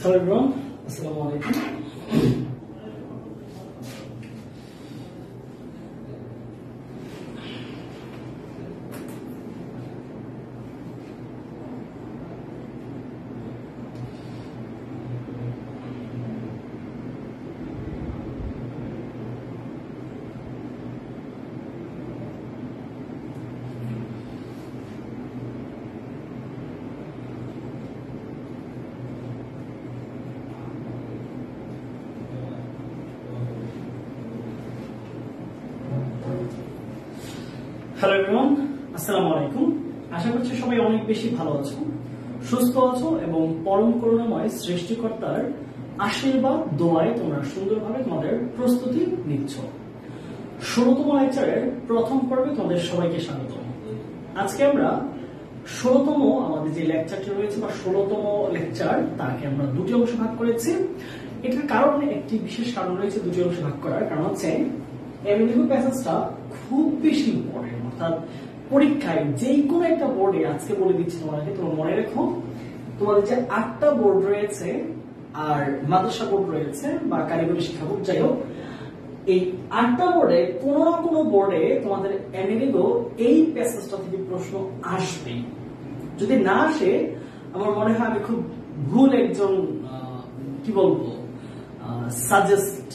Hello everyone, Assalamu alaikum. Hello everyone, আসসালামু আলাইকুম। আশা করছি সবাই অনেক বেশি ভালো আছো, সুস্থ আছো এবং পরম করুণাময় সৃষ্টিকর্তার আশীর্বাদ দোয়ায় তোমরা সুন্দরভাবে তোমাদের প্রস্তুতি নিচ্ছ। 16তম লেকচারের প্রথম পর্বে তোমাদের সবাইকে স্বাগত। আজকে আমরা 16তম আমাদের যে লেকচারটি রয়েছে বা 16তম লেকচার তাকে আমরা দুটি অংশে ভাগ করেছি। এটার কারণে একটি বিশেষ কারণ রয়েছে দুটি অংশে ভাগ করার, কারণ হচ্ছে এমএলকিউ প্যাসেজটা খুব বেশি ইম্পর্টেন্ট। অর্থাৎ পরীক্ষায় যে কোনো একটা বোর্ডে, আজকে বলে দিচ্ছি তোমাদেরকে, তোমরা মনে রেখো তোমাদের যে 8টা বোর্ড রয়েছে আর মাদ্রাসা বোর্ড রয়েছে বা কারিগরি শিক্ষা বোর্ড, যাই হোক, এই 8টা বোর্ডে কোনো না কোনো বোর্ডে তোমাদের এমএলকিউ এই প্যাসেজটা থেকে প্রশ্ন আসবে। যদি না আসে আমার মনে হয় আমি খুব ভুল একজন কি বলবো সাজেস্ট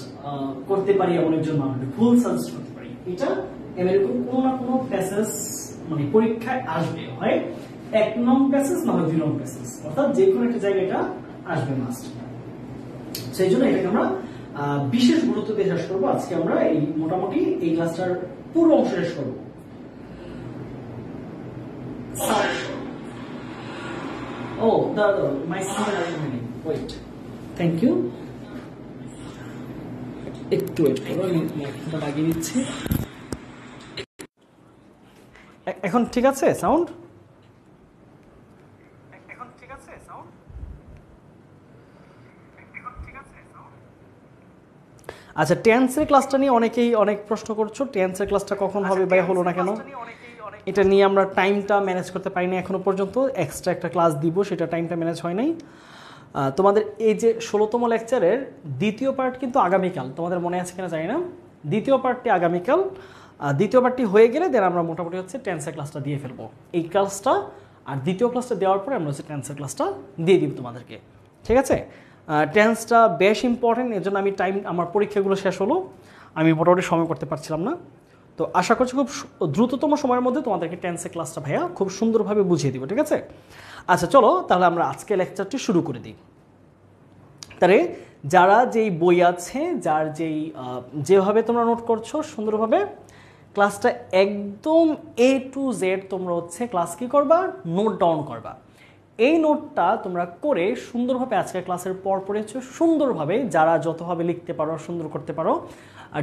করতে পারি, এমন একজন মানুষ ভুল সাজেস্ট করতে পারি। এটা এমএলকিউ কোনো না কোনো প্যাসেজ মানে পরীক্ষায় আসবে, হয় 1 নং প্যাসেজ না হয় 2 নং প্যাসেজ, অর্থাৎ যে কোনো একটা জায়গায় এটা আসবে মাস্ট। সেই জন্য এটাকে আমরা বিশেষ গুরুত্ব দিয়ে শেষ করবো। আজকে আমরা এই মোটামুটি এই ক্লাসটার পুরো অংশ শেষ করবো। Oh, my senior are coming. Wait. Thank you. একটু ওয়েট করো, আমি মাইক্রোফোনটা লাগিয়ে দিচ্ছি। এখন ঠিক আছে সাউন্ড? আচ্ছা, টেন্সের ক্লাসটা নিয়ে অনেকেই অনেক প্রশ্ন করছো, টেন্সের ক্লাসটা কখন হবে বা হলো না কেন? এটা নিয়ে আমরা টাইমটা ম্যানেজ করতে পারিনি এখনো পর্যন্ত। এক্সট্রা একটা ক্লাস দিব, সেটা টাইমটা ম্যানেজ হয় নাই। তোমাদের এই যে 16তম লেকচারের দ্বিতীয় পার্ট কিন্তু আগামীকাল, তোমাদের মনে আছে কিনা জানি না। দ্বিতীয় পার্টটি আগামীকাল, দ্বিতীয় পার্টটি হয়ে গেলে দেন আমরা মোটামুটি হচ্ছে টেন্সের ক্লাসটা দিয়ে ফেলবো। এই ক্লাসটা আর দ্বিতীয় ক্লাসটা দেওয়ার পরে আমরা হচ্ছে টেন্সের ক্লাসটা দিয়ে দিব তোমাদেরকে, ঠিক আছে? টেন্সটা বেশ ইম্পর্টেন্ট, এর জন্য আমি টাইম, আমার পরীক্ষাগুলো শেষ হলো, আমি মোটামুটি সময় করতে পারছিলাম না। তো আশা করছি খুব দ্রুততম সময়ের মধ্যে তোমাদেরকে টেন্সের ক্লাসটা ভাইয়া খুব সুন্দরভাবে বুঝিয়ে দিব, ঠিক আছে? আচ্ছা চলো তাহলে আমরা আজকে লেকচারটি শুরু করে দিই। তাহলে যারা যেই বই আছে, যার যেভাবে তোমরা নোট করছো সুন্দরভাবে ক্লাসটা একদম A to Z তোমরা হচ্ছে ক্লাস কি করবা, নোট ডাউন করবা। এই নোটটা তোমরা করে সুন্দরভাবে আজকে ক্লাসের পর পরে হচ্ছে সুন্দরভাবে যারা যতভাবে লিখতে পারো, সুন্দর করতে পারো,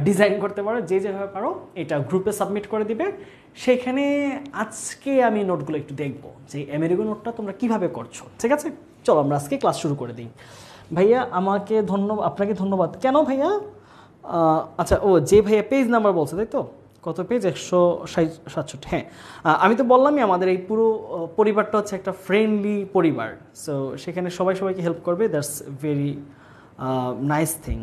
ডিজাইন করতে পারো, যে যেভাবে পারো এটা গ্রুপে সাবমিট করে দিবে। সেখানে আজকে আমি নোটগুলো একটু দেখবো যে এমএলকিউ নোটটা তোমরা কিভাবে করছো, ঠিক আছে? চলো আমরা আজকে ক্লাস শুরু করে দিই। ভাইয়া আমাকে ধন্যবাদ, আপনাকে ধন্যবাদ। কেন ভাইয়া? আচ্ছা, ও যে ভাইয়া পেজ নাম্বার বলছে, তাই তো? কত পেজ? 167। হ্যাঁ, আমি তো বললামই আমাদের এই পুরো পরিবারটা হচ্ছে একটা ফ্রেন্ডলি পরিবার। সো সেখানে সবাই সবাইকে হেল্প করবে, দ্যাটস ভেরি নাইস থিং।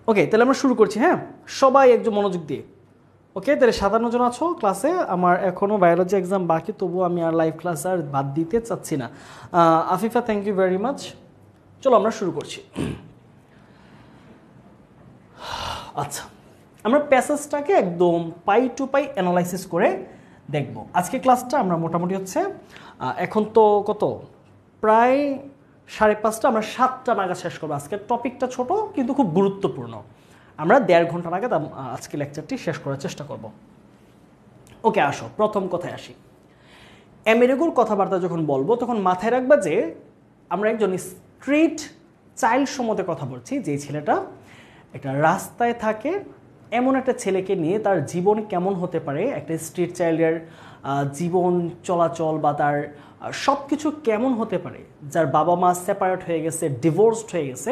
ওকে, তাহলে আমরা শুরু করছি। হ্যাঁ, সবাই একজন মনোযোগ দিয়ে। ওকে, তাহলে 57 জন আছো ক্লাসে। আমার এখনও বায়োলজি এক্সাম বাকি, তবুও আমি আর লাইভ ক্লাস আর বাদ দিতে চাচ্ছি না। Afifa, thank you very much. চলো আমরা শুরু করছি। আচ্ছা, আমরা প্যাসেজটাকে একদম পাই টু পাই অ্যানালাইসিস করে দেখব। আজকে ক্লাসটা আমরা মোটামুটি হচ্ছে এখন তো কত, প্রায় 5:30, আমরা 7টা নাগাদ শেষ করবো। আজকের টপিকটা ছোট কিন্তু খুব গুরুত্বপূর্ণ। আমরা 1.5 ঘন্টা নাগাদ আজকে লেকচারটি শেষ করার চেষ্টা করব। ওকে, আসো প্রথম কথায় আসি। এমএলকিউর কথাবার্তা যখন বলবো তখন মাথায় রাখবা যে আমরা একজন স্ট্রিট চাইল্ড সম্বন্ধে কথা বলছি, যে ছেলেটা একটা রাস্তায় থাকে, এমন একটা ছেলেকে নিয়ে তার জীবন কেমন হতে পারে, একটা স্ট্রিট চাইল্ডের জীবন চলাচল বা তার সব কিছু কেমন হতে পারে, যার বাবা মা সেপারেট হয়ে গেছে, ডিভোর্সড হয়ে গেছে,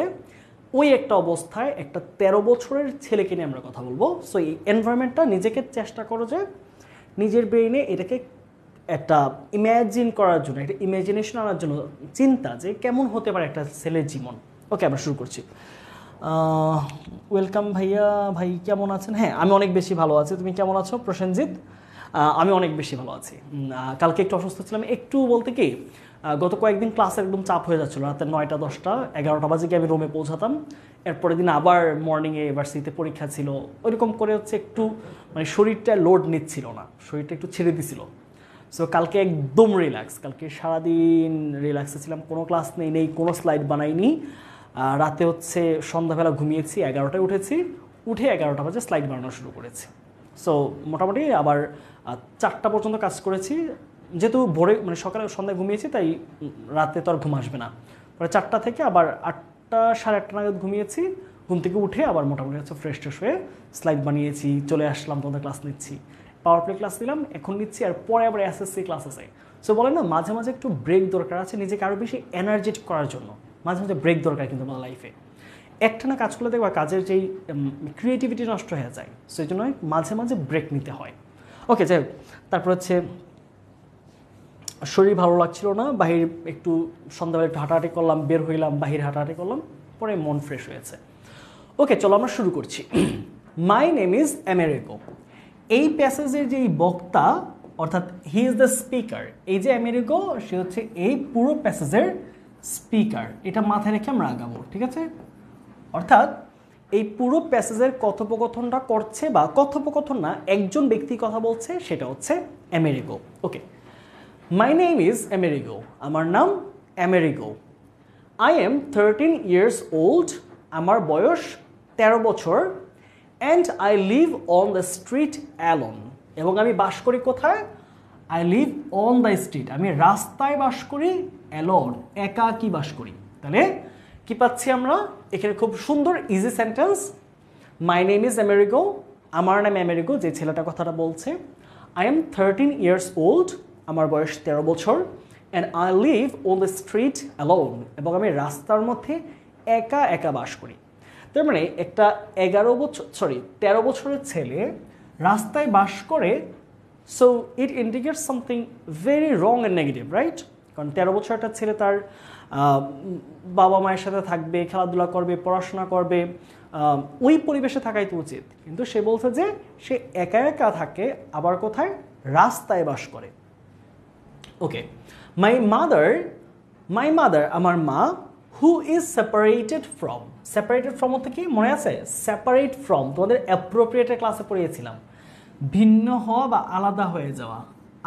ওই একটা অবস্থায় একটা 13 বছরের ছেলেকে নিয়ে আমরা কথা বলবো। সো এই এনভায়রনমেন্টটা নিজেকে চেষ্টা করো যে নিজের ব্রেইনে এটাকে একটা ইম্যাজিন করার জন্য, একটা ইমাজিনেশন আনার জন্য চিন্তা যে কেমন হতে পারে একটা ছেলের জীবন। ওকে, আমরা শুরু করছি। ওয়েলকাম ভাইয়া, ভাই কেমন আছেন? হ্যাঁ, আমি অনেক বেশি ভালো আছি। তুমি কেমন আছো প্রসেনজিৎ? আমি অনেক বেশি ভালো আছি। কালকে একটু অসুস্থ ছিলাম, একটু বলতে কি গত কয়েকদিন ক্লাসে একদম চাপ হয়ে যাচ্ছিলো। রাতে 9টা 10টা 11টা বাজে গিয়ে আমি রুমে পৌঁছাতাম। এরপরের দিন আবার মর্নিংয়ে ইউনিভার্সিটিতে পরীক্ষা ছিল, ওইরকম করে হচ্ছে একটু মানে শরীরটা লোড নিচ্ছিল না, শরীরটা একটু ছেড়ে দিছিল। সো কালকে একদম রিল্যাক্স, কালকে সারাদিন রিল্যাক্সে ছিলাম, কোনো ক্লাস নেই, কোনো স্লাইড বানাইনি। রাতে হচ্ছে সন্ধ্যাবেলা ঘুমিয়েছি, 11টায় উঠেছি, উঠে 11টা বাজে স্লাইড বানানো শুরু করেছি। সো মোটামুটি আবার 4টা পর্যন্ত কাজ করেছি। যেহেতু ভোরে মানে সকালে সন্ধ্যায় ঘুমিয়েছি, তাই রাতে তো আর ঘুম আসবে না। পরে 4টা থেকে আবার 8টা 8:30 নাগাদ ঘুমিয়েছি। ঘুম থেকে উঠে আবার মোটামুটি হচ্ছে ফ্রেশ ট্রেশ হয়ে স্লাইড বানিয়েছি, চলে আসলাম, তোমাদের ক্লাস নিচ্ছি, পাওয়ার প্লে ক্লাস নিলাম, এখন নিচ্ছি, আর পরে আবার এসএসসি ক্লাস আছে। সো বলেন না, মাঝে মাঝে একটু ব্রেক দরকার আছে নিজেকে আরও বেশি এনার্জেটিক করার জন্য। মাঝে মাঝে ব্রেক দরকার কিন্তু আমার লাইফে। একটানা কাজ করলে দেখবা কাজের যেই ক্রিয়েটিভিটি নষ্ট হয়ে যায়। সো এই জন্য মাঝে মাঝে ব্রেক নিতে হয়। ওকে, যাই হোক, তারপর হচ্ছে শরীর ভালো লাগছিল না, বাহির একটু সন্ধ্যাবেলা একটু হাঁটাহাঁটি করলাম, বের হইলাম, বাহির হাঁটাহাঁটি করলাম, পরে মন ফ্রেশ হয়েছে। ওকে, চলো আমরা শুরু করছি। মাই নেম ইজ আমেরিগো। এই প্যাসেজের যেই বক্তা অর্থাৎ হি ইজ দ্য স্পিকার, এই যে আমেরিগো, সে হচ্ছে এই পুরো প্যাসেজের স্পিকার। এটা মাথায় রেখে আমরা আগাবো, ঠিক আছে? অর্থাৎ এই পুরো প্যাসেজের কথোপকথনটা করছে, বা কথোপকথন না, একজন ব্যক্তি কথা বলছে, সেটা হচ্ছে Amerigo. Okay, my name is Amerigo. আমার নাম Amerigo. I am 13 years old। আমার বয়স 13 বছর। And I live on the street alone. এবং আমি বাস করি কোথায়? I live on the street. আমি রাস্তায় বাস করি, অ্যালোন একাকী বাস করি। তাহলে কি পাচ্ছি আমরা এখানে? খুব সুন্দর easy sentence. My name is Amerigo, আমার নাম আমেরিগো, যে ছেলেটা কথাটা বলছে। আই এম 13 years old, আমার বয়স 13 বছর। And I live on the street alone, এবং আমি রাস্তার মধ্যে একা একা বাস করি। তার মানে একটা 13 বছরের ছেলে রাস্তায় বাস করে। So it indicates something very wrong and negative, right? কারণ 13 বছর একটা ছেলে তার বাবা মায়ের সাথে থাকবে, খেলাধুলা করবে, পড়াশোনা করবে, ওই পরিবেশে থাকাই তো উচিত। কিন্তু সে বলছে যে সে একা একা থাকে, আবার কোথায়? রাস্তায় বাস করে। ওকে, মাই মাদার আমার মা। Who is separated from. Separated from হতে কি মনে আছে? সেপারেট ফ্রম তোমাদের অ্যাপ্রোপ্রিয়েটের ক্লাসে পড়িয়েছিলাম, ভিন্ন হওয়া বা আলাদা হয়ে যাওয়া।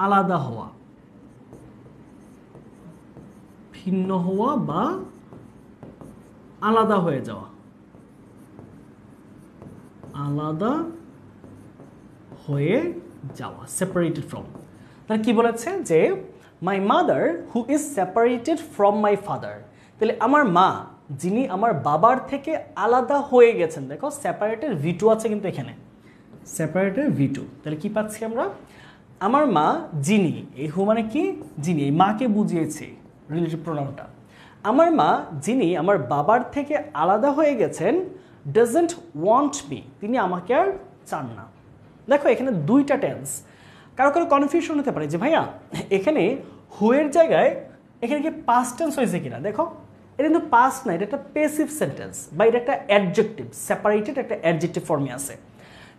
আলাদা হওয়া, ভিন্ন হওয়া বা আলাদা হয়ে যাওয়া। আলাদা হয়ে যাওয়া, সেপারেটেড ফ্রম। তাহলে কি বলেছে? যে my mother who is separated from my father. তাহলে আমার মা, যিনি আমার বাবার থেকে আলাদা হয়ে গেছেন। দেখো সেপারেটের V2 আছে কিন্তু এখানে, সেপারেটের V2। তাহলে কি পাচ্ছি আমরা? আমার মা যিনি, এই হু মানে কি? যিনি, এই মাকে বুঝিয়েছে রিলেটিভ প্রোনাউনটা। আমার মা যিনি আমার বাবার থেকে আলাদা হয়ে গেছেন, ডাজন্ট ওয়ান্ট মি, তিনি আমাকে আর চান না। দেখো এখানে দুইটা টেন্স, কারো কারো কনফিউশন হতে পারে যে ভাইয়া এখানে হুয়ের জায়গায় এখানে কি পাস্ট টেন্স হয়েছে কিনা। দেখো এটা কিন্তু পাস্ট না, এটা একটা প্যাসিভ সেন্টেন্স, বা এটা একটা অ্যাডজেক্টিভ, সেপারেটেড একটা অ্যাডজেক্টিভ ফর্মে আছে।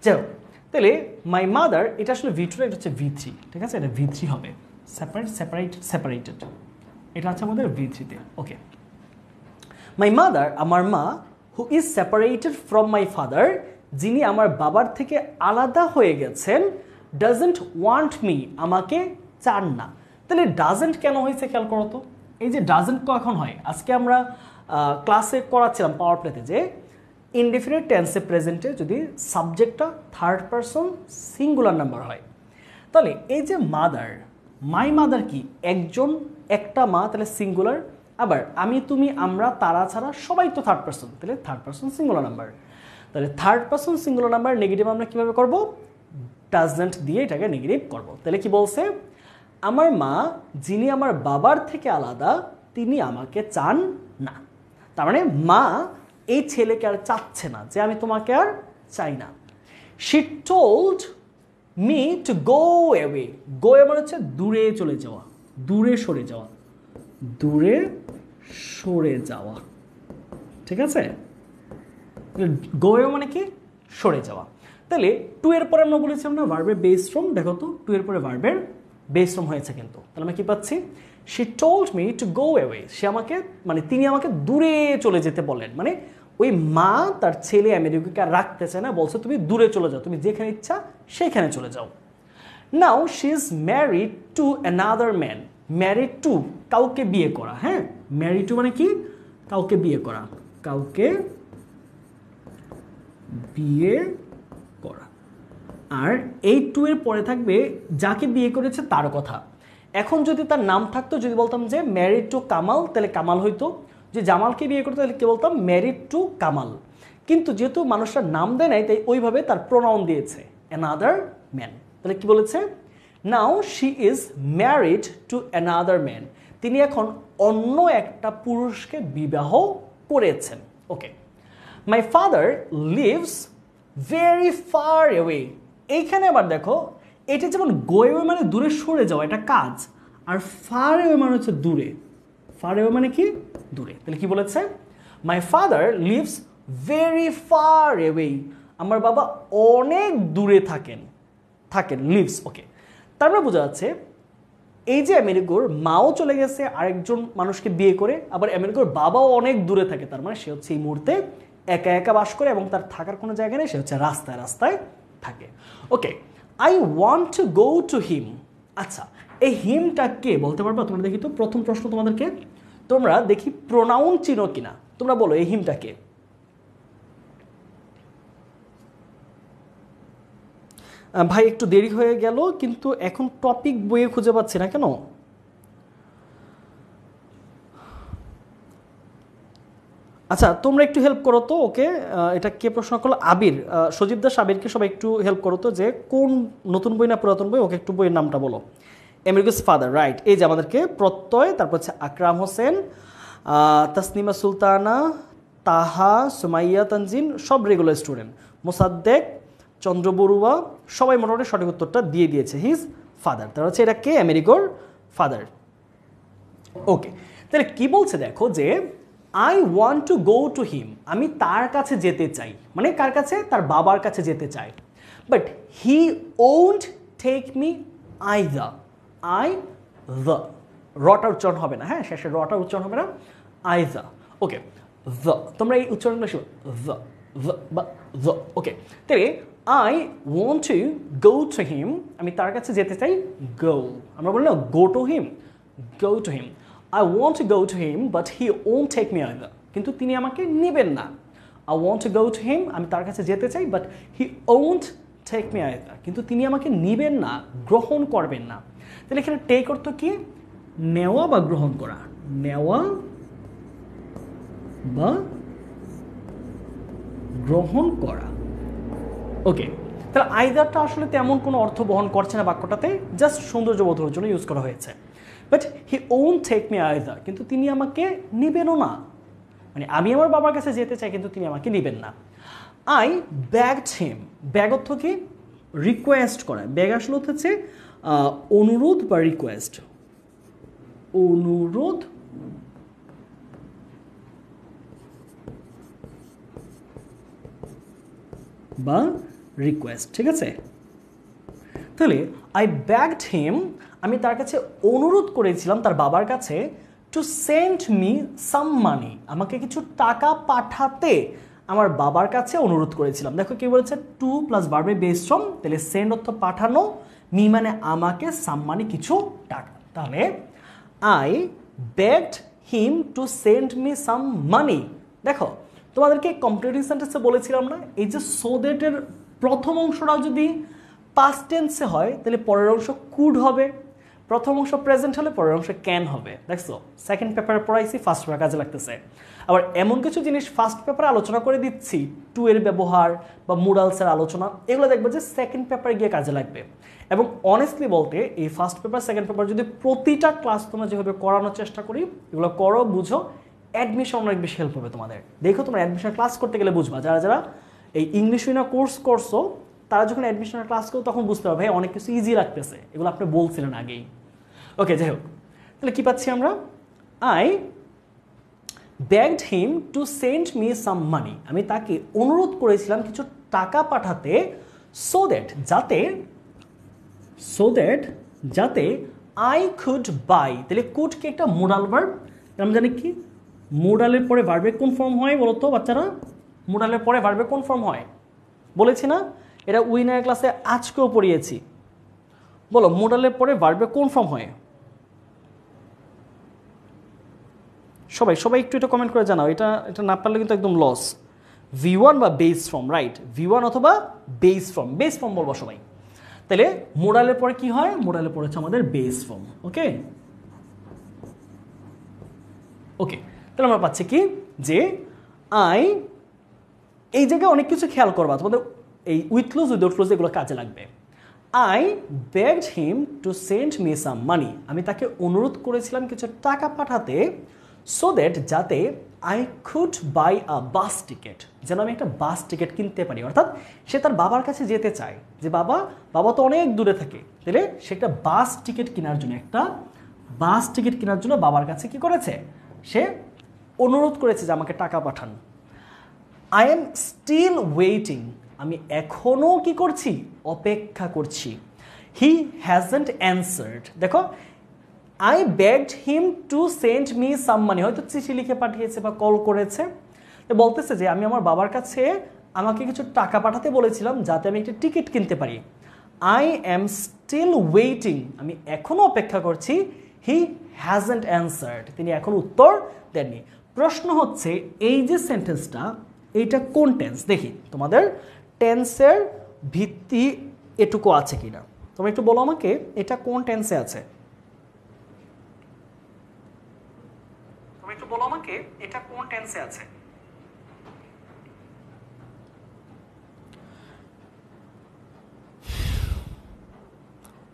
যাই হোক, তাহলে মাই মাদার, এটা আসলে V2, এটা হচ্ছে V3, ঠিক আছে? এটা V3 হবে। সেপারেটেড, এটা আছে আমাদের V3-তে। ওকে, মাই মাদার আমার মা, who is separated from my father, যিনি আমার বাবার থেকে আলাদা হয়ে গেছেন, ডাজন্ট ওয়ান্ট মি, আমাকে চান না। তাহলে ডাজন্ট কেন হয়েছে খেয়াল করো তো। এই যে ডাজন্ট কখন হয়, আজকে আমরা ক্লাসে করাচ্ছিলাম পাওয়ার প্লেতে, যে ইনডেফিনিট টেন্সে প্রেজেন্টে যদি সাবজেক্টটা থার্ড পারসন সিঙ্গুলার নাম্বার হয়, তাহলে এই যে মাদার, মাই মাদার কি? একজন, একটা মা, তাহলে সিঙ্গুলার। আবার আমি, তুমি, আমরা, তারা ছাড়া সবাই তো থার্ড পারসন, তাহলে থার্ড পারসন সিঙ্গুলার নাম্বার। তাহলে third person singular number negative আমরা কীভাবে করব? ডাজন্ট দিয়ে এটাকে নেগেটিভ করব। তাহলে কি বলছে? আমার মা যিনি আমার বাবার থেকে আলাদা, তিনি আমাকে চান না। তার মানে মা এই ছেলেকে আর চাচ্ছে না, যে আমি তোমাকে আর চাই না। She told me to go away. Go মানে হচ্ছে দূরে চলে যাওয়া, দূরে সরে যাওয়া, দূরে সরে যাওয়া, ঠিক আছে? গো অ্যাওয়ে মানে কি? সরে যাওয়া। তাহলে টু এর পরে আমরা বলেছিলাম না ভার্বের বেস ফর্ম, দেখো তো টু এর পরে ভার্বের বেস ফর্ম হয়েছে কিন্তু। তাহলে আমরা কি পাচ্ছি? She told me to go away. সে আমাকে মানে তিনি আমাকে দূরে চলে যেতে বলেন। মানে ওই মা তার ছেলে আমেরিকাকে আর রাখতে চায় না, বলছে তুমি দূরে চলে যাও, তুমি যেখানে ইচ্ছা সেইখানে চলে যাও। নাও she is married to another man. Married to কাউকে বিয়ে করা, হ্যাঁ ম্যারিড টু মানে কি? কাউকে বিয়ে করা, কাউকে বিয়ে করা। আর এই টু এর পরে থাকবে যাকে বিয়ে করেছে তার কথা। এখন যদি তার নাম থাকতো, যদি বলতাম যে ম্যারিড টু কামাল, তাহলে কামাল হইতো। যে জামালকে বিয়ে করতো তাহলে কি বলতাম? Married to Kamal. কিন্তু যেহেতু মানুষটার নাম দেয় নাই, তাই ওইভাবে তার প্রোনাউন দিয়েছে অ্যানাদার ম্যান। তাহলে কি বলেছে? Now she is married to another man. তিনি এখন অন্য একটা পুরুষকে বিবাহ করেছেন। Okay, my father lives very far away. এইখানে আবার দেখো, এটা যেমন গো অ্যাওয়ে মানে দূরে সরে যাওয়া, এটা কাজ, আর ফার অ্যাওয়ে মানে হচ্ছে দূরে। ফার অ্যাওয়ে মানে কি? দূরে। তাহলে কি বলেছে? মাই father lives very far away. আমার বাবা অনেক দূরে থাকেন, লিভস। ওকে, তার মানে বোঝা যাচ্ছে এই যে আমেরিকার মাও চলে গেছে আরেকজন মানুষকে বিয়ে করে, আবার আমেরিকার বাবাও অনেক দূরে থাকে। তার মানে সে হচ্ছে এই মুহূর্তে একা একা বাস করে এবং তার থাকার কোনো জায়গা নেই, সে হচ্ছে রাস্তায় রাস্তায় থাকে। Okay, I want to go to him. আচ্ছা, এই হিমটা কে বলতে পারবা তোমরা? দেখি তো, প্রথম প্রশ্ন তোমাদেরকে, তোমরা দেখি প্রোনাউন চিনো কিনা, তোমরা বলো এই হিমটা কে? ভাই একটু দেরি হয়ে গেল, কিন্তু এখন টপিক বইয়ে খুঁজে পাচ্ছি না কেন? আচ্ছা, তোমরা একটু হেল্প করো তো ওকে। এটা কে প্রশ্ন করলো? আবির, সজীব দাস আবিরকে সবাই একটু হেল্প করো তো, যে কোন নতুন বই না পুরাতন বই, ওকে একটু বইয়ের নামটা বলো। Americas father, right. এই যে আমাদেরকে প্রত্যয়, তারপর হচ্ছে আকরাম হোসেন, তাসনিমা সুলতানা, তাহা, সুমাইয়া তানজিন সব রেগুলার স্টুডেন্ট, মোসাদ্দেক, চন্দ্র বড়ুয়া সবাই মোটামুটি সঠিক উত্তরটা দিয়ে দিয়েছে, হিজ ফাদার। তার হচ্ছে এটা কে? আমেরিকার ফাদার। ওকে, তাহলে কি বলছে দেখো, যে I want to go to হিম, আমি তার কাছে যেতে চাই, মানে কার কাছে? তার বাবার কাছে যেতে চাই। But he won't take me either. আই দ্য, রটা উচ্চারণ হবে না, হ্যাঁ শেষে রটা উচ্চারণ হবে না, আইদার। ওকে, দ্য, তোমরা এই উচ্চারণগুলো শিখো, দ্য, দ্য বা দ্য। ওকে, তাহলে I want to go to হিম, আমি তার কাছে যেতে চাই, গো। আমরা বলি না গো to him, go to him. I want to go to him but he won't take me either. কিন্তু তিনি আমাকে নেবেন না। I want to go to him, আমি তার কাছে যেতে চাই, but he won't take me either. কিন্তু তিনি আমাকে নেবেন না, গ্রহণ করবেন না। তাহলে এখানে টেক অর্থ কি? নেওয়া বা গ্রহণ করা, নেওয়া বা গ্রহণ করা। ওকে, তাহলে আইদারটা আসলে তেমন কোনো অর্থ বহন করছে না বাক্যটাতে, জাস্ট সৌন্দর্য বোধের জন্য ইউজ করা হয়েছে। But he won't take me either, কিন্তু তিনি আমাকে নিবেনও না, মানে আমি আমার বাবার কাছে যেতে চাই কিন্তু তিনি আমাকে নিবেন না। আই ব্যাগড হিম, ব্যাগ অর্থ কি? রিকোয়েস্ট করা। ব্যাগ আসলে হচ্ছে অনুরোধ বা রিকোয়েস্ট, অনুরোধ বা রিকোয়েস্ট, ঠিক আছে? তাহলে আই ব্যাগড হিম, আমি তার কাছে অনুরোধ করেছিলাম, তার বাবার কাছে, টু সেন্ড মি সাম মানি, আমাকে কিছু টাকা পাঠাতে আমার বাবার কাছে অনুরোধ করেছিলাম। দেখো কি বলেছে? টু প্লাস ভার্বের বেস ফর্ম, তাহলে সেন্ড অর্থ পাঠানো, মি মানে আমাকে, সাম মানে কিছু টাকা। তাহলে I begged him to send me some money. দেখো তোমাদেরকে কমপ্লিটিং সেন্টেন্সে বলেছিলাম না, এই যে সো দ্যাটের প্রথম অংশটা যদি পাস্ট টেন্সে হয় তাহলে পরের অংশ কুড হবে, প্রথম অংশ প্রেজেন্ট হলে পরের অংশ ক্যান হবে। দেখছো, সেকেন্ড পেপারে পড়াইছি, ফার্স্ট পেপার কাজে লাগতেছে। আবার এমন কিছু জিনিস ফার্স্ট পেপারে আলোচনা করে দিচ্ছি, টু এর ব্যবহার বা মুরালসের আলোচনা, এগুলো দেখবে যে সেকেন্ড পেপারে গিয়ে কাজে লাগবে। এবং অনেস্টলি বলতে এই ফার্স্ট পেপার সেকেন্ড পেপার যদি প্রতিটা ক্লাস তোমরা যেভাবে করানোর চেষ্টা করি, এগুলো করো, বুঝো, অ্যাডমিশন অনেক বেশি হেল্প হবে তোমাদের। দেখো তোমরা অ্যাডমিশন ক্লাস করতে গেলে বুঝবা, যারা যারা এই ইংলিশ উইনার কোর্স করছো তারা যখন অ্যাডমিশনের ক্লাস করো তখন বুঝতে পারবে ভাই অনেক কিছু ইজি লাগতেছে, এগুলো আপনি বলছিলেন আগেই। ওকে, যাই হোক, তাহলে কী পাচ্ছি আমরা? I begged him to send me some money, আমি তাকে অনুরোধ করেছিলাম কিছু টাকা পাঠাতে, so that যাতে I could buy, তাহলে could কি একটা মোডাল ভার্ব, আমরা জানি কি মোডালের পরে ভার্বে কোন ফর্ম হয় বলো তো বাচ্চারা? মোডালের পরে ভার্বে কোন ফর্ম হয় বলেছি না? এটা উইনার ক্লাসে আজকেও পড়িয়েছি। বলো মোডালের পরে ভার্বে কোন ফর্ম হয়? সবাই একটু এটা কমেন্ট করে জানাও, এটা না পারলে কিন্তু একদম লস। V1 বা বেস ফর্ম, রাইট, V1 অথবা বেস ফর্ম বলবো সবাই। তাহলে মোডালের পরে কি হয়? মোডালের পরে হচ্ছে আমাদের বেস ফর্ম। ওকে, তাহলে আমরা পাচ্ছি কি যে আই, এই জায়গায় অনেক কিছু খেয়াল করবা তোমাদের, এই উইথ ক্লোজ উইদাউট ক্লোজ এগুলো কাজে লাগবে। I begged him to send me some money, আমি তাকে অনুরোধ করেছিলাম কিছু টাকা পাঠাতে, so that যাতে I could buy a bus ticket, যেন আমি একটা বাস টিকিট কিনতে পারি। অর্থাৎ সে তার বাবার কাছে যেতে চায়, যে বাবা তো অনেক দূরে থাকে, তাহলে সে একটা বাস টিকিট কেনার জন্য বাবার কাছে কি করেছে? সে অনুরোধ করেছে যে আমাকে টাকা পাঠান। I am still waiting, আমি এখনও কি করছি? অপেক্ষা করছি। He hasn't answered, দেখো I begged him to send me some money, হয়তো চিঠি লিখে পাঠিয়েছে বা কল করেছে, বলতেছে যে আমি আমার বাবার কাছে আমাকে কিছু টাকা পাঠাতে বলেছিলাম যাতে আমি একটা টিকিট কিনতে পারি। I am still waiting, আমি এখনও অপেক্ষা করছি। He hasn't answered, তিনি এখনো উত্তর দেননি। প্রশ্ন হচ্ছে এই যে সেন্টেন্সটা, এইটা কোন টেন্স? দেখি তোমাদের টেন্সের ভিত্তি এটুকু আছে কিনা, তোমরা একটু বলো আমাকে এটা কোন টেন্সে আছে?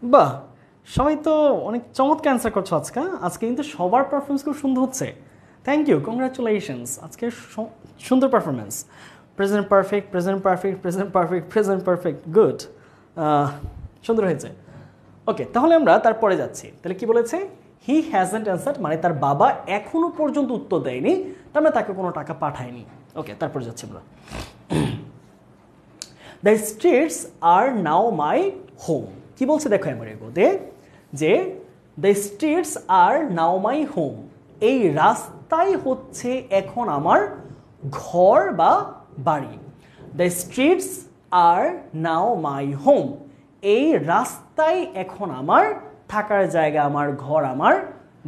বাহ, সবাই তো অনেক চমৎকার অ্যান্সার করছো আজকে কিন্তু সবার পারফরমেন্স খুব সুন্দর হচ্ছে। থ্যাংক ইউ, কংগ্রাচুলেশনস, আজকে সুন্দর পারফরমেন্স। প্রেজেন্ট পারফেক্ট, গুড, সুন্দর হয়েছে। ওকে, তাহলে আমরা তারপরে যাচ্ছি। তাহলে কি বলেছে? হি হ্যাজন্ট অ্যান্সার্ড, মানে তার বাবা এখনো পর্যন্ত উত্তর দেয়নি, তার মানে তাকে কোনো টাকা পাঠায়নি। ওকে, তারপরে যাচ্ছি আমরা। The streets are now my home, কি বলছে দেখো আমার এগোতে, যে the streets are now my home, এই রাস্তাই হচ্ছে এখন আমার ঘর বা বাড়ি। The streets are now my home, এই রাস্তাই এখন আমার থাকার জায়গা, আমার ঘর, আমার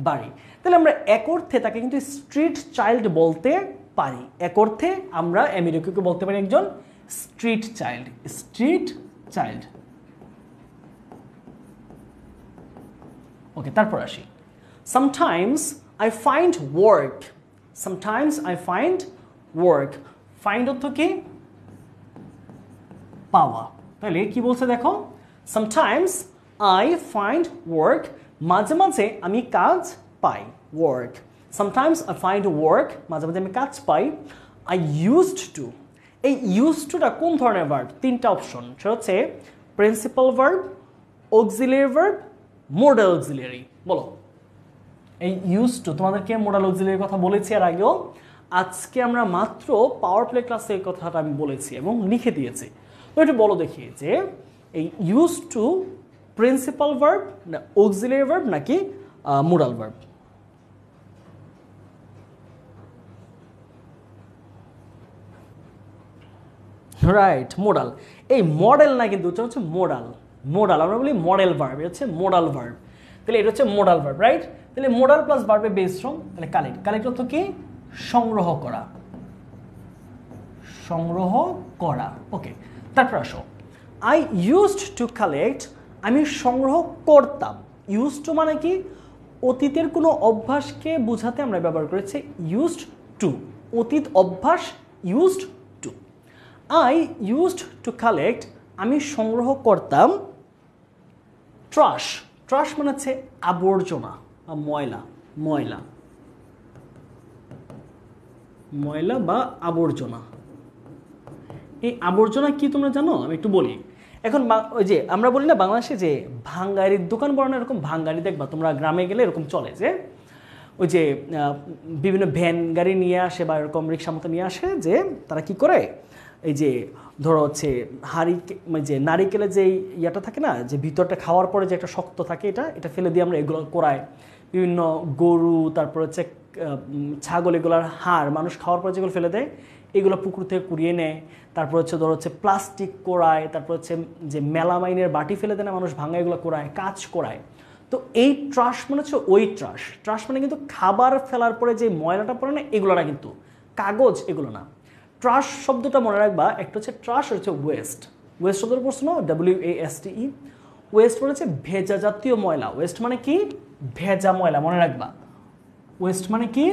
বাড়ি। তাহলে আমরা এক অর্থে তাকে কিন্তু স্ট্রিট চাইল্ড বলতে পারি। এক অর্থে আমরা আমেরিকাকে বলতে পারি একজন স্ট্রিট চাইল্ড। ওকে, তারপর আসি। Sometimes I find work, find অর্থ কি? পাওয়া। তাহলে কি বলছে দেখো, সামটাইমস আই ফাইন্ড ওয়ার্ক, মাঝে মাঝে আমি কাজ পাই, work. Sometimes I find work, মাঝে মাঝে আমি কাজ পাই। আই ইউজড টু, এই ইউজড টুটা কোন ধরনের ভার্ব? তিনটা অপশন, সেটা হচ্ছে principal verb, auxiliary verb, modal auxiliary. বলো, এই ইউজড টু তোমাদেরকে মোডাল অক্সিলিয়ারির কথা বলেছি আর আগেও, আজকে আমরা মাত্র পাওয়ার প্লে ক্লাসে এই কথাটা আমি বলেছি এবং লিখে দিয়েছি। তো একটু বলো দেখি যে এই ইউজড টু প্রিন্সিপাল ভার্ব না অক্সিলিয়ারি ভার্ব নাকি মোডাল ভার্ব? Right, modal. এই মডেল না, কিন্তু এটা হচ্ছে মোডাল, আমরা বলি মডেল ভার্ব, এটা হচ্ছে মোডাল ভার্ব। তাহলে এটা হচ্ছে মোডাল ভার্ব, রাইট। তাহলে মোডাল প্লাস ভার্বে বেস ফ্রম, তাহলে কালেক্ট অর্থ কি? সংগ্রহ করা। ওকে, তারপর আসো, আই ইউজড টু কালেক্ট, আমি সংগ্রহ করতাম। ইউজড টু মানে কি? অতীতের কোনো অভ্যাসকে বোঝাতে আমরা ব্যবহার করেছি ইউজড টু, অতীত অভ্যাস, used to. I used to collect, আমি সংগ্রহ করতাম ট্রাশ মানে হচ্ছে আবর্জনা বা ময়লা বা আবর্জনা। এই আবর্জনা কি তোমরা জানো? আমি একটু বলি। এখন ওই যে আমরা বলি না বাংলাদেশে যে ভাঙ্গারির দোকান বড় না, এরকম ভাঙ্গারি দেখবা তোমরা গ্রামে গেলে এরকম চলে যে ওই যে বিভিন্ন ভ্যান গাড়ি নিয়ে আসে বা এরকম রিক্সা মতো নিয়ে আসে, যে তারা কি করে এই যে ধরো হচ্ছে মানে যে নারিকেলের যে ইয়াটা থাকে না, যে ভিতরটা খাওয়ার পরে যে একটা শক্ত থাকে, এটা ফেলে দিয়ে আমরা এগুলো করাই। বিভিন্ন গরু, তারপর হচ্ছে ছাগল, এগুলোর হাড় মানুষ খাওয়ার পরে যেগুলো ফেলে দেয়, এগুলো পুকুর থেকে কুড়িয়ে নেয়। তারপর হচ্ছে ধরো হচ্ছে প্লাস্টিক কোড়ায়, তারপর হচ্ছে যে মেলামাইনের বাটি ফেলে দেয় না মানুষ, ভাঙা এগুলো কোড়ায়, কাজ কোড়ায়। তো এই ট্রাশ মানে হচ্ছে ওই ট্রাশ মানে কিন্তু খাবার ফেলার পরে যে ময়লাটা পড়ে না, এগুলো না, কিন্তু কাগজ এগুলো না। ট্রাশ শব্দটা মনে রাখবা, একটা হচ্ছে ট্রাশ, হচ্ছে ওয়েস্ট। ওয়েস্ট শব্দটা পড়ছো না, WASTE। ওয়েস্ট মানে হচ্ছে ভেজা জাতীয় ময়লা। ওয়েস্ট মানে কি? ভেজা ময়লা, মনে রাখবা। ওয়েস্ট মানে কি?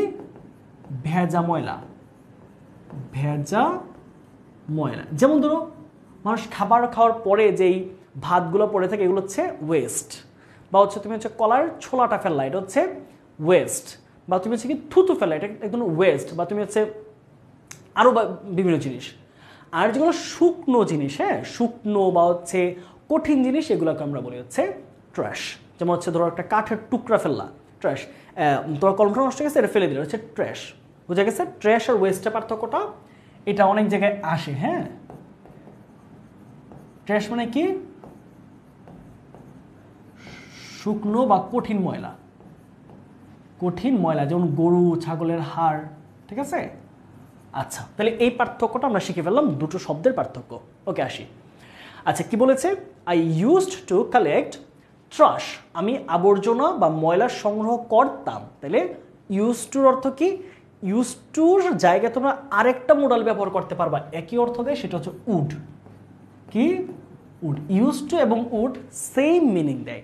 ভেজা ময়লা, ভেজা ময়লা। যেমন ধরো মানুষ খাবার খাওয়ার পরে যেই ভাতগুলো পড়ে থাকে, এগুলো হচ্ছে ওয়েস্ট। বা হচ্ছে তুমি হচ্ছে কলার ছোলাটা ফেললা, এটা হচ্ছে ওয়েস্ট। বা তুমি হচ্ছে কি থুতু ফেললা, এটা একদম ওয়েস্ট। বা তুমি হচ্ছে আরও বিভিন্ন জিনিস। আর যেগুলো শুকনো জিনিস, হ্যাঁ, শুকনো বা হচ্ছে কঠিন জিনিস, এগুলোকে আমরা বলি হচ্ছে ট্র্যাশ। যেমন হচ্ছে ধরো একটা কাঠের টুকরা ফেললা, ট্র্যাশ। তোমার কলমটা নষ্ট হয়ে গেছে, এটা ফেলে দিলে, হচ্ছে ট্র্যাশ। বুঝা গেছে ট্র্যাশ আর ওয়েস্টের পার্থক্যটা? এটা অনেক জায়গায় আসে, হ্যাঁ। ট্র্যাশ মানে কি? শুকনো বা কঠিন ময়লা। কঠিন ময়লা, যেমন গরু ছাগলের হাড়, ঠিক আছে? আচ্ছা, তাহলে এই পার্থক্যটা আমরা শিখে ফেললাম, দুটো শব্দের পার্থক্য। ওকে, আসি। আচ্ছা, কি বলেছে? I used to collect trash, আমি আবর্জনা বা ময়লা সংগ্রহ করতাম। তাহলে ইউজ টুর অর্থ কি? ইউজ টুর জায়গায় তোমরা আরেকটা মডাল ব্যবহার করতে পারবা, একই অর্থ দেয়, সেটা হচ্ছে উড। কি? উড। ইউজ টু এবং উড সেম মিনিং দেয়।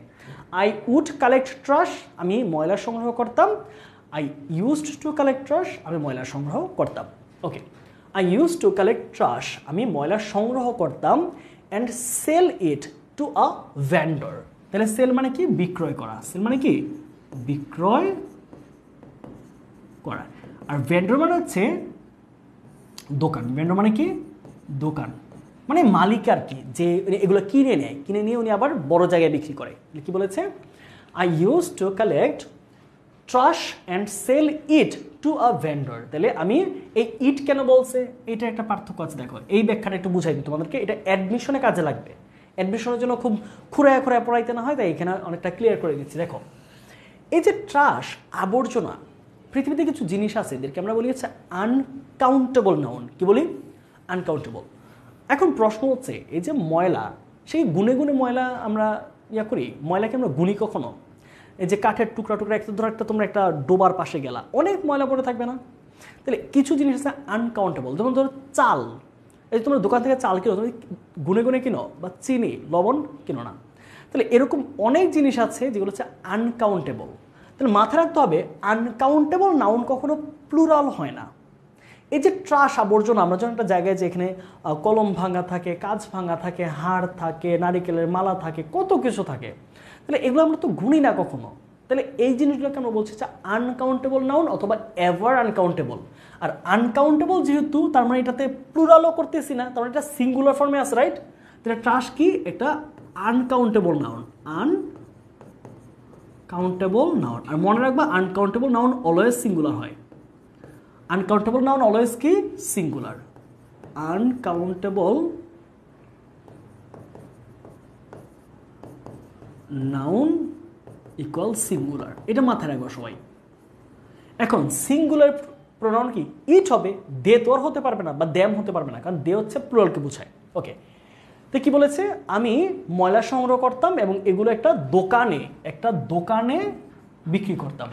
আই উড কালেক্ট ট্রাশ, আমি ময়লা সংগ্রহ করতাম। I used to collect trash, আমি ময়লা সংগ্রহ করতাম। Okay, I use to collect trash, আমি ময়লা সংগ্রহ করতাম, and sell it to a vendor. তাহলে সেল মানে কি? বিক্রয় করা। সেল মানে কি? বিক্রয় করা। আর ভেন্ডর মানে হচ্ছে দোকান। ভেন্ডর মানে কি? দোকান, মানে মালিক আর কি, যে এগুলো কিনে নেয়, কিনে নিয়ে উনি আবার বড় জায়গায় বিক্রি করে। কি বলেছে? I use to collect trash and sell it to a vendor. তাহলে আমি এই ইট কেন বলছে, এটা একটা পার্থক্য আছে। দেখো, এই ব্যাখ্যাটা একটু বুঝাই দিই তোমাদেরকে, এটা অ্যাডমিশনে কাজে লাগবে। অ্যাডমিশনের জন্য খুব খুঁড়ায় পড়াইতে না হয়, তাই এখানে অনেকটা ক্লিয়ার করে দিচ্ছি। দেখো, এই যে ট্রাশ, আবর্জনা, পৃথিবীতে কিছু জিনিস আছে এদেরকে আমরা বলি হচ্ছে আনকাউন্টেবল নাউন। কি বলি? আনকাউন্টেবল। এখন প্রশ্ন হচ্ছে, এই যে ময়লা, সেই গুনে গুনে ময়লা আমরা করি, ময়লাকে আমরা গুনি কখনো? এই যে কাঠের টুকরা একটা ধরো, তোমরা একটা ডোবার পাশে গেলা, অনেক ময়লা পড়ে থাকবে না? তাহলে কিছু জিনিস আছে আনকাউন্টেবল। যেমন ধরো চাল, এই যে তোমরা দোকান থেকে চাল কিনো, তুমি গুনে গুনে কিনো, বা চিনি লবণ কিনো না। তাহলে এরকম অনেক জিনিস আছে যেগুলো হচ্ছে আনকাউন্টেবল। তাহলে মাথায় রাখতে হবে, আনকাউন্টেবল নাউন কখনো প্লুরাল হয় না। এই যে ট্রাশ, আবর্জনা, আমরা যখন একটা জায়গায় যেখানে কলম ভাঙা থাকে, কাঁচ ভাঙা থাকে, হাড় থাকে, নারিকেলের মালা থাকে, কত কিছু থাকে, তাহলে এগুলো আমরা তো গুনি না কখনো। তাহলে এই জিনিসগুলোকে আমরা বলছি যে আনকাউন্টেবল নাউন অথবা এভার আনকাউন্টেবল। আর আনকাউন্টেবল যেহেতু, তার মানে এটাতে প্লুরালও করতেছি না, তার মানে এটা সিঙ্গুলার ফর্মে আছে, রাইট? তাহলে ট্রাশ কি? একটা আনকাউন্টেবল নাউন। Uncountable noun. আর মনে রাখবা, আনকাউন্টেবল নাউন অলওয়েজ সিঙ্গুলার হয়। আনকাউন্টেবল নাউন অলওয়েজ কি? Singular. Uncountable noun equal singular, এটা মাথায় রাখবো সবাই। এখন সিঙ্গুলার প্রোনাউন কি? ইট হবে। দে তো আর হতে পারবে না, বা দ্যাম হতে পারবে না, কারণ দে হচ্ছে প্লুরালকে বোঝায়। ওকে, তো কি বলেছে? আমি ময়লা সংগ্রহ করতাম এবং এগুলো একটা দোকানে বিক্রি করতাম।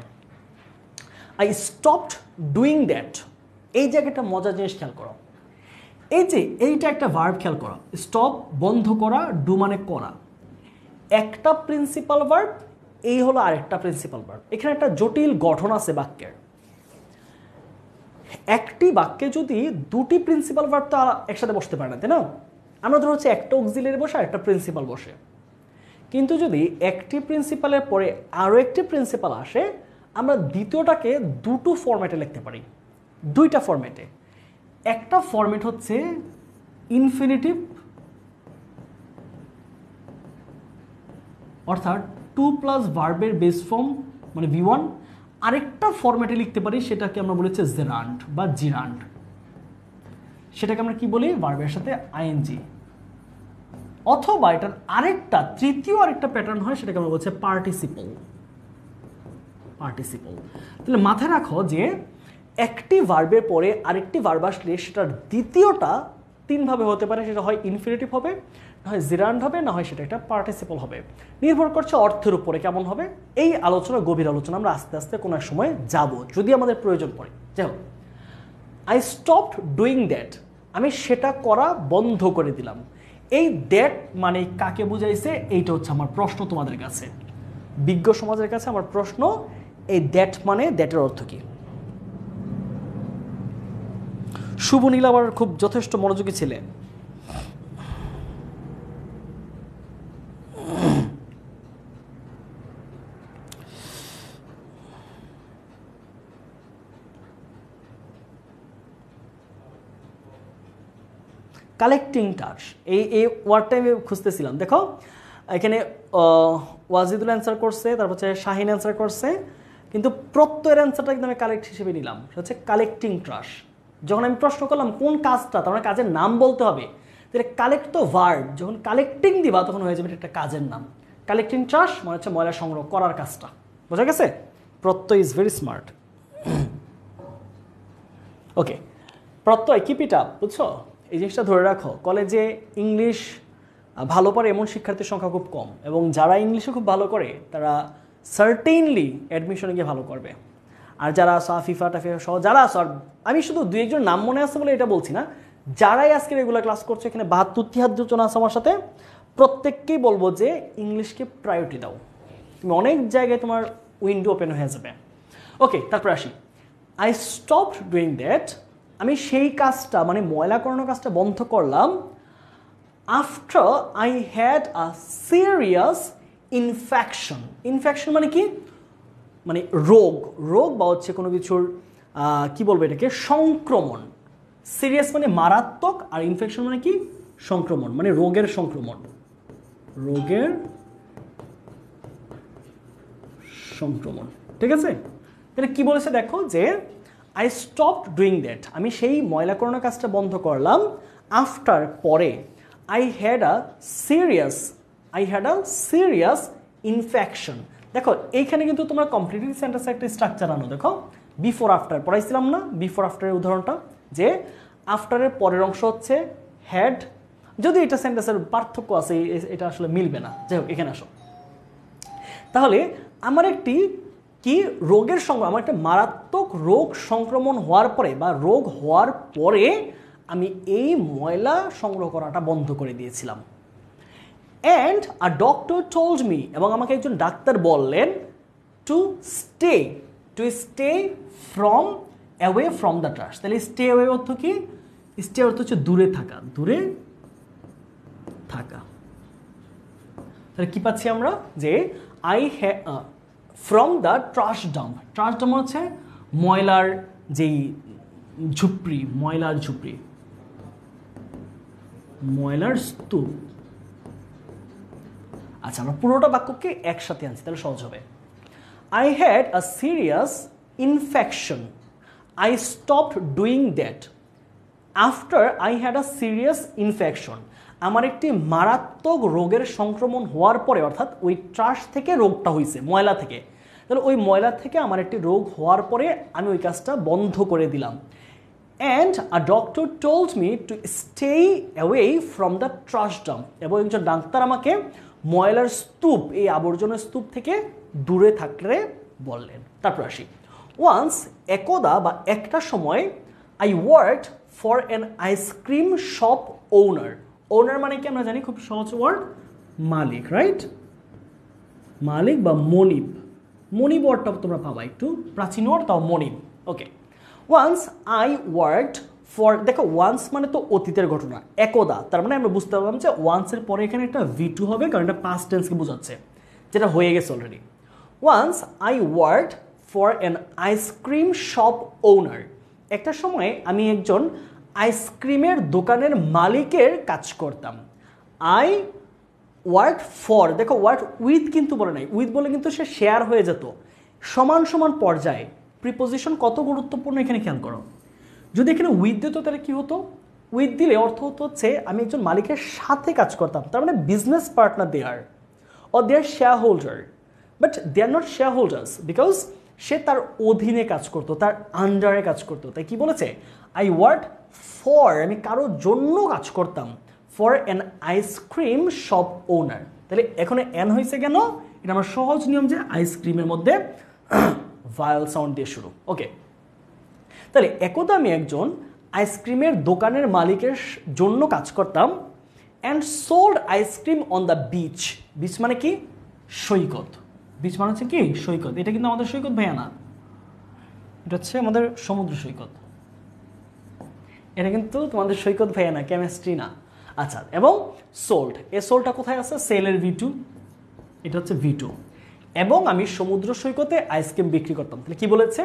I stopped doing that. এই জায়গাটা মজার জিনিস খেয়াল করো, এই যে এইটা একটা ভার্ব, খেয়াল করো। স্টপ বন্ধ করা, ডু মানে করা, একটা প্রিন্সিপাল ভার্ব, এই হলো আরেকটা প্রিন্সিপাল ভার্ব। এখানে একটা জটিল গঠন আছে বাক্যের। একটি বাক্যে যদি দুটি প্রিন্সিপাল ভার্ব তো একসাথে বসতে পারে না, তাই না? আমরা ধরো হচ্ছে একটা অক্সিলারি বসে আর একটা প্রিন্সিপাল বসে, কিন্তু যদি একটি প্রিন্সিপালের পরে আরও একটি প্রিন্সিপাল আসে, আমরা দ্বিতীয়টাকে দুটো ফরম্যাটে লিখতে পারি, দুইটা ফরম্যাটে। একটা ফরম্যাট হচ্ছে ইনফিনিটিভ অর্থাৎ টু প্লাস ভার্বের বেস ফর্ম মানে V1 আরেকটা ফরম্যাটে লিখতে পারি, সেটাকে আমরা বলেছি জেরান্ড বা জিরান্ড। সেটাকে আমরা কি বলি? ভার্বের সাথে আইএনজি। অথবা এটার আরেকটা তৃতীয় আরেকটা প্যাটার্ন হয়, সেটাকে আমরা বলছি পার্টিসিপল। পার্টিসিপল। তাহলে মাথায় রাখো যে একটি ভার্বের পরে আরেকটি ভার্ব আসলে সেটার দ্বিতীয়টা তিনভাবে হতে পারে। সেটা হয় ইনফিনিটিভ হবে, না হয় জিরান্ড হবে, না হয় সেটা একটা পার্টিসিপল হবে। নির্ভর করছে অর্থের উপরে কেমন হবে। এই আলোচনা, গভীর আলোচনা আমরা আস্তে আস্তে কোনো এক সময় যাব যদি আমাদের প্রয়োজন পড়ে। যাই হোক, আই স্টপড ডুইং দ্যাট, আমি সেটা করা বন্ধ করে দিলাম। এই দ্যাট মানে কাকে বুঝাইছে? এইটা হচ্ছে আমার প্রশ্ন তোমাদের কাছে, বিজ্ঞ সমাজের কাছে আমার প্রশ্ন। এই দ্যাট মানে দ্যাটের অর্থ কি? শুভ নীল আবার খুব যথেষ্ট মনোযোগী ছেলে। কালেক্টিং টাচ, এই ওয়ার্ডটা আমি খুঁজতেছিলাম। দেখো এখানে ওয়াজিদুল অ্যান্সার করছে, তারপর হচ্ছে শাহিন অ্যান্সার করছে, কিন্তু প্রত্যয়ের অ্যান্সারটা কিন্তু আমি কালেক্ট হিসেবে নিলাম। সেটা হচ্ছে কালেক্টিং ট্রাশ। যখন আমি প্রশ্ন করলাম কোন কাজটা, তার মানে কাজের নাম বলতে হবে। তাহলে কালেক্ট তো ভার্ব, যখন কালেক্টিং দিবা তখন হয়ে যাবে একটা কাজের নাম। কালেক্টিং ট্রাশ মানে হচ্ছে ময়লা সংগ্রহ করার কাজটা। বোঝা গেছে? প্রত্যয় ইজ ভেরি স্মার্ট। ওকে, প্রত্যয় কিপ ইট আপ, বুঝছো? এই জিনিসটা ধরে রাখো। কলেজে ইংলিশ ভালো পারে এমন শিক্ষার্থীর সংখ্যা খুব কম, এবং যারা ইংলিশে খুব ভালো করে তারা সার্টেইনলি অ্যাডমিশনে গিয়ে ভালো করবে। আর যারা সাফিফা টাফিফা সহ যারা আছো, আর আমি শুধু দুই একজন নাম মনে আছে বলে এটা বলছি না, যারাই আজকে রেগুলার ক্লাস করছে, এখানে 72 জন আছে আমার সাথে, প্রত্যেককেই বলবো যে ইংলিশকে প্রায়োরিটি দাও। তুমি অনেক জায়গায় তোমার উইন্ডো ওপেন হয়ে যাবে। ওকে, তারপর আসি। আই স্টপড ডুইং দ্যাট, আমি সেই কাজটা মানে ময়লা করানোর কাজটা বন্ধ করলাম। After I had a serious infection. Infection মানে কি? মানে রোগ, রোগ বা হচ্ছে কোনো কিছুর কি বলবো এটাকে, সংক্রমণ। সিরিয়াস মানে মারাত্মক, আর ইনফেকশন মানে কি? সংক্রমণ, মানে রোগের সংক্রমণ। রোগের সংক্রমণ, ঠিক আছে? তাহলে কি বলেছে দেখো, যে আই স্টপড ডুইং দ্যাট, আমি সেই ময়লা করানোর কাজটা বন্ধ করলাম। আফটার পরে, I had a serious infection. দেখো এইখানে কিন্তু তোমার কমপ্লিটিং সেন্টেন্সে একটা স্ট্রাকচার আনো। দেখো বিফোর আফটার পড়াইছিলাম না, বিফোর আফটারের উদাহরণটা, যে আফটারের পরের অংশ হচ্ছে হ্যাড। যদি এটা সেন্টেন্সের পার্থক্য আছে, এটা আসলে মিলবে না। যাই হোক, এখানে আসো। তাহলে আমার একটি কি রোগের সংক্রমণ, আমার একটা মারাত্মক রোগ সংক্রমণ হওয়ার পরে বা রোগ হওয়ার পরে আমি এই ময়লা সংগ্রহ করাটা বন্ধ করে দিয়েছিলাম। And a doctor told me, এবং আমাকে একজন ডাক্তার বললেন, to stay from away from the trash. তাহলে স্টে অ্যাওয়ে অর্থ কি? স্টে অর্থ হচ্ছে দূরে থাকা, দূরে থাকা। তাহলে কি পাচ্ছি আমরা, যে I from the trash dump. Trash dump হচ্ছে ময়লার যেই ঝুপড়ি, ময়লার ঝুপড়ি, ময়লার স্তূপ। আচ্ছা, আমরা পুরোটা বাক্যকে একসাথে আনছি, তাহলে সহজ হবে। I had a serious infection, I stopped doing that. After I had a serious infection, আমার একটি মারাত্মক রোগের সংক্রমণ হওয়ার পরে, অর্থাৎ ওই ট্রাশ থেকে রোগটা হয়েছে, ময়লা থেকে। তাহলে ওই ময়লা থেকে আমার একটি রোগ হওয়ার পরে আমি ওই কাজটা বন্ধ করে দিলাম। And a doctor told me to stay away from the trash dump, এবং একজন ডাক্তার আমাকে ময়লার স্তূপ, এই আবর্জনার স্তূপ থেকে দূরে থাকতে বললেন। তারপর আসি। ওয়ান্স, একদা বা একটা সময়, I worked for an ice cream shop owner. Owner মানে কি আমরা জানি, খুব সহজ ওয়ার্ড, মালিক, রাইট? মালিক বা মনিব। মনিব ওয়ার্ডটা তোমরা পাবা, একটু প্রাচীন ওয়ার্ড, তাও মনিব। ওকে, ওয়ান্স আই ওয়ার্কড ফর, দেখো ওয়ান্স মানে তো অতীতের ঘটনা, একদা, তার মানে আমরা বুঝতে পারলাম যে ওয়ান্সের পরে এখানে একটা V2 হবে, কারণ এটা পাস্ট টেন্সকে বোঝাচ্ছে, যেটা হয়ে গেছে already. Once I worked for an ice cream shop owner, একটা সময় আমি একজন আইসক্রিমের দোকানের মালিকের কাজ করতাম। আই ওয়ার্ক ফর, দেখো ওয়ার্ক উইথ কিন্তু বলে নাই, উইথ বলে কিন্তু সে শেয়ার হয়ে যেত। সমান সমান পর্যায়ে প্রিপোজিশন কত গুরুত্বপূর্ণ এখানে খেয়াল করো। যদি এখানে উইথ দিত তাহলে কি হতো, উইথ দিলে অর্থ হচ্ছে আমি একজন মালিকের সাথে কাজ করতাম, তার মানে business partner they are, or they are shareholder, but they are not shareholders because সে তার অধীনে কাজ করতো, তার আন্ডারে কাজ করতো। তাই কি বলেছে, আই ওয়ার্ক ফর, আমি কারোর জন্য কাজ করতাম, ফর অ্যান আইসক্রিম শপ ওনার। তাহলে এখানে এন হয়েছে কেন, এটা আমার সহজ নিয়ম যে আইসক্রিমের মধ্যে ভায়েল সাউন্ড দিয়ে শুরু। ওকে, তাহলে একদা আমি একজন আইসক্রিমের দোকানের মালিকের জন্য কাজ করতাম, and sold ice cream on the beach. Beach মানে কি, সৈকত। বিচ মানে হচ্ছে কি, সৈকত। এটা কিন্তু আমাদের সৈকত ভাইয়া না, এটা হচ্ছে আমাদের সমুদ্র সৈকত। এটা কিন্তু তোমাদের সৈকত ভাইয়া না, কেমিস্ট্রি না। আচ্ছা, এবং সোল্ড, এ সোল্ডটা কোথায় আছে, সেলের V2, এটা হচ্ছে V2। এবং আমি সমুদ্র সৈকতে আইসক্রিম বিক্রি করতাম। তাহলে কি বলেছে,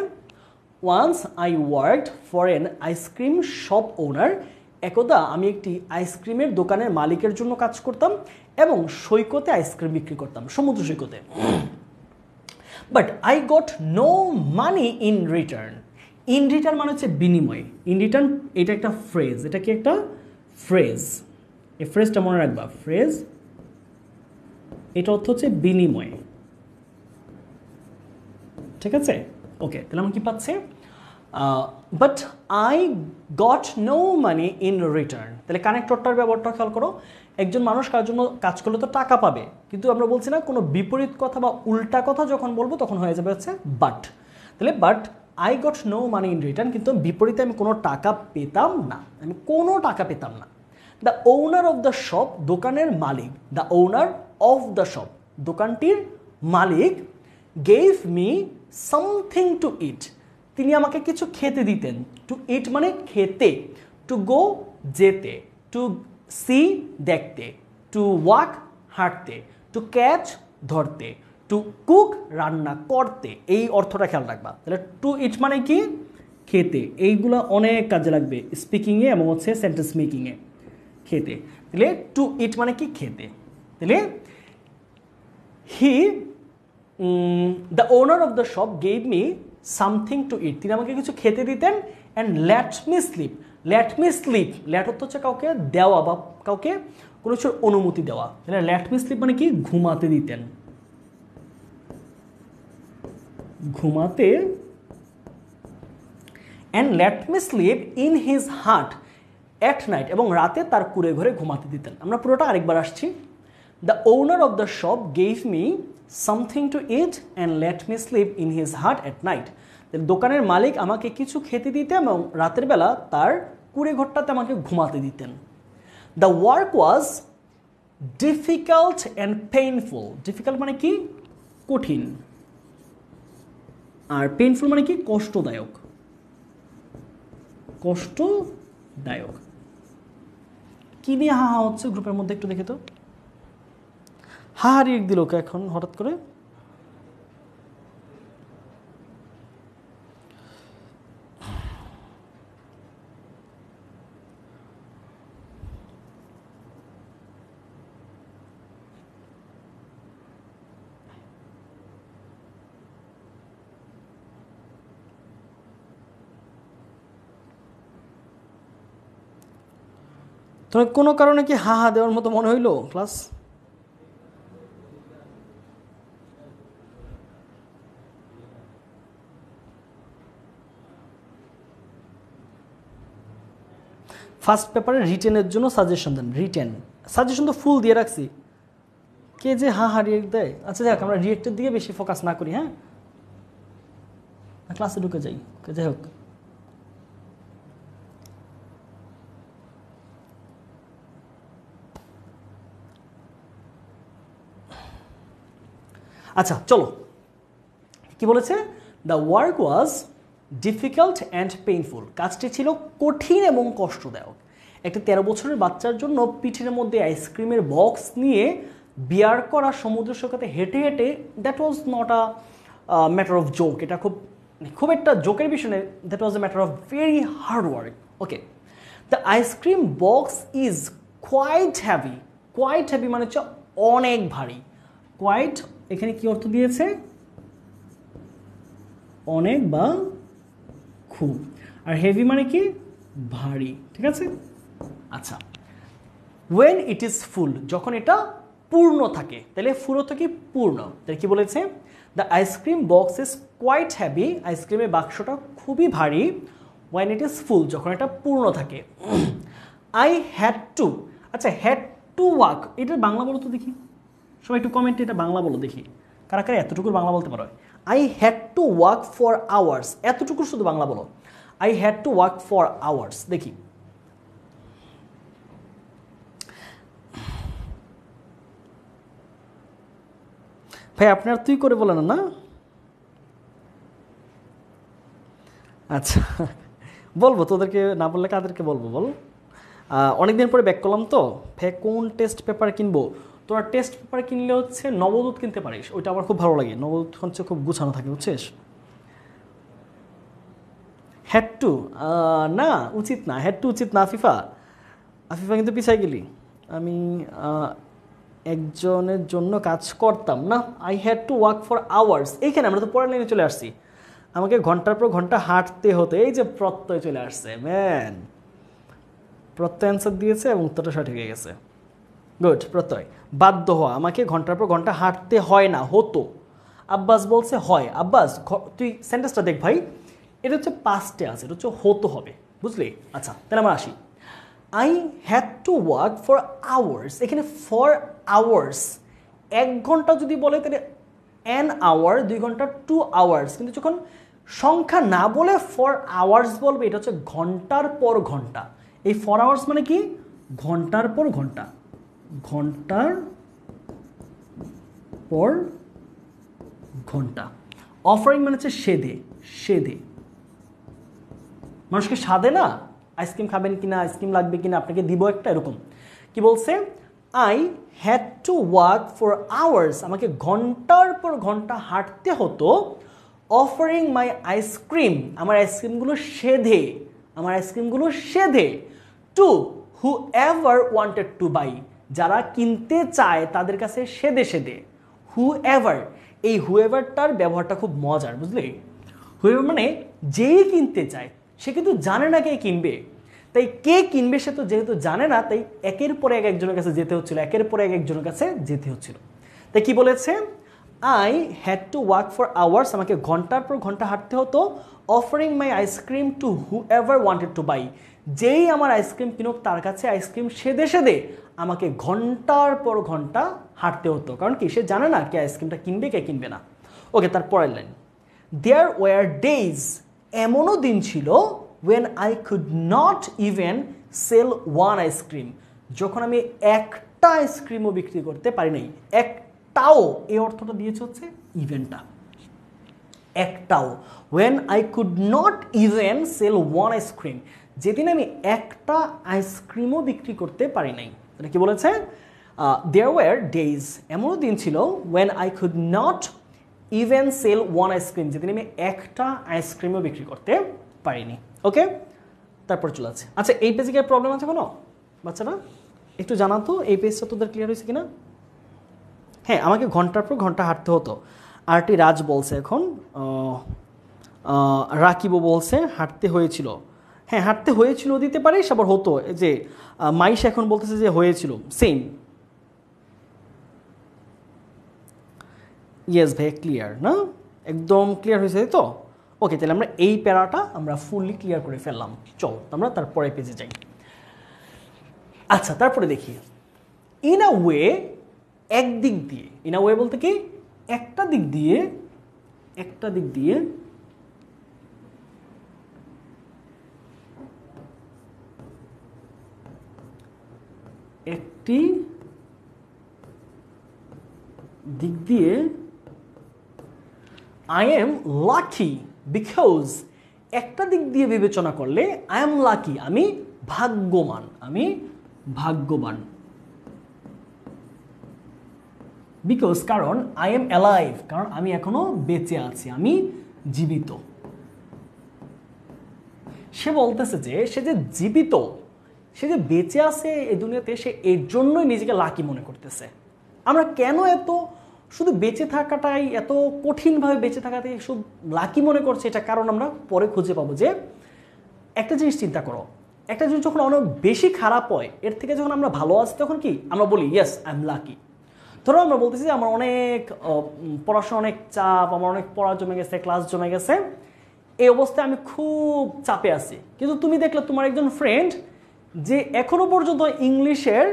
once I worked for an ice cream shop owner, একদা আমি একটি আইসক্রিমের দোকানের মালিকের জন্য কাজ করতাম এবং সৈকতে আইসক্রিম বিক্রি করতাম, সমুদ্র সৈকতে। But I got no money in return. In return মানে হচ্ছে বিনিময়। ইন রিটার্ন এটা একটা ফ্রেজ, এটা কি একটা ফ্রেজ, এই ফ্রেজটা মনে রাখবা, ফ্রেজ এটা অর্থ হচ্ছে বিনিময়, ঠিক আছে। ওকে, তাহলে আমরা কি পাচ্ছি, but I got no money in return. তাহলে কানেক্টরটার ব্যবহারটা খেয়াল করো, একজন মানুষ কার জন্য কাজ করলে তো টাকা পাবে, কিন্তু আমরা বলছি না কোনো বিপরীত কথা বা উল্টা কথা যখন বলবো তখন হয়ে যাবে হচ্ছে বাট। তাহলে but I got no money in return, কিন্তু বিপরীতে আমি কোনো টাকা পেতাম না, আমি কোনো টাকা পেতাম না। The owner of the shop, দোকানের মালিক, the owner of the shop, দোকানটির মালিক, gave me something to eat, তিনি আমাকে কিছু খেতে দিতেন। টু ইট মানে খেতে, টু গো যেতে, টু সি দেখতে, টু ওয়াক হাঁটতে, টু ক্যাচ ধরতে, টু কুক রান্না করতে, এই অর্থটা খেয়াল রাখবা। তাহলে টু ইট মানে কি, খেতে, এইগুলো অনেক কাজে লাগবে স্পিকিংয়ে এবং হচ্ছে সেন্টেন্স মেকিংয়ে, খেতে। তাহলে টু ইট মানে কি, খেতে। তাহলে he the owner of the shop gave me something to eat, তিনি আমাকে কিছু খেতে দিতেন। And let me sleep, let me sleep, let অর্থ হচ্ছে কাউকে দেওয়া বা কাউকে কোনো কিছুর অনুমতি দেওয়া। তাহলে লেট মি স্লিপ মানে কি, ঘুমাতে দিতেন, ঘুমাতে। And let me slip in his হাট অ্যাট নাইট, এবং রাতে তার কুঁড়ে ঘরে ঘুমাতে দিতেন। আমরা পুরোটা আরেকবার আসছি। The owner of the shop gave me something to it and let me slip in his হাট অ্যাট নাইট। দোকানের মালিক আমাকে কিছু খেতে দিতেন এবং রাতের বেলা তার কুঁড়ে ঘরটাতে আমাকে ঘুমাতে দিতেন। The work was difficult and painful, difficult মানে কি, কঠিন, আর পেইনফুল মানে কি, কষ্টদায়ক, কষ্টদায়ক। কি নিয়ে হা হা হচ্ছে গ্রুপের মধ্যে, একটু দেখে তো, হাহারি দিল এখন হঠাৎ করে। তোমার কোনো কারণে কি হা হা দেওয়ার মতো মনে হইলো ক্লাস? ফার্স্ট পেপারে রিটেনের জন্য সাজেশন দেন, রিটেন সাজেশন তো ফুল দিয়ে রাখছি, কে যে হা হা রিয়েক্ট দেয়। আচ্ছা যাক, আমরা রিয়েক্টের দিকে বেশি ফোকাস না করি, হ্যাঁ ক্লাসে ঢুকে যাই। যাই হোক, আচ্ছা চলো, কি বলেছে, the work was difficult and painful, কাজটি ছিল কঠিন এবং কষ্টদায়ক। একটা 13 বছরের বাচ্চার জন্য পিঠের মধ্যে আইসক্রিমের বক্স নিয়ে বিয়ার করা সমুদ্র সৈকতে হেঁটে হেঁটে, that was not a matter of joke, এটা খুব একটা জোকের বিষয় নেই, that was a matter of very hard work. Okay, the ice cream box is quite heavy, quite heavy মানে হচ্ছে অনেক ভারী। কোয়াইট এখানে কি অর্থ দিয়েছে? অনেক বা খুব। আর হেভি মানে কি? ভারী। ঠিক আছে? আচ্ছা, when it is full, যখন এটা পূর্ণ থাকে, তাহলে ফুল অর্থ কি? পূর্ণ। তাহলে কি বলেছে? The ice cream box is quite heavy, আইসক্রিমের বাক্সটা খুবই ভারী। when it is full, যখন এটা পূর্ণ থাকে। I had to, আচ্ছা had to walk, এটার বাংলা বলো তো দেখি, সবাই একটু কমেন্টে এটা বাংলা বলো দেখি, কারা কারা এতটুকু বাংলা বলতে পারো? I had to walk for hours, এতটুকু শুধু বাংলা বলো। I had to walk for hours, দেখি। ভাই আপনার তুই করে বলেন না? আচ্ছা বলবো, তোদেরকে না বললে কাদেরকে বলবো বল? অনেকদিন পরে ব্যাক করলাম তো। ভাই কোন টেস্ট পেপার কিনবো? তোরা টেস্ট পেপার কিনলে হচ্ছে নবদূত কিনতে পারিস, ওইটা আমার খুব ভালো লাগে। নবদূত হচ্ছে খুব গুছানো থাকে, বুঝছিস? হ্যাড টু না, উচিত না। হ্যাড টু উচিত না। আফিফা, আফিফা কিন্তু পিছাই গেলি। আমি একজনের জন্য কাজ করতাম না। I had to work for hours, এইখানে আমরা তো পরের লাইনে চলে আসছি। আমাকে ঘন্টার পর ঘন্টা হাঁটতে হতো। এই যে প্রত্যয় চলে আসছে, ম্যান প্রত্যয় অ্যান্সার দিয়েছে এবং উত্তরটা সঠিক হয়ে গেছে। গুড। প্রত্যয় বাধ্য হওয়া, আমাকে ঘন্টার পর ঘন্টা হাঁটতে হয় না, হতো। আব্বাস বলছে হয়। আব্বাস তুই সেন্টেন্সটা দেখ ভাই, এটা হচ্ছে পাস্টে আছে, এটা হচ্ছে হতো হবে, বুঝলি? আচ্ছা তাহলে আমরা আসি। I had to work for hours, এখানে ফর আওয়ার্স, 1 ঘন্টা যদি বলে তাহলে অ্যান আওয়ার, 2 ঘন্টা 2 আওয়ার্স। কিন্তু যখন সংখ্যা না বলে ফর আওয়ার্স বলবে, এটা হচ্ছে ঘন্টার পর ঘন্টা। এই ফর আওয়ার্স মানে কি? ঘন্টার পর ঘন্টা, ঘন্টার পর ঘন্টা। অফারিং মানে হচ্ছে সেধে, সেধে। মানুষকে সাধে না, আইসক্রিম খাবেন কিনা, আইসক্রিম লাগবে কিনা, আপনাকে দিব একটা, এরকম। কি বলছে? I had to work for hours, আমাকে ঘন্টার পর ঘন্টা হাঁটতে হতো। অফারিং মাই আইসক্রিম, আমার আইসক্রিমগুলো সেধে, আমার আইসক্রিমগুলো সেধে। To whoever wanted to buy, যারা কিনতে চায় তাদের কাছে সেধে সেধে। হু এভার, এই হু এভারটার ব্যবহারটা খুব মজার, বুঝলি? হু এভার মানে যেই কিনতে চায়, সে কিন্তু জানে না কে কিনবে। তাই কে কিনবে সে তো যেহেতু জানে না, তাই একের পরে এক একজনের কাছে যেতে হচ্ছিল, একের পরে এক একজনের কাছে যেতে হচ্ছিল। তাই কি বলেছে? I had to work for hours, আমাকে ঘন্টার পর ঘন্টা হাঁটতে হতো। Offering my ice cream to whoever wanted to buy, যেই আমার আইসক্রিম কিনুক তার কাছে আইসক্রিম সেদে সেদে আমাকে ঘন্টার পর ঘন্টা হাঁটতে হতো। কারণ কি? সে জানে না কে আইসক্রিমটা কিনবে কে কিনবে না। ওকে, তার পরের লাইন। দেয়ার ওয়ার ডেজ, এমনও দিন ছিল, when I could not even sell one ice cream, যখন আমি একটা আইসক্রিমও বিক্রি করতে পারি নাই। একটাও, এই অর্থটা দিয়েছে হচ্ছে ইভেনটা, একটাও। when I could not even sell one ice cream, যেদিন আমি একটা আইসক্রিমও বিক্রি করতে পারি নাই। তাহলে কি বলেছে? there were days, এমনও দিন ছিল, when I could not even sell one ice cream, যেদিন আমি একটা আইসক্রিমও বিক্রি করতে পারিনি। ওকে, তারপর চলে আছে। আচ্ছা এই পেজে কি প্রবলেম আছে কোনো বাচ্চারা? একটু জানাতো এই পেজটা তোদের ক্লিয়ার হয়েছে কিনা। হ্যাঁ, আমাকে ঘন্টার পর ঘন্টা হাঁটতে হতো। আরটি রাজ বলছে এখন, রাকিবও বলছে হাঁটতে হয়েছিল। হ্যাঁ, হাঁটতে হয়েছিল দিতে পারিস, আবার হতো, যে মাইশ এখন বলতেছে যে হয়েছিল, সেম। ইয়েস ভাই, ক্লিয়ার না? একদম ক্লিয়ার হয়েছে তো? ওকে, তাহলে আমরা এই প্যারাটা আমরা ফুললি ক্লিয়ার করে ফেললাম। চল আমরা তারপরে পেজে যাই। আচ্ছা, তারপরে দেখি ইন আ ওয়ে, একদিক দিয়ে। ইন আ ওয়ে বলতে কি? একটা দিক দিয়ে, একটা দিক দিয়ে একটি দিক দিয়ে আই এম লাকি বিকজ, একটা দিক দিয়ে বিবেচনা করলে আই এম লাকি, আমি ভাগ্যবান, আমি ভাগ্যবান। বিকজ কারণ, আই এম অ্যালাইভ কারণ আমি এখনো বেঁচে আছি, আমি জীবিত। সে বলতেছে যে সে যে জীবিত, সে যে বেঁচে আছে এই দুনিয়াতে, সে এর জন্যই নিজেকে লাকি মনে করতেছে। আমরা কেন এত শুধু বেঁচে থাকাটাই এত কঠিনভাবে বেঁচে থাকাটাই শুধু লাকি মনে করছি, এটা কারণ আমরা পরে খুঁজে পাবো যে একটা জিনিস চিন্তা করো, একটা জিনিস যখন অনেক বেশি খারাপ হয় এর থেকে যখন আমরা ভালো আছি তখন কি আমরা বলি ইয়েস আই এম লাকি। ধরো আমরা বলতেছি আমার অনেক পড়াশোনা অনেক চাপ, আমার অনেক পড়া জমে গেছে, ক্লাস জমে গেছে, এই অবস্থায় আমি খুব চাপে আছি, কিন্তু তুমি দেখলে তোমার একজন ফ্রেন্ড যে এখনো পর্যন্ত ইংলিশের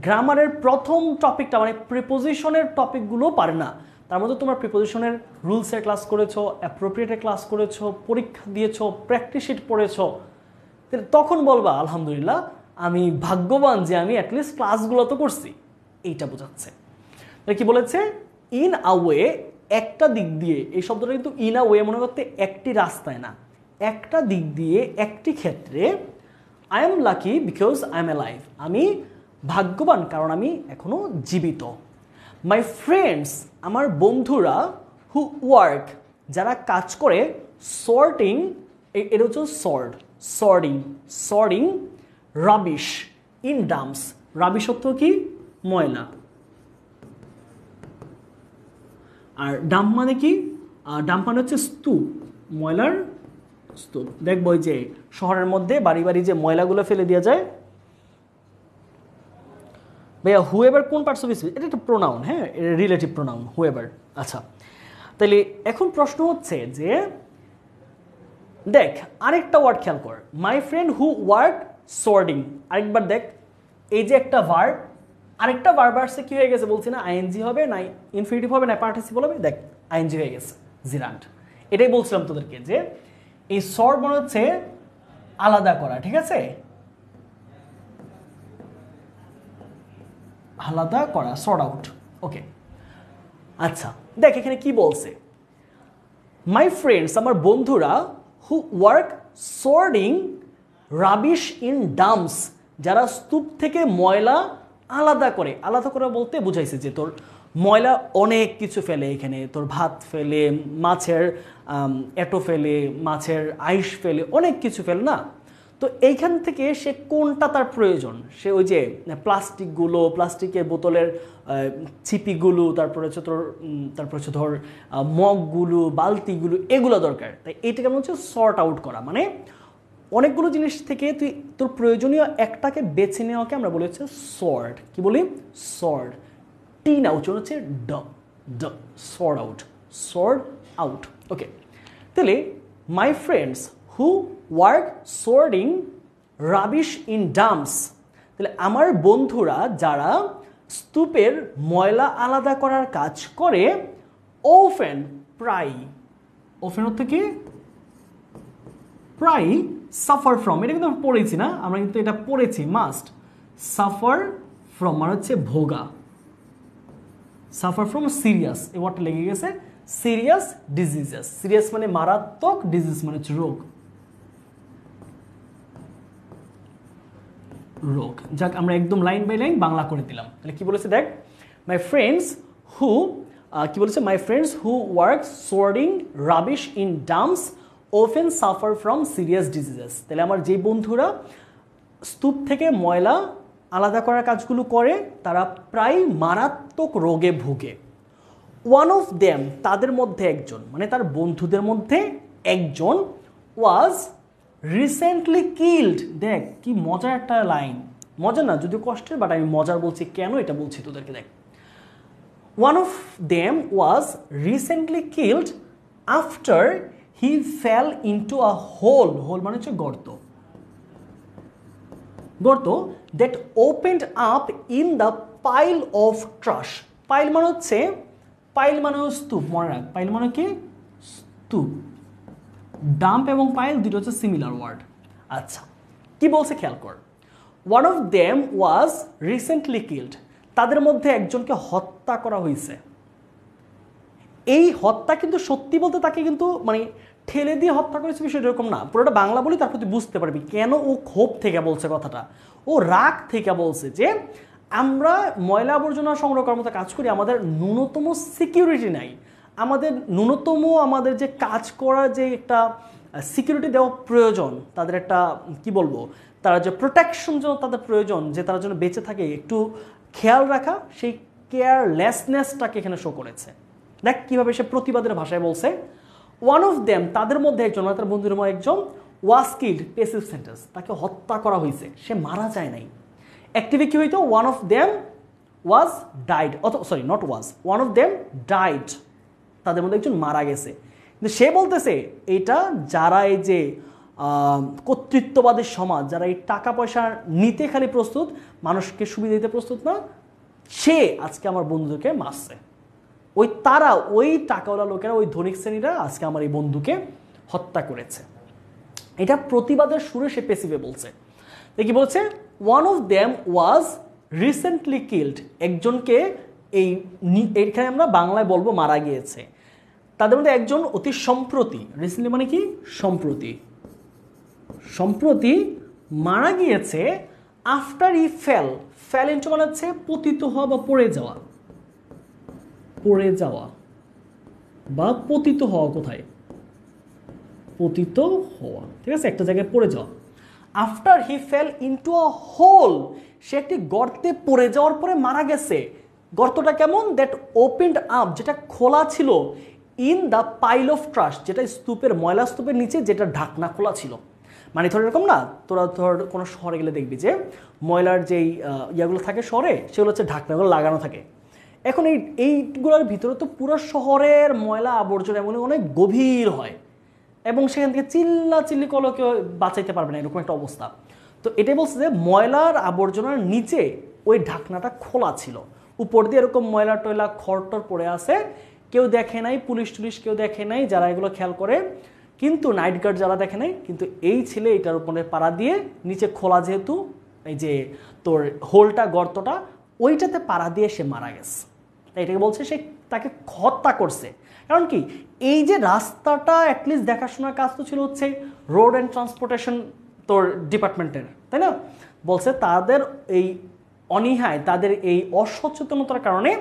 গ্রামারের প্রথম টপিকটা মানে প্রিপোজিশনের টপিকগুলো পারে না, তার মধ্যে তোমার প্রিপোজিশনের রুলসের ক্লাস করেছো, অ্যাপ্রোপ্রিয়েটের ক্লাস করেছো, পরীক্ষা দিয়েছো, প্র্যাকটিস শিট পড়েছো, তখন বলবা আলহামদুলিল্লাহ আমি ভাগ্যবান যে আমি অ্যাটলিস্ট ক্লাসগুলো তো করছি। এইটা বোঝাচ্ছে। কি বলেছে? ইন আ ওয়ে, একটা দিক দিয়ে, এই শব্দটা কিন্তু ইন আ ওয়ে মনে করতে একটি রাস্তায় না, একটা দিক দিয়ে, একটি ক্ষেত্রে I am lucky because I am alive, আমি ভাগ্যবান কারণ আমি এখনো জীবিত। মাই ফ্রেন্ডস, আমার বন্ধুরা, হু ওয়ার্ক, যারা কাজ করে, সর্টিং, এটা হচ্ছে sorting rubbish in dumps, rubbish অর্থ কি? ময়লা। আর ডাম্প মানে কি? ডাম্প মানে হচ্ছে স্তূপ, ময়লার স্তূপ। দেখবো যে শহরের মধ্যে বাড়ি বাড়ি যে ময়লাগুলো ফেলে দেওয়া যায়। ভাইয়া হুএভার কোন পার্টস অফ স্পিচ? এটা একটা প্রোনাউন, হ্যাঁ, রিলেটিভ প্রোনাউন হুএভার। আচ্ছা, তাহলে এখন প্রশ্ন হচ্ছে যে দেখ আরেকটা ওয়ার্ড খেয়াল কর, my friend who work sorting, আরেকবার দেখ, এই যে একটা ভার্ব, আরেকটা ভার্ব আসছে কি হয়ে গেছে বলছি না, আইএনজি হবে না ইনফিনিটিভ হবে না পার্টিসিপল হবে, দেখ আইএনজি হয়ে গেছে, জিরান্ট। এটাই বলছিলাম তোদেরকে যে এই সর্ট মনে হচ্ছে আলাদা করা, ঠিক আছে, আলাদা করা, সর্ট আউট। ওকে, আচ্ছা দেখ এখানে কি বলছে, মাই ফ্রেন্ডস, আমার বন্ধুরা, হু work sorting rubbish in dumps, যারা স্তূপ থেকে ময়লা আলাদা করে, আলাদা করে বলতে বুঝাইছে যে তোর ময়লা অনেক কিছু ফেলে, এখানে তোর ভাত ফেলে, মাছের এঁটো ফেলে, মাছের আইস ফেলে, অনেক কিছু ফেলে না, তো এইখান থেকে সে কোনটা তার প্রয়োজন, সে ওই যে প্লাস্টিকগুলো, প্লাস্টিকের বোতলের ছিপিগুলো, তারপরে হচ্ছে ধর মগগুলো, বালতিগুলো, এগুলো দরকার, তাই এইটা কেমন হচ্ছে সর্ট আউট করা, মানে অনেকগুলো জিনিস থেকে তুই তোর প্রয়োজনীয় একটাকে বেছে নেওয়াকে আমরা বলি হচ্ছে সর্ট। কি বলি? সর্ট। টি না, উচ্চারণ হচ্ছে ড, সর্ট আউট। ওকে, তাহলে my friends who work sorting rubbish in dumps, তাহলে আমার বন্ধুরা যারা স্তূপের ময়লা আলাদা করার কাজ করে, ওফেন, প্রায়, ওফেন অর্থ কি? প্রায়, সাফার ফ্রম, এটা কিন্তু আমরা পড়েছি না, আমরা কিন্তু এটা পড়েছি, মাস্ট, সাফার ফ্রম মানে হচ্ছে ভোগা, সাফার ফ্রম সিরিয়াস, এই ওয়ার্ডটা লেগে গেছে, সিরিয়াস ডিজিজেস, সিরিয়াস মানে মারাত্মক, ডিজিজ মানে হচ্ছে রোগ, যাক আমরা একদম লাইন বাই লাইন বাংলা করে দিলাম। তাহলে কি বলেছে দেখ, মাই ফ্রেন্ডস হু, কি বলেছে, মাই friends who work sorting rubbish in dumps often suffer from serious diseases, তাহলে আমার যে বন্ধুরা স্তূপ থেকে ময়লা আলাদা করার কাজগুলো করে তারা প্রায় মারাত্মক রোগে ভুগে। ওয়ান অফ দেম, তাদের মধ্যে একজন, মানে তার বন্ধুদের মধ্যে একজন, ওয়াজ রিসেন্টলি কিল্ড, দেখ কি মজার একটা লাইন, মজা না যদিও কষ্টের, বাট আমি মজার বলছি কেন এটা বলছি তোদেরকে, দেখ one of them was recently killed after he fell into a hole, hole মানে হচ্ছে গর্ত, গর্ত, that opened up in the pile of trash, pile মানে হচ্ছে, পাইল মানে স্তূপ, মনে রাখ, পাইল মানে কি? স্তূপ। ডাম্প এবং পাইল দুটো হচ্ছে সিমিলার ওয়ার্ড। আচ্ছা, কি বলছে খেয়াল কর, one of them was recently killed, তাদের মধ্যে একজনকে হত্যা করা হয়েছে। এই হত্যা কিন্তু সত্যি বলতে তাকে কিন্তু মানে ঠেলে দিয়ে হত্যা করেছে বিষয়টা এরকম না, পুরোটা বাংলা বলি তারপর তুই বুঝতে পারবি কেন ও ক্ষোভ থেকে বলছে কথাটা, ও রাগ থেকে বলছে যে আমরা ময়লা আবর্জনা সংগ্রহ করার মতো কাজ করি, আমাদের ন্যূনতম সিকিউরিটি নাই, আমাদের ন্যূনতম আমাদের যে কাজ করার যে একটা সিকিউরিটি দেওয়া প্রয়োজন, তাদের একটা কি বলবো, তারা যে প্রোটেকশন জন্য তাদের প্রয়োজন, যে তারা যেন বেঁচে থাকে, একটু খেয়াল রাখা, সেই কেয়ারলেসনেসটাকে এখানে শো করেছে। দেখ কিভাবে সে প্রতিবাদের ভাষায় বলছে, ওয়ান অফ দেম, তাদের মধ্যে একজন, তার বন্ধুদের মধ্যে একজন, ওয়াজ কিল্ড, প্যাসিভ সেন্টেন্স, তাকে হত্যা করা হয়েছে, সে মারা যায় নাই। অ্যাক্টিভে কি হইতো, one of them was died, sorry not was, one of them died, তাদের মধ্যে একজন মারা গেছে। কিন্তু সে বলতেছে এটা যারা এই যে কর্তৃত্ববাদী সমাজ, যারা এই টাকা পয়সা নিতে খালি প্রস্তুত, মানুষকে সুবিধা দিতে প্রস্তুত না, সে আজকে আমার বন্ধুকে মারছে। ওই টাকাওয়ালা লোকেরা, ওই ধনিক শ্রেণীরা আজকে আমার এই বন্ধুকে হত্যা করেছে। এটা প্রতিবাদের সুরে সে পেসিভে বলছে। দেখি বলছে, one of them was recently killed, একজনকে এইখানে আমরা বাংলায় বলবো মারা গিয়েছে। তাদের মধ্যে একজন অতি সম্প্রতি, রিসেন্টলি মানে কি সম্প্রতি মারা গিয়েছে। আফটার ই ফেল, ফেল ইন্টু মানে হচ্ছে পতিত হওয়া বা পড়ে যাওয়া বা পতিত হওয়া, কোথায় পতিত হওয়া, ঠিক আছে, একটা জায়গায় পড়ে যাওয়া। After he fell into a hole, সে একটি গর্তে পড়ে যাওয়ার পরে মারা গেছে। গর্তটা কেমন, দ্যাট ওপেন্ড আপ, যেটা খোলা ছিল, in the pile of trash, যেটা স্তূপের, ময়লা স্তূপের নিচে যেটা ঢাকনা খোলা ছিল। মানে ধর এরকম না, তোরা ধর কোনো শহরে গেলে দেখবি যে ময়লার যেই ইয়াগুলো থাকে শহরে, সেগুলো হচ্ছে ঢাকনাগুলো লাগানো থাকে। এখন এইগুলোর ভিতরে তো পুরো শহরের ময়লা আবর্জনা এমন অনেক গভীর হয়, এবং সেখান থেকে চিল্লি করলেও কেউ বাঁচাইতে পারবে না, এরকম একটা অবস্থা। তো এটাই বলছে যে ময়লার আবর্জনার নিচে ওই ঢাকনাটা খোলা ছিল, উপর দিয়ে এরকম ময়লা টয়লা খড়টর পড়ে আছে, কেউ দেখে নাই, পুলিশ টুলিশ কেউ দেখে নাই যারা এগুলো খেয়াল করে, কিন্তু নাইট গার্ড যারা দেখে নাই, কিন্তু এই ছেলে এটার উপরে পাড়া দিয়ে নিচে খোলা, যেহেতু এই যে তোর হোলটা, গর্তটা, ওইটাতে পাড়া দিয়ে সে মারা গেছে। তাই এটাকে বলছে সে তাকে হত্যা করছে। কারণ কি, এই যে রাস্তাটা অ্যাটলিস্ট দেখাশোনার কাজ তো ছিল হচ্ছে রোড অ্যান্ড ট্রান্সপোর্টেশন তোর ডিপার্টমেন্টের, তাই না? বলছে তাদের এই অনীহায়, তাদের এই অসচেতনতার কারণে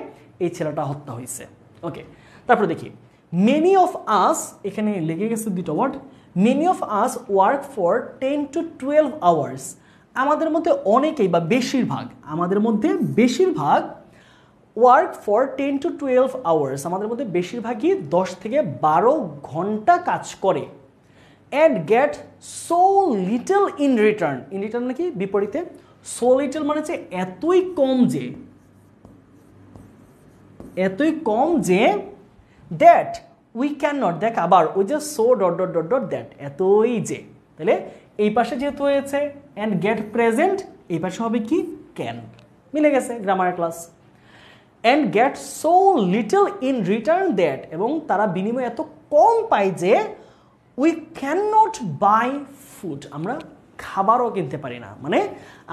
এই ছেলেটা হত্যা হয়েছে। ওকে, তারপরে দেখি, মেনি অফ আস, এখানে লেগে গেছে দুটো word, many of us work for 10 to 12 hours, আমাদের মধ্যে অনেকেই বা বেশিরভাগ, আমাদের মধ্যে বেশিরভাগ ওয়ার্ক ফর 10 to 12 আওয়ার্স, আমাদের মধ্যে বেশিরভাগই 10 থেকে 12 ঘন্টা কাজ করে। And get so little in return, in return নাকি বিপরীতে, সো লিটল মানে হচ্ছে এতই কম যে দ্যাট উই ক্যান নট, দেখ আবার ওই যে so dot dot dot dot that, এতই যে, তাহলে এই পাশে যেহেতু হয়েছে অ্যান্ড গেট প্রেজেন্ট, এই পাশে হবে কি ক্যান, মিলে গেছে গ্রামারের class. And get so little in return that, এবং তারা বিনিময়ে এত কম পায় যে we can not buy food, আমরা খাবারও কিনতে পারি না। মানে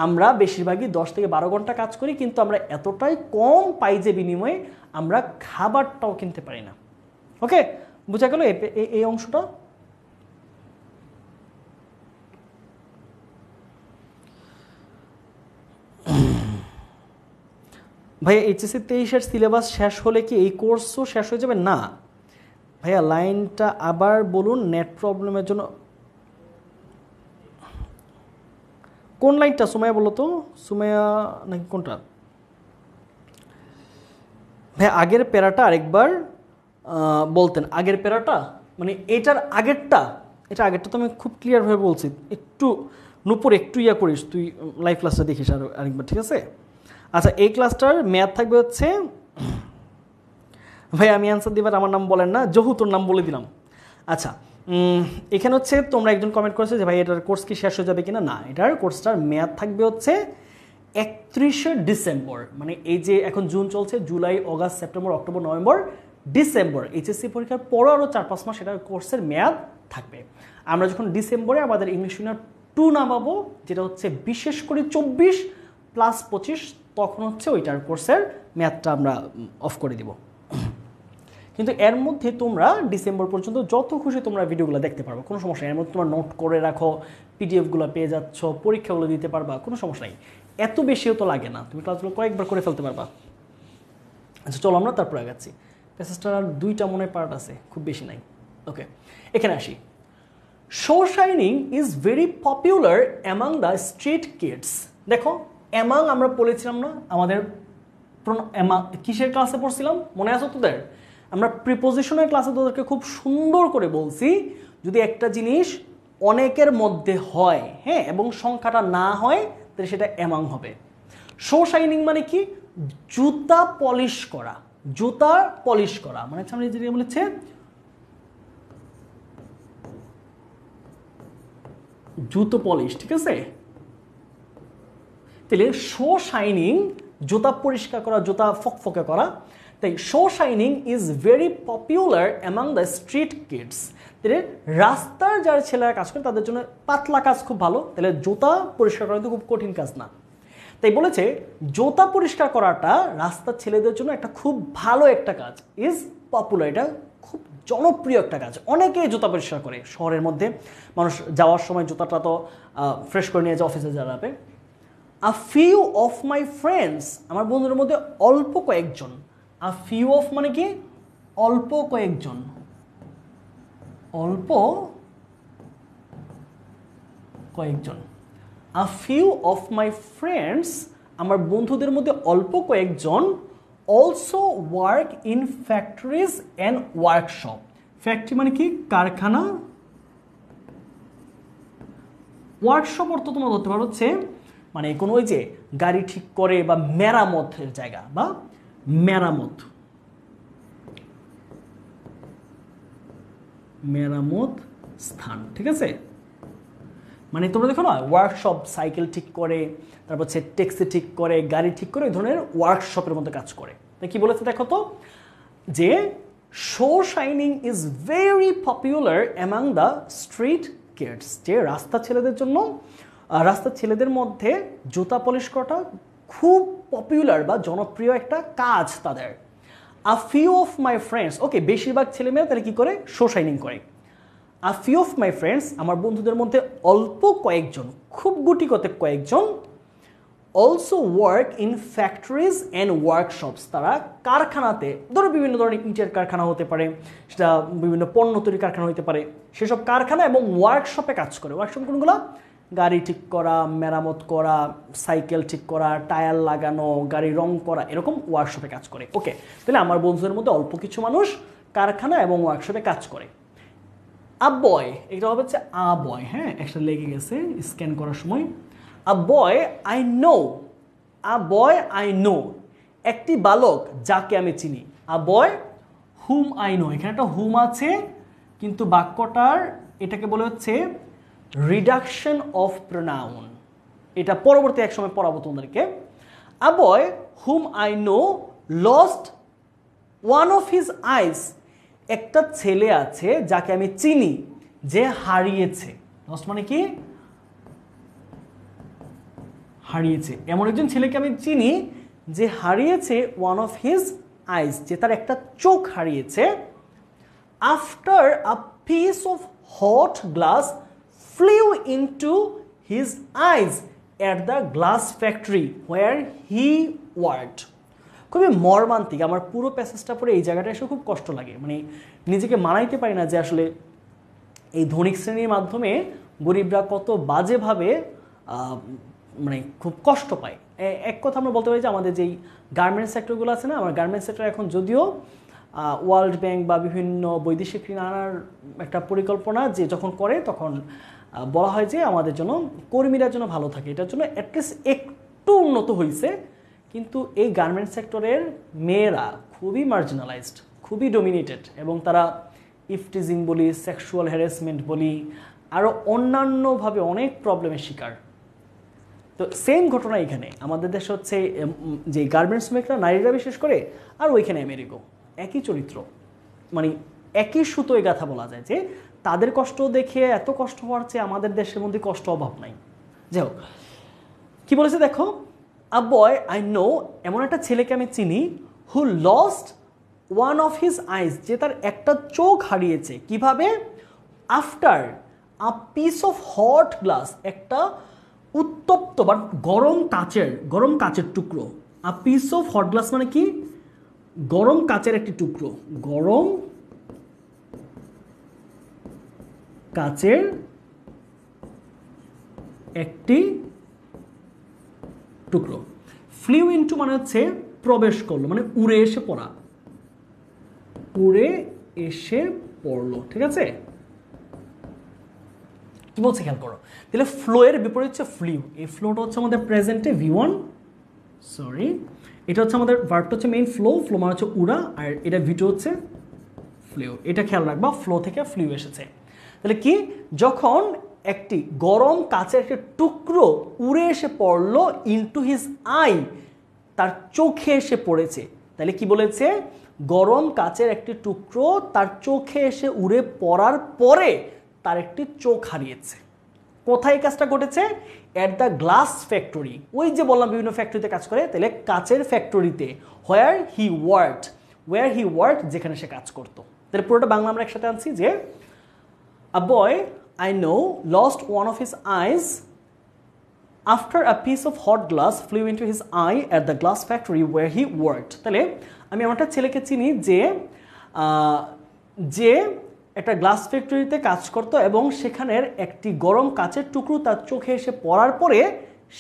আমরা বেশিরভাগই 10 থেকে 12 ঘন্টা কাজ করি, কিন্তু আমরা এতটাই কম পাই যে বিনিময়ে আমরা খাবারটাও কিনতে পারি না। ওকে, বোঝা গেল এই অংশটা? ভাইয়া এইচএসসি 23-এর সিলেবাস শেষ হলে কি এই কোর্সও শেষ হয়ে যাবে? না ভাইয়া, লাইনটা আবার বলুন, নেট প্রবলেমের জন্য। কোন লাইনটা সুমাইয়া বলো তো, সুমাইয়া নাকি কোনটা? ভাইয়া আগের প্যারাটা আরেকবার বলতেন, আগের প্যারাটা মানে এটার আগেরটা, এটা আগেরটা তো আমি খুব ক্লিয়ারভাবে বলছি, একটু নূপুর একটু ইয়া করিস তুই, লাইভ ক্লাসটা দেখিস আরেকবার, ঠিক আছে? আচ্ছা, এই ক্লাসটার ম্যাথ থাকবে হচ্ছে, ভাই আমি অ্যান্সার দিবার আমার নাম বলেন না, জহু তোর নাম বলে দিলাম। আচ্ছা, এখানে হচ্ছে তোমরা একজন কমেন্ট করেছে যে ভাই এটার কোর্স কি শেষ হয়ে যাবে কিনা। না, এটার কোর্সটার ম্যাথ থাকবে হচ্ছে 31শে ডিসেম্বর, মানে এই যে এখন জুন চলছে, July, August, September, October, November, December, HSC পরীক্ষার পরও আরও 4-5 মাস এটার কোর্সের মেয়াদ থাকবে। আমরা যখন ডিসেম্বরে আমাদের ইংলিশ ইউনিট 2 নামাবো, যেটা হচ্ছে বিশেষ করে 24+25, তখন হচ্ছে ওইটার কোর্সের মেয়াদটা আমরা অফ করে দিব। কিন্তু এর মধ্যে তোমরা ডিসেম্বর পর্যন্ত যত খুশি তোমরা ভিডিওগুলো দেখতে পারবে, কোনো সমস্যা নেই। এর মধ্যে তোমরা নোট করে রাখো, পিডিএফগুলো পেয়ে যাচ্ছ, পরীক্ষাগুলো দিতে পারবা, কোনো সমস্যা নেই। এত বেশিও তো লাগে না, তুমি ক্লাসগুলো কয়েকবার করে ফেলতে পারবা। আচ্ছা চলো আমরা তারপর আগাচ্ছি। প্যাসেজটার আর 2টা মনে পার্ট আছে, খুব বেশি নাই। ওকে, এখানে আসি। Shoe shining is very popular among the street kids. দেখো, অ্যামাং আমরা বলেছিলাম না, আমাদের কিসের ক্লাসে পড়ছিলাম মনে আছে তোদের? আমরা প্রিপোজিশনের ক্লাসে তোদেরকে খুব সুন্দর করে বলছি যদি একটা জিনিস অনেকের মধ্যে হয়, হ্যাঁ, এবং সংখ্যাটা না হয় তাহলে সেটা অ্যামাং হবে। শো শাইনিং মানে কি? জুতা পলিশ করা, জুতা পলিশ করা মানে সামনে যেটা বলেছে জুতো পলিশ, ঠিক আছে? তাহলে শো শাইনিং জুতা পরিষ্কার করা, জুতা ফকফকে করা। তাই shoe shining is very popular among the street kids. তাহলে রাস্তার যারা ছেলেরা কাজ করে তাদের জন্য পাতলা কাজ খুব ভালো, তাহলে জুতা পরিষ্কার করা কিন্তু খুব কঠিন কাজ না। তাই বলেছে জুতা পরিষ্কার করাটা রাস্তার ছেলেদের জন্য একটা খুব ভালো একটা কাজ, ইজ পপুলার, এটা খুব জনপ্রিয় একটা কাজ। অনেকেই জুতা পরিষ্কার করে, শহরের মধ্যে মানুষ যাওয়ার সময় জুতাটা তো ফ্রেশ করে নিয়ে যায় অফিসে যাবে। আ ফিউ অফ মাই ফ্রেন্ডস, আমার বন্ধুদের মধ্যে অল্প কয়েকজন। আ ফিউ অফ মানে কি? অল্প কয়েকজন, অল্প কয়েকজন। আ ফিউ অফ মাই ফ্রেন্ডস, আমার বন্ধুদের মধ্যে অল্প কয়েকজন also work in factories and workshop. Factory মানে কি? কারখানা। ওয়ার্কশপ অর্থ তোমরা ধরতে পারো হচ্ছে মানে কোনো ওই যে গাড়ি ঠিক করে বা মেরামতের জায়গা বা মেরামত, মেরামত স্থান, ঠিক আছে? মানে তোমরা দেখো না ওয়ার্কশপ, সাইকেল ঠিক করে, তারপর হচ্ছে ট্যাক্সি ঠিক করে, গাড়ি ঠিক করে, এই ধরনের ওয়ার্কশপের মধ্যে কাজ করে। তাই কি বলেছে দেখো তো, যে shoe shining is very popular among the street kids, যে রাস্তার ছেলেদের জন্য, রাস্তার ছেলেদের মধ্যে জুতা পলিশ করাটা খুব পপুলার বা জনপ্রিয় একটা কাজ তাদের। A few of my friends, okay, বেশিরভাগ ছেলেমেয়েরা তাহলে কি করে? শো শাইনিং করে। A few of my friends, আমার বন্ধুদের মধ্যে অল্প কয়েকজন, খুব গুটি কতক কয়েকজন, also work in factories and workshops, তারা কারখানাতে, ধরো বিভিন্ন ধরনের ইটের কারখানা হতে পারে, সেটা বিভিন্ন পণ্য তৈরির কারখানা হতে পারে, সেসব কারখানা এবং ওয়ার্কশপে কাজ করে। ওয়ার্কশপ কোনগুলো? গাড়ি ঠিক করা, মেরামত করা, সাইকেল ঠিক করা, টায়ার লাগানো, গাড়ি রং করা, এরকম ওয়ার্কশপে কাজ করে। ওকে, তাহলে আমার বন্ধুদের মধ্যে অল্প কিছু মানুষ কারখানা এবং ওয়ার্কশপে কাজ করে। আ বয়, এটা হবে হচ্ছে আ বয়, হ্যাঁ, একটা লেগে গেছে স্ক্যান করার সময়। A boy I know, a boy I know, একটি বালক যাকে আমি চিনি। আ বয় হুম আই নো, এখানে একটা হুম আছে কিন্তু বাক্যটার এটাকে বলে হচ্ছে রিডাকশন অফ প্রোনাউন, এটা পরবর্তী এক সময় পড়াবো তোমাদেরকে। A boy whom I know lost one of his eyes, একটা ছেলে আছে যাকে আমি চিনি যে হারিয়েছে। লস্ট মানে কি? হারিয়েছে। এমন একজন ছেলেকে আমি চিনি যে হারিয়েছে ওয়ান অফ হিজ আইস, যে তার একটা চোখ হারিয়েছে। After a piece of hot glass flew into his eyes at the glass factory where he worked. খুবই মর্মান্তিক, আমার পুরো প্যাসেজটা পড়ে এই জায়গাটা এসে খুব কষ্ট লাগে, মানে নিজেকে মানাইতে পারি না যে আসলে এই ধনিক শ্রেণীর মাধ্যমে গরিবরা কত বাজেভাবে মানে খুব কষ্ট পায়। এক কথা আমরা বলতে পারি যে আমাদের যেই গার্মেন্টস সেক্টরগুলো আছে না, আমার গার্মেন্টস সেক্টর এখন যদিও ওয়ার্ল্ড ব্যাংক বা বিভিন্ন বৈদেশিক ঋণ আনার একটা পরিকল্পনা যে যখন করে তখন বলা হয় যে আমাদের জন্য কর্মীরা যেন ভালো থাকে, এটার জন্য অ্যাটলিস্ট একটু উন্নত হয়েছে। কিন্তু এই গার্মেন্টস সেক্টরের মেয়েরা খুবই মার্জিনালাইজড, খুবই ডমিনেটেড, এবং তারা ইফটিজিং বলি, সেক্সুয়াল হ্যারাসমেন্ট বলি, আরও অন্যান্যভাবে অনেক প্রবলেমের শিকার। তো সেম ঘটনা এখানে আমাদের দেশে হচ্ছে যে গার্মেন্টস শ্রমিকরা নারীরা বিশেষ করে, আর ওইখানে আমেরিকা একই চরিত্র, মানে একই সুতোয় গাথা বলা যায় যে তাদের কষ্ট দেখে এত কষ্ট হওয়ার চেয়ে আমাদের দেশের মধ্যে কষ্ট অভাব নাই। যাই হোক, কী বলেছে দেখো, আ বয় আই নো, এমন একটা ছেলেকে আমি চিনি, who lost one of his eyes, যে তার একটা চোখ হারিয়েছে। কিভাবে? After a piece of hot glass, একটা উত্তপ্ত বা গরম কাচের টুকরো। A piece of hot glass মানে কি? গরম কাচের একটি টুকরো, গরম কাচের একটি টুকরো। ফ্লিউ ইনটু মানে হচ্ছে প্রবেশ করলো, মানে উড়ে এসে পড়া, উড়ে এসে পড়লো। ঠিক আছে, কি বলছে খেয়াল করো। তাহলে ফ্লো এর বিপরীত হচ্ছে ফ্লিউ। এই ফ্লোটা হচ্ছে আমাদের প্রেজেন্টে V1, সরি এটা হচ্ছে আমাদের ভার্বটা হচ্ছে মেইন ফ্লো, ফ্লো মানে হচ্ছে উড়া, আর এটা V2 হচ্ছে ফ্লিউ। এটা খেয়াল রাখবা, ফ্লো থেকে ফ্লিউ এসেছে। তাহলে কি, যখন একটি গরম কাচের একটি টুকরো উড়ে এসে পড়লো ইনটু হিজ আই, তার চোখে এসে পড়েছে। তাহলে কি বলেছে, গরম কাচের একটি টুকরো তার চোখে এসে উড়ে পড়ার পরে তার একটি চোখ হারিয়েছে। কোথায় কাজটা ঘটেছে? At the glass factory. ওই যে বললাম বিভিন্ন ফ্যাক্টরিতে কাজ করে, তাহলে কাচের ফ্যাক্টরিতে। হোয়ার হি ওয়ার্কড, যেখানে সে কাজ করতো। তাহলে পুরোটা বাংলা আমরা একসাথে আনছি যে আ বয় I know lost one of his eyes after a piece of hot glass flew into his eye at the glass factory where he worked. তাহলে আমি আমার একটা ছেলেকে চিনি যে একটা গ্লাস ফ্যাক্টরিতে কাজ করতো এবং সেখানের একটি গরম কাচের টুকরো তার চোখে এসে পড়ার পরে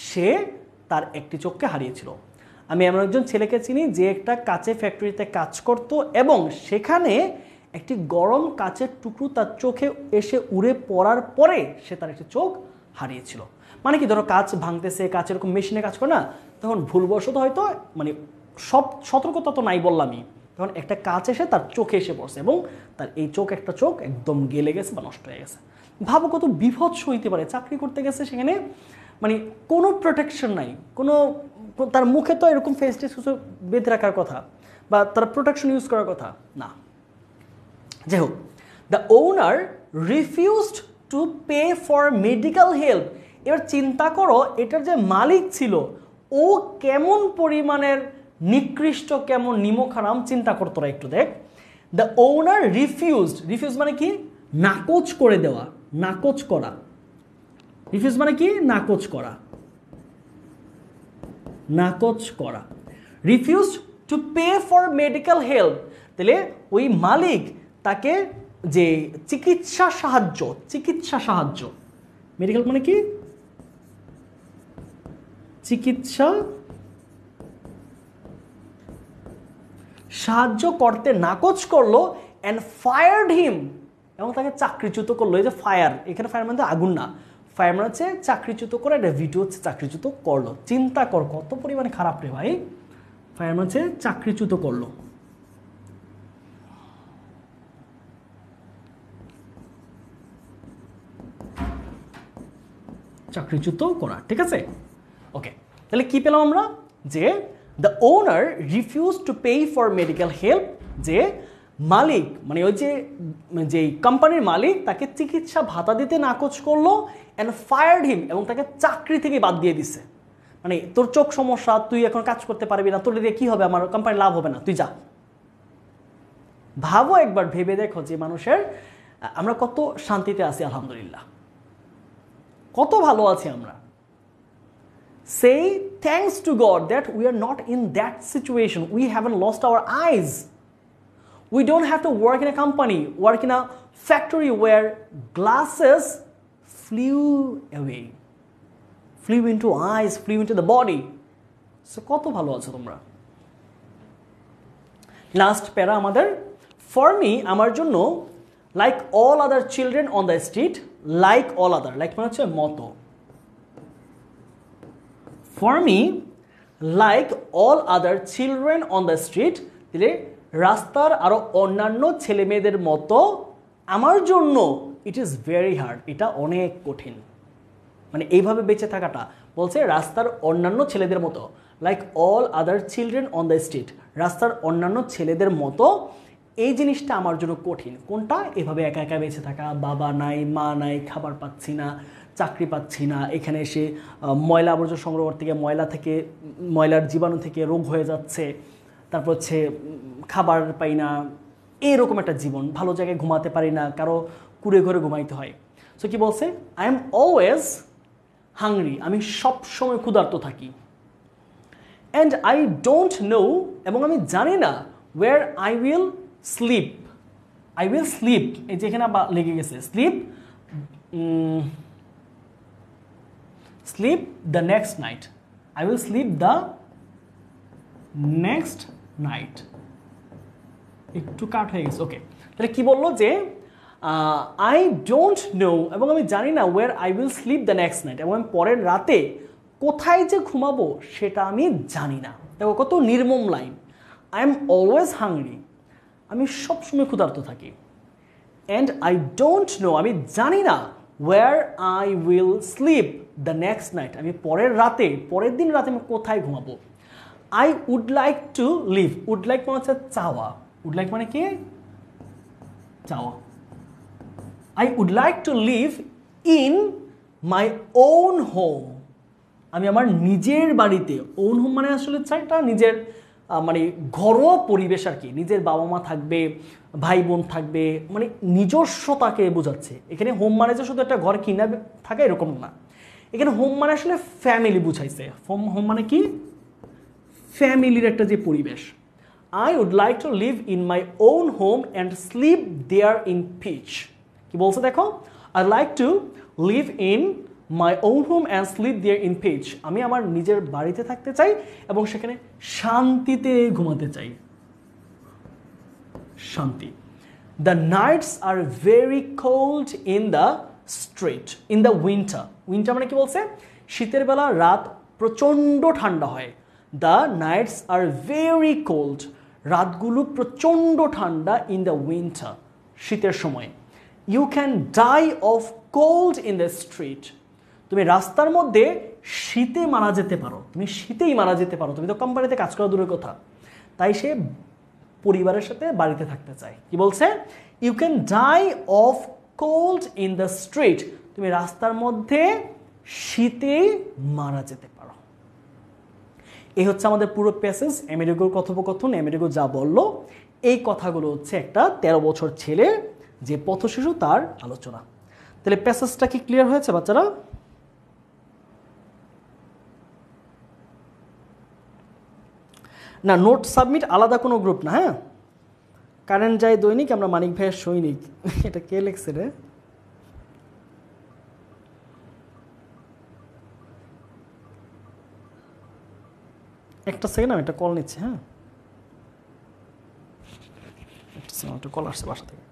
সে তার একটি চোখকে হারিয়েছিল। আমি এমন একজন ছেলেকে চিনি যে একটা কাচের ফ্যাক্টরিতে কাজ করতো এবং সেখানে একটি গরম কাচের টুকরো তার চোখে এসে উড়ে পড়ার পরে সে তার একটি চোখ হারিয়েছিল। মানে কি, ধরো কাচ ভাঙতেছে, কাচ এরকম মেশিনে কাজ করে না, তখন ভুলবশত হয়তো, মানে সব সতর্কতা তো নাই বললামই, তখন একটা কাচ এসে তার চোখে এসে পড়ছে এবং তার এই একটা চোখ একদম গেলে গেছে বা নষ্ট হয়ে গেছে। ভাবো কত বিভৎস হইতে পারে। চাকরি করতে গেছে সেখানে, মানে কোনো প্রোটেকশন নাই, তার মুখে তো এরকম ফেস টেস বেঁধে রাখার কথা বা তার প্রোটেকশন ইউজ করার কথা না। যাই হোক, the owner refused to pay for medical help. এবার চিন্তা করো, এটার যে মালিক ছিল ও কেমন পরিমাণের নিকৃষ্ট, কেমন নিমখারাম, চিন্তা করতো না একটু। দেখ, দ্য ওনার রিফিউজ মানে কি, নাকচ করে দেওয়া, নাকচ করা। রিফিউজ মানে কি, নাকচ করা, নাকচ করা। Refuse to pay for medical help, তাহলে ওই মালিক তাকে যে চিকিৎসা সাহায্য, মেডিকেল মানে কি, চিকিৎসা সাহায্য করতে নাকচ করলো, অ্যান্ড ফায়ার্ড হিম, এবং তাকে চাকরিচ্যুত করলো। এই যে ফায়ার, এখানে ফায়ার মানে আগুন না, ফায়ার মানে হচ্ছে চাকরিচ্যুত করে, এটা V2 হচ্ছে চাকরিচ্যুত করলো। চিন্তা কর কত পরিমাণে খারাপ রে ভাই। ফায়ার মানে হচ্ছে চাকরিচ্যুত করলো, চাকরিচ্যুত করা। ঠিক আছে, ওকে। তাহলে কি পেলাম আমরা, যে the owner refuse to pay for medical help, যে মালিক মানে ওই যে কোম্পানির মালিক তাকে চিকিৎসা ভাতা দিতে নাকচ করলো, অ্যান্ড ফায়ার্ড হিম, এবং তাকে চাকরি থেকে বাদ দিয়ে দিছে। মানে তোর চোখ সমস্যা, তুই এখন কাজ করতে পারবি না, তোর দিয়ে কি হবে, আমার কোম্পানি লাভ হবে না, তুই যা। ভাবো একবার, ভেবে দেখো যে মানুষের, আমরা কত শান্তিতে আছি, আলহামদুলিল্লাহ, কত ভালো আছি আমরা। Say thanks to God that we are not in that situation. We haven't lost our eyes. We don't have to work in a company, work in a factory where glasses flew away, flew into eyes, flew into the body. So কত ভালো আছো তোমরা। Last প্যারা আমাদের, for me, আমার জন্য, like all other children on the street, like all other, like মানে হচ্ছে মতো। For me, like all other children on the street, দিলে রাস্তার আরো অন্যান্য ছেলে মেয়েদের মতো আমার জন্য ইট ইজ ভেরি হার্ড, এটা অনেক কঠিন। মানে এইভাবে বেঁচে থাকাটা, বলছে রাস্তার অন্যান্য ছেলেদের মতো, like all other children on the street, রাস্তার অন্যান্য ছেলেদের মতো, এই জিনিসটা আমার জন্য কঠিন। কোনটা? এভাবে একা একা বেঁচে থাকা, বাবা নাই, মা নাই, খাবার পাচ্ছি না, চাকরি পাচ্ছি না, এখানে এসে ময়লা আবর্জনা সংগ্রহ করতে গিয়ে ময়লার জীবাণু থেকে রোগ হয়ে যাচ্ছে, তারপর হচ্ছে খাবার পাই না, এরকম একটা জীবন, ভালো জায়গায় ঘুমাতে পারি না, কারো কুড়ে ঘরে ঘুমাইতে হয়। সো কি বলছে, আই এম অলওয়েজ হাংরি, আমি সব সময় ক্ষুধার্ত থাকি, অ্যান্ড আই ডোন্ট নো, এবং আমি জানি না, ওয়ার আই উইল স্লিপ, এই যে এখানে লেগে গেছে sleep, sleep the next night, I will sleep the next night. একটু কাট হয়ে গেছে, ওকে। তাহলে কি বললো যে আই ডোন্ট নো, এবং আমি জানি না where I will sleep the next night, এবং আমি পরের রাতে কোথায় যে ঘুমাবো সেটা আমি জানি না। দেখো কত নির্মম line. I am always hungry, আমি সবসময় ক্ষুধার্ত থাকি। অ্যান্ড আই ডোন্ট নো, আমি জানি না where I will sleep the next night, আমি পরের দিন রাতে আমি কোথায় ঘুমাবো। I would like to live, would like মানে হচ্ছে চাওয়া, উড লাইক মানে কি চাওয়া। I would like to live in my own home, আমি আমার নিজের বাড়িতে, ওন হোম মানে আসলে চাইটা নিজের মানে ঘরোয়া পরিবেশ আর কি, নিজের বাবা মা থাকবে, ভাই বোন থাকবে, মানে নিজস্বতাকে বোঝাচ্ছে এখানে। হোম মানে যে শুধু একটা ঘর কিনা থাকে এরকম না, এখানে হোম মানে আসলে ফ্যামিলি বুঝাইছে। হোম মানে কি ফ্যামিলির একটা যে পরিবেশ। I would like to live in my own home and sleep there in peace. কি বলছে দেখো, I like to live in my own home and sleep there in peace, আমি আমার নিজের বাড়িতে থাকতে চাই এবং সেখানে শান্তিতে ঘুমাতে চাই। শান্তি। The nights are very cold in the street in the winter. Winter মানে কি বলছে, শীতের বেলা রাত প্রচণ্ড ঠান্ডা হয়। The nights are very cold, রাতগুলো প্রচণ্ড ঠান্ডা ইন দ্য উইন্টার, শীতের সময়। You can die of cold in the street, তুমি রাস্তার মধ্যে শীতে মারা যেতে পারো, তুমি শীতেই মারা যেতে পারো, তুমি তো কোম্পানিতে কাজ করা দূরের কথা। তাই সে পরিবারের সাথে বাড়িতে থাকতে চায়। কি বলছে, you can die of cold in the street, তুমি রাস্তার মধ্যে শীতে মারা যেতে পারো। এই হচ্ছে আমাদের পুরো প্যাসেজ, আমেরিকার কথোপকথন। আমেরিকা যা বললো এই কথাগুলো হচ্ছে একটা 13 বছর ছেলে যে পথশিশু তার আলোচনা। তাহলে প্যাসেজটা কি ক্লিয়ার হয়েছে বাচ্চারা? না, নোট সাবমিট আলাদা কোনো গ্রুপ না, হ্যাঁ। কারেন্ট যায় দৈনিক, আমরা মানিক ভাইয়ের সৈনিক। এটা কে লেখছে রে? একটা সেকেন্ড, আমি একটা কল নিচ্ছি, হ্যাঁ। একটা কল আসছে বাসা থেকে।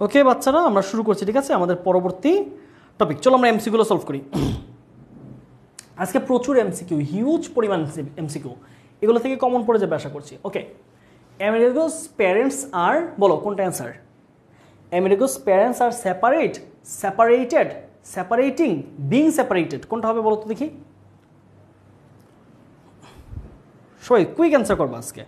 ওকে বাচ্চারা, আমরা শুরু করছি, ঠিক আছে? আমাদের পরবর্তী টপিক। চলো আমরা এমসিকিউগুলো সলভ করি। আজকে প্রচুর এমসিকিউ, হিউজ পরিমাণ এমসিকিউ, এগুলো থেকে কমন পড়ে যাবে আশা করছি। ওকে, আমেরিকাস প্যারেন্টস আর, বলো কোনটা answer? Americas parents are separated, separating, being separated, কোনটা হবে বলো তো দেখি? সবাই কুইক অ্যান্সার করবো আজকে।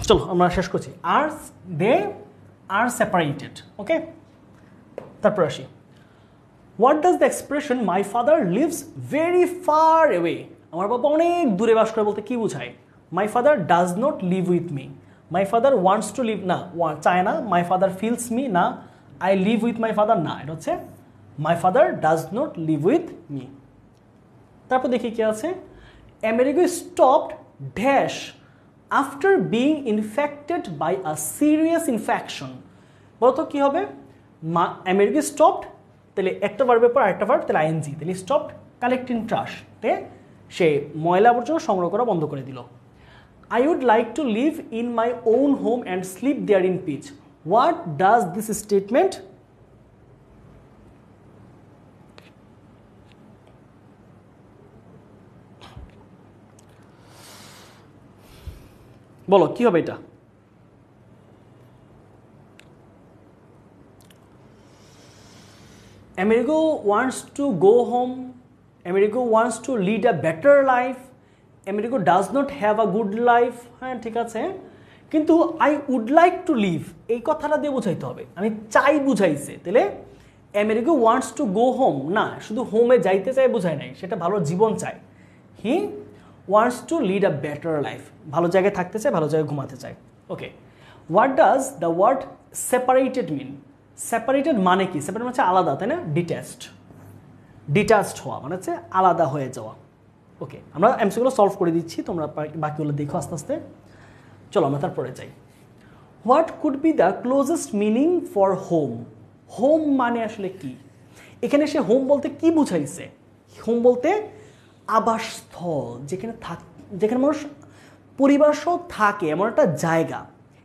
চলো আমরা শেষ করছি আর দে আর সেপারেটেড ওকে তারপর আসি what does the expression my father lives very far away আমার বাবা অনেক দূরে বাস করে বলতে কি বোঝায় my father does not live with me my father wants to live না চায় না মাই ফাদার ফিলস মি না I live with my father না এটা হচ্ছে my father does not live with me তারপর দেখি কি আছে Amerigo stopped dash after being infected by a serious infection বলতো কি হবে আমেরিগো স্টপড তাহলে একটা ভার্বের পর আরেকটা ভার্ব তাহলে আইএনজি তাহলে স্টপড কালেক্টিং ট্রাশ তে সে ময়লা আবর্জনা সংগ্রহ করা বন্ধ করে দিল I would like to live in my own home and sleep there in peace. What does this statement? বলো কি হবে এটা Amerigo wants to go home. Amerigo wants to lead a better life. Amerigo does not have a good life. হ্যাঁ ঠিক আছে কিন্তু I would like to live এই কথাটা দিয়ে বুঝাইতে হবে আমি চাই বুঝাইছে তাহলে Amerigo wants to go home না শুধু হোমে যাইতে চাই বুঝায় নাই সেটা ভালো জীবন চায় he wants to lead a better life ভালো জায়গায় থাকতে চায় ভালো জায়গায় ঘুমাতে চায় okay what does the word separated mean separated মানে কি সেপারেটেড মানে আলাদা তাই না ডিটাচড হওয়া মানে হচ্ছে আলাদা হয়ে যাওয়া ওকে আমরা এমসিগুলো সলভ করে দিচ্ছি তোমরা বাকিগুলো দেখো আস্তে আস্তে চলো আমরা তারপরে যাই what could be the closest meaning for home home মানে আসলে কি এখানে সে হোম বলতে কি বুঝাইছে হোম বলতে আবাসস্থল যেখানে মানুষ পরিবার সহ থাকে এমন একটা জায়গা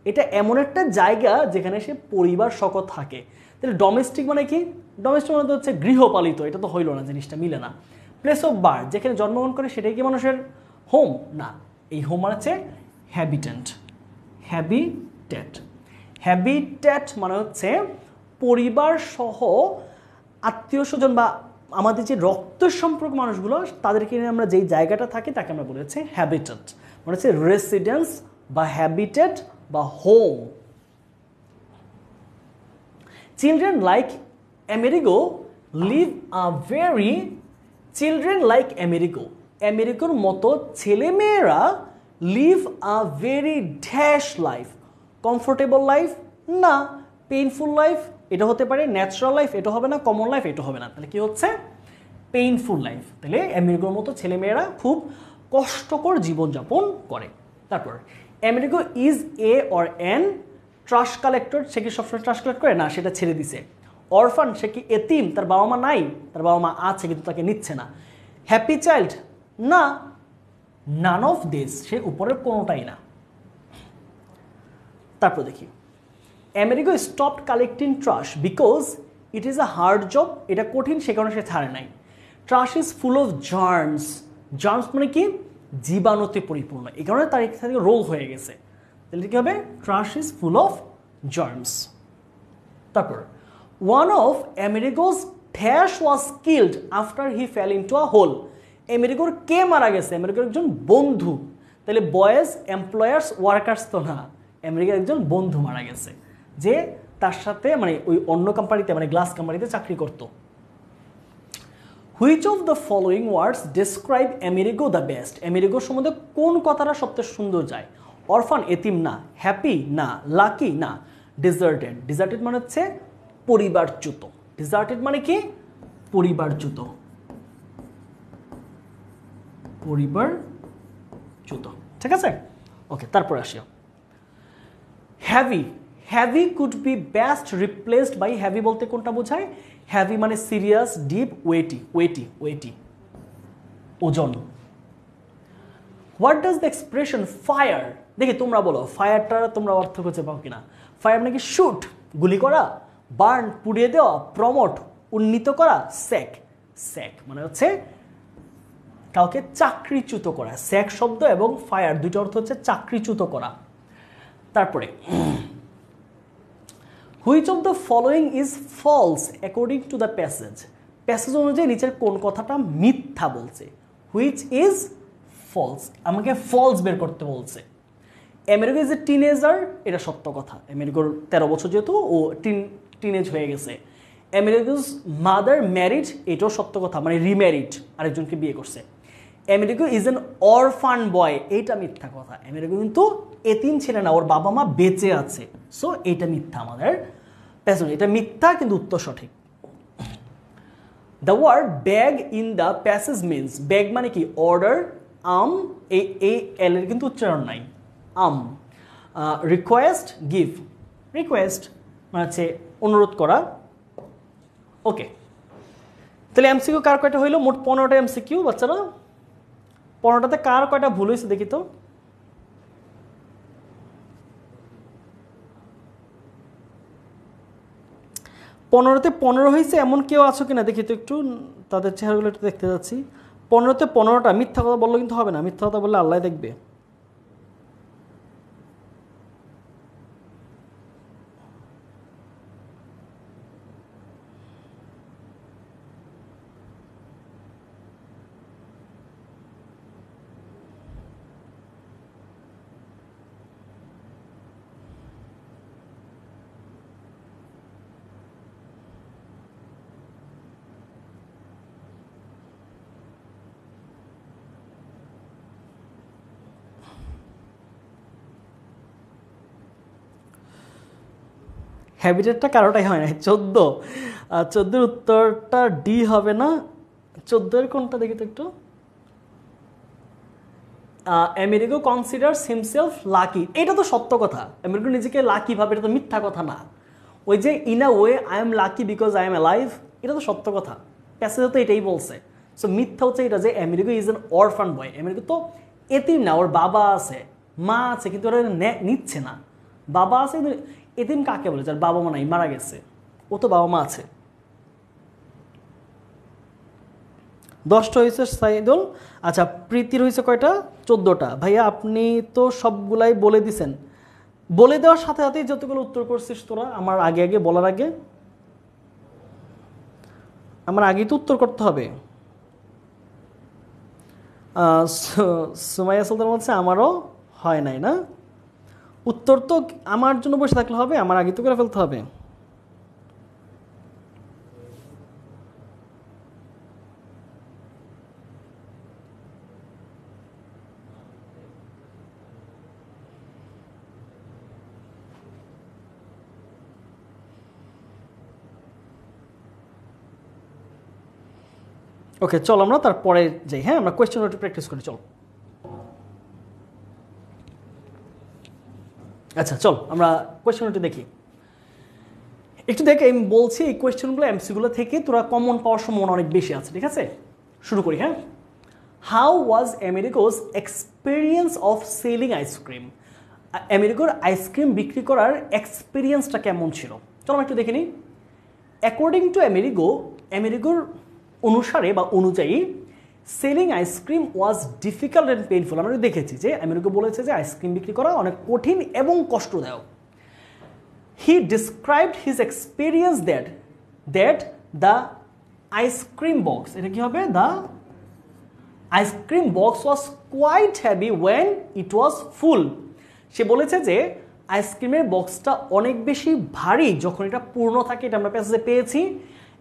এটা এমন একটা জায়গা যেখানে সে পরিবার সহ থাকে তাহলে ডোমেস্টিক মানে কি ডোমেস্টিক মানে তো হচ্ছে গৃহপালিত এটা তো হইল না জিনিসটা মিলে না প্লেস অফ বার্থ যেখানে জন্মগ্রহণ করে সেটাই কি মানুষের হোম না এই হোম মানে হচ্ছে হ্যাবিটেট মানে হচ্ছে পরিবার সহ আত্মীয় স্বজন বা আমাদের যে রক্তের সম্পর্ক মানুষগুলো তাদেরকে নিয়ে আমরা যেই জায়গাটা থাকি তাকে আমরা বলেছি হ্যাবিটেট মানে হচ্ছে রেসিডেন্স বা হ্যাবিটেট বা home children like Amerigo live a very children like আমেরিকার মতো ছেলেমেয়েরা live a very dash life comfortable life না পেইনফুল লাইফ এটা হতে পারে ন্যাচারাল লাইফ এটা হবে না কমন লাইফ এটা হবে না তাহলে কি হচ্ছে পেইনফুল লাইফ তাহলে আমেরিকার মতো ছেলেমেয়েরা খুব কষ্টকর জীবনযাপন করে তারপর America is a or an trash collector সে কি সবসময় ট্রাশ কালেক্ট করে না সেটা ছেড়ে দিছে অরফান সে কি এতিম তার বাবা মা নাই তার বাবা মা আছে কিন্তু তাকে নিচ্ছে না হ্যাপি চাইল্ড না নান অফ দিস সে উপরের কোনোটাই না তারপর দেখি America stopped collecting trash because it is a hard job এটা কঠিন সে কারণে সে ছাড়ে নাই trash is full of germs মানে কি জীবাণুতে পরিপূর্ণ এই কারণে তার এখান থেকে রোগ হয়ে গেছে তাহলে কি হবে trash is full of germs তারপর one of Amerigo's dash was killed after he fell into a hole আমেরিকার কে মারা গেছে আমেরিকার একজন বন্ধু তাহলে বয়েজ এমপ্লয়ার্স ওয়ার্কার্স তো না আমেরিকার একজন বন্ধু মারা গেছে যে তার সাথে মানে ওই অন্য কোম্পানিতে মানে গ্লাস কোম্পানিতে চাকরি করত which of the following words describe Amerigo the best আমেরিগোর সম্বন্ধে কোন কথাটা সবচেয়ে সুন্দর যায় অরফান এতিম না হ্যাপি না লাকি না ডিজার্টেড মানে হচ্ছে পরিবারচ্যুত ডিজার্টেড মানে কি পরিবারচ্যুত ঠিক আছে ওকে তারপর আসিও heavy could be best replaced by heavy বলতে কোনটা বোঝায় হ্যাভি মানে সিরিয়াস ডিপ ওয়েটি ওজন what does the expression fire দেখি তোমরা বলো ফায়ারটা তোমরা অর্থ খুঁজে পাও কিনা ফায়ার মানে কি শুট গুলি করা বার্ন পুড়িয়ে দেওয়া প্রমোট উন্নীত করা স্যাক মানে হচ্ছে কাউকে চাকরিচ্যুত করা স্যাক শব্দ এবং ফায়ার দুইটা অর্থ হচ্ছে চাকরিচ্যুত করা তারপরে which of the following is false according to the passage অনুযায়ী নিচের কোন কথাটা মিথ্যা বলছে হুইচ ইজ ফলস আমাকে ফলস বের করতে বলছে আমেরিকা ইজ এ টিনেজার, এটা সত্য কথা। আমেরিকার 13 বছর যেহেতু ও টিনেজ হয়ে গেছে। আমেরিকাস মাদার ম্যারিড, এটাও সত্য কথা, মানে রিম্যারিড, আরেকজনকে বিয়ে করছে। আমেরিকা ইজ এন অরফান বয়, এইটা মিথ্যা কথা। আমেরিকা কিন্তু এতিম ছেলে না, ওর বাবা মা বেঁচে আছে। সো এইটা মিথ্যা, আমাদের পেছনে এটা মিথ্যা, কিন্তু উত্তর সঠিক। The word bag in the passage means, bag মানে কি অর্ডার, এই এল এর কিন্তু উচ্চারণ নাই, রিকোয়েস্ট, গিভ, রিকোয়েস্ট মানে হচ্ছে অনুরোধ করা। ওকে, তাহলে এমসিকিউ কার কয়টা হইলো? মোট 15টা এমসিকিউ বাচ্চারা। 15টাতে কার কয়টা ভুল হয়েছে দেখি তো। পনেরোতে 15 হয়েছে এমন কেউ আছো কিনা দেখি তো একটু, তাদের চেহারাগুলো একটু দেখতে যাচ্ছি। 15তে 15টা মিথ্যা কথা বললে কিন্তু হবে না, মিথ্যা কথা বললে আল্লাহ দেখবে। হ্যাবিটেটটা কারোটাই হয় না। 14 উত্তরটা ডি হবে না। 14 কোনটা দেখি তো একটু। আমেরিকা কনসিডারস হিমসেলফ লাকি, এটা তো সত্য কথা। আমেরিকা নিজেকে লাকি ভাবে, এটা তো মিথ্যা কথা না। ওই যে in a way I am lucky because I am alive, এটা তো সত্য কথা। প্যাসেজে তো এটাই বলছে। সো মিথ্যা হচ্ছে এটা যে America is an অরফান boy. America তো এতিম না, ওর বাবা আছে মা আছে, কিন্তু ওরা নিচ্ছে না। বাবা আছে কিন্তু এতিম কাকে বলে? যার বাবা মা নাই, মারা গেছে। ও তো বাবা মা আছে। 10টা হয়েছে সাইদুল। আচ্ছা, প্রীতির হয়েছে কয়টা? 14টা। ভাইয়া আপনি তো সবগুলাই বলে দিছেন। বলে দেওয়ার সাথে সাথেই যতগুলো উত্তর করছিস তোরা, আমার আগে বলার আগে, আমার আগেই তো উত্তর করতে হবে। সুমাইয়া সুলতান বলছে আমারও হয় নাই না। উত্তর তো আমার জন্য বসে থাকলে হবে, আমার আগে তো করে ফেলতে হবে। ওকে, চল আমরা তারপরে যাই। হ্যাঁ, আমরা কোয়েশ্চেন একটু প্র্যাকটিস করি, চল। আচ্ছা চল আমরা কোয়েশ্চেন একটু দেখি। একটু দেখে আমি বলছি, এই কোয়েশ্চেনগুলো এমসিগুলো থেকে তোরা কমন পাওয়ার সম্ভাবনা অনেক বেশি আছে, ঠিক আছে? শুরু করি। হ্যাঁ, how was Americas experience of selling ice cream? আমেরিকার আইসক্রিম বিক্রি করার এক্সপিরিয়েন্সটা কেমন ছিল? চলো আমরা একটু দেখে নিই। অ্যাকর্ডিং টু আমেরিকার অনুসারে বা অনুযায়ী, selling ice cream was difficult and painful. আমরা দেখেছি যে আমেরিকা বলেছে যে আইসক্রিম বিক্রি করা অনেক কঠিন এবং কষ্টদায়ক। He described his experience that the ice cream box, এটা কি হবে? The ice cream box was quite heavy when it was full. সে বলেছে যে আইসক্রিমের বক্সটা অনেক বেশি ভারী যখন এটা পূর্ণ থাকে, এটা আমরা প্যাসেজে পেয়েছি।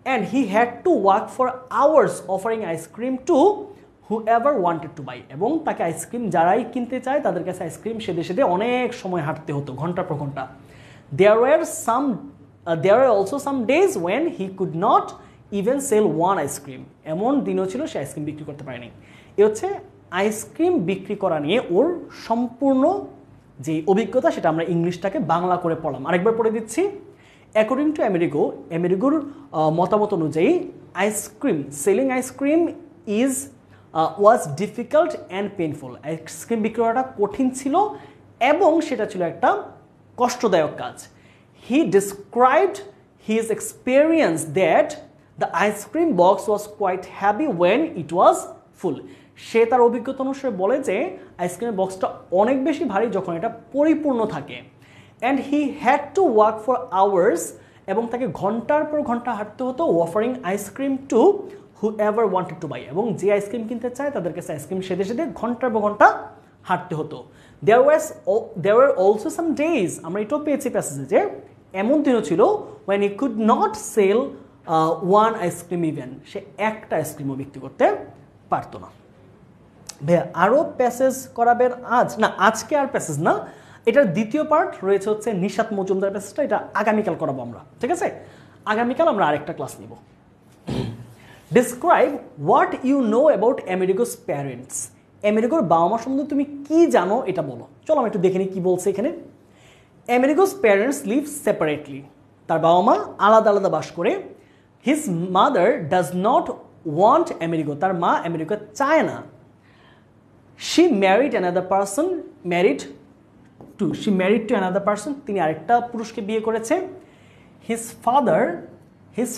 And he had to walk for hours offering ice cream to whoever wanted to buy, এবং তাকে আইসক্রিম যারাই কিনতে চায় তাদের কাছে আইসক্রিম সেদে অনেক সময় হাঁটতে হতো, ঘন্টা পর ঘন্টা। There were also some days when he could not even sell one ice cream. এমন দিনও ছিল সে আইসক্রিম বিক্রি করতে পারেনি। এ হচ্ছে আইসক্রিম বিক্রি করা নিয়ে ওর সম্পূর্ণ যে অভিজ্ঞতা, সেটা আমরা ইংলিশটাকে বাংলা করে পড়লাম। আরেকবার পড়ে দিচ্ছি। অ্যাকর্ডিং টু আমেরিকার মতামত অনুযায়ী, selling ice cream was difficult and painful. Ice cream বিক্রি করাটা কঠিন ছিল এবং সেটা ছিল একটা কষ্টদায়ক কাজ। He described his experience that the ice cream box was quite heavy when it was full. সে তার অভিজ্ঞতা অনুসারে বলে যে আইসক্রিমের বক্সটা অনেক বেশি ভারী যখন এটা পরিপূর্ণ থাকে। And he had to walk for hours, এবং তাকে ঘন্টার পর ঘন্টা হাঁটতে হতো, offering ice cream to whoever wanted to buy, এবং যে আইসক্রিম কিনতে চায় তাদের কাছে আইসক্রিম সেদে ঘন্টার পর ঘন্টা হাঁটতে হতো। there were also some days, আমরা এটাও পেয়েছি প্যাসেজে, যে এমন দিনও ছিল when he could not sell one ice cream even, সে একটা আইসক্রিমও বিক্রি করতে পারতো না। ভাইয়া আরও প্যাসেজ করাবেন আজ? না, আজকে আর প্যাসেজ না, এটার দ্বিতীয় পার্ট রয়েছে হচ্ছে নিশাত মজুমদার প্যাসেজটা, এটা আগামীকাল করাবো আমরা, ঠিক আছে? আগামীকাল আমরা আরেকটা ক্লাস নিব। Describe what you know about Amerigo's parents, আমেরিগোর বাবা মা সম্বন্ধে তুমি কি জানো এটা বলো। চলো আমি একটু দেখে নিই কি বলছে এখানে। আমেরিগোস প্যারেন্টস লিভ সেপারেটলি, তার বাবা মা আলাদা আলাদা বাস করে। His mother does not want Amerigo, তার মা আমেরিগো চায় না। she married another person, married to another person, তিনি আরেকটা পুরুষকে বিয়ে করেছে। his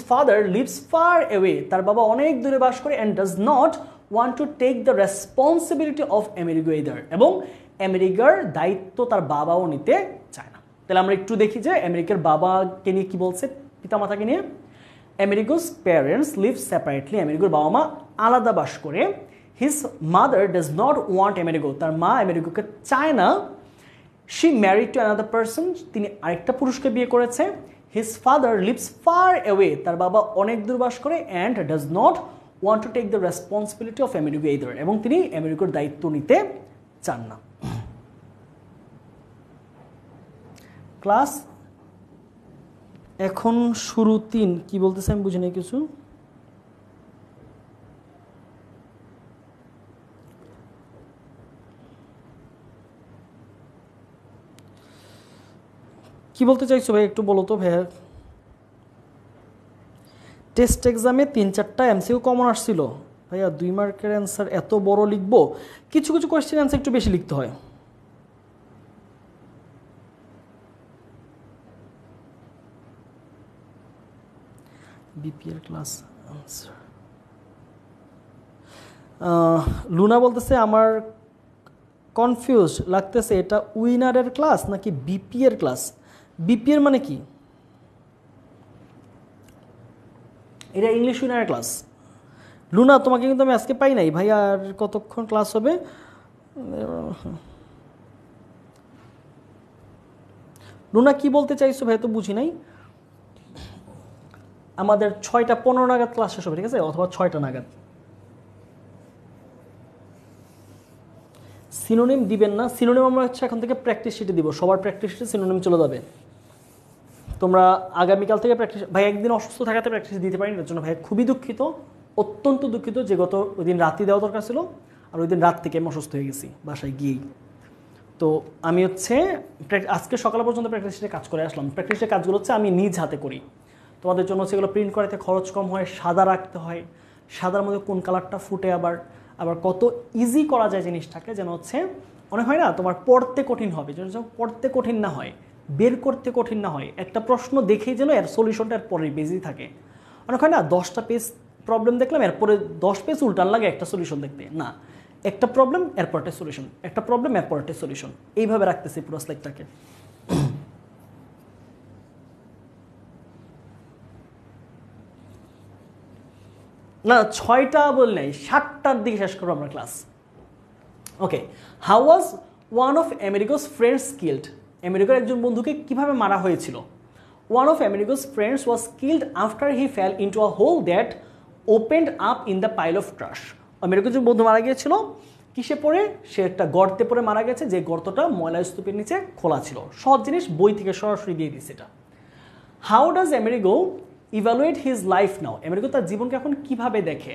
father lives far away, তার বাবা অনেক দূরে বাস করে, and does not want to take the responsibility of Amerigo either, এবং আমেরিকার দায়িত্ব তার বাবাও নিতে চায় না। তাহলে আমরা একটু দেখি যে আমেরিকার বাবাকে নিয়ে কি বলছে, পিতামাতাকে নিয়ে। Amerigo's parents live separately, আমেরিকার বাবা মা আলাদা বাস করে। His mother does not want Amerigo, তার মা আমেরিগোকে চায় না। She married to another person, তিনি আরেকটা পুরুষকে বিয়ে করেছে। His father lives far away, তার বাবা অনেক দূর বাস করে, and does not want to take the responsibility of Amerigo either, এবং তিনি আমেরিকার দায়িত্ব নিতে চান না। ক্লাস এখন শুরু 3, কি বলতেছে আমি বুঝি নাই কিছু। কি বলতে চাইছো ভাই একটু বলো তো ভাইয়া। টেস্ট এক্সামে 3-4টা এমসিকিউ কমন আসছিল ভাইয়া, 2 মার্কের অ্যান্সার এত বড় লিখবো? কিছু কিছু কোয়েশ্চেন অ্যান্সার একটু বেশি লিখতে হয়। বিপিএর ক্লাস আনসার। লুনা বলতেছে আমার কনফিউজ লাগতেছে, এটা উইনারের ক্লাস নাকি বিপিএর ক্লাস? বিপিএর মানে কি? এটা ইংলিশ উইনারের ক্লাস। লুনা তোমাকে কিন্তু আমি আজকে পাই নাই ভাই, আর কতক্ষণ ক্লাস হবে? লুনা কি বলতে চাইছো ভাই তো বুঝি নাই। আমাদের 6:15 নাগাদ ক্লাস শেষ হবে, ঠিক আছে, অথবা 6টা নাগাদ। সিনোনিম দিবেন না, সিনোনিম আমরা হচ্ছে এখন থেকে প্র্যাকটিস শিটে দিব, সবার প্র্যাকটিস শিটে সিনোনিম চলে যাবে। তোমরা আগামীকাল থেকে প্র্যাকটিস, ভাই একদিন অসুস্থ থাকাতে প্র্যাকটিস দিতে পারিনি, তার জন্য ভাই খুবই দুঃখিত, অত্যন্ত দুঃখিত, যে গত ওই দিন রাত্রি দেওয়া দরকার ছিল, আর ওই দিন রাত থেকে আমি অসুস্থ হয়ে গেছি বাসায় গিয়েই। তো আমি হচ্ছে আজকে সকাল পর্যন্ত প্র্যাকটিস শিটে কাজ করে আসলাম। প্র্যাকটিস শিটের কাজগুলো হচ্ছে আমি নিজ হাতে করি, তোমাদের জন্য সেগুলো প্রিন্ট করাতে খরচ কম হয়, সাদা রাখতে হয়, সাদার মধ্যে কোন কালারটা ফুটে, আবার কত ইজি করা যায় জিনিসটাকে, যেন হচ্ছে অনেক হয় না তোমার পড়তে কঠিন হবে, যেন পড়তে কঠিন না হয়, বের করতে কঠিন না হয়, একটা প্রশ্ন দেখেই যেন এর সলিউশনটা এর পরের পেজেই থাকে। অনেক হয় না 10টা পেজ প্রবলেম দেখলাম, এরপরে 10 পেজ উল্টান লাগে একটা সলিউশন দেখতে, না, একটা প্রবলেম এরপর একটা সলিউশন, একটা প্রবলেম এরপর একটা সলিউশন, এইভাবে রাখতেছি পুরো স্লাইডটাকে। না 6টা বল নাই, 7টার দিকে শেষ করবো আমরা class. Okay, how was one of Amerigo's friends killed, আমেরিকার একজন বন্ধুকে কিভাবে মারা হয়েছিল। One of Amerigo's friends was killed after he fell into a hole that opened up in the pile of trash, আমেরিকার একজন বন্ধু মারা গিয়েছিল কিসে পড়ে, সে একটা গর্তে পড়ে মারা গেছে, যে গর্তটা ময়লা স্তূপের নিচে খোলা ছিল। সহজ জিনিস, বই থেকে সরাসরি দিয়ে দিচ্ছে এটা। How does Amerigo evaluate his life now, Amerigo তার জীবনকে এখন কিভাবে দেখে।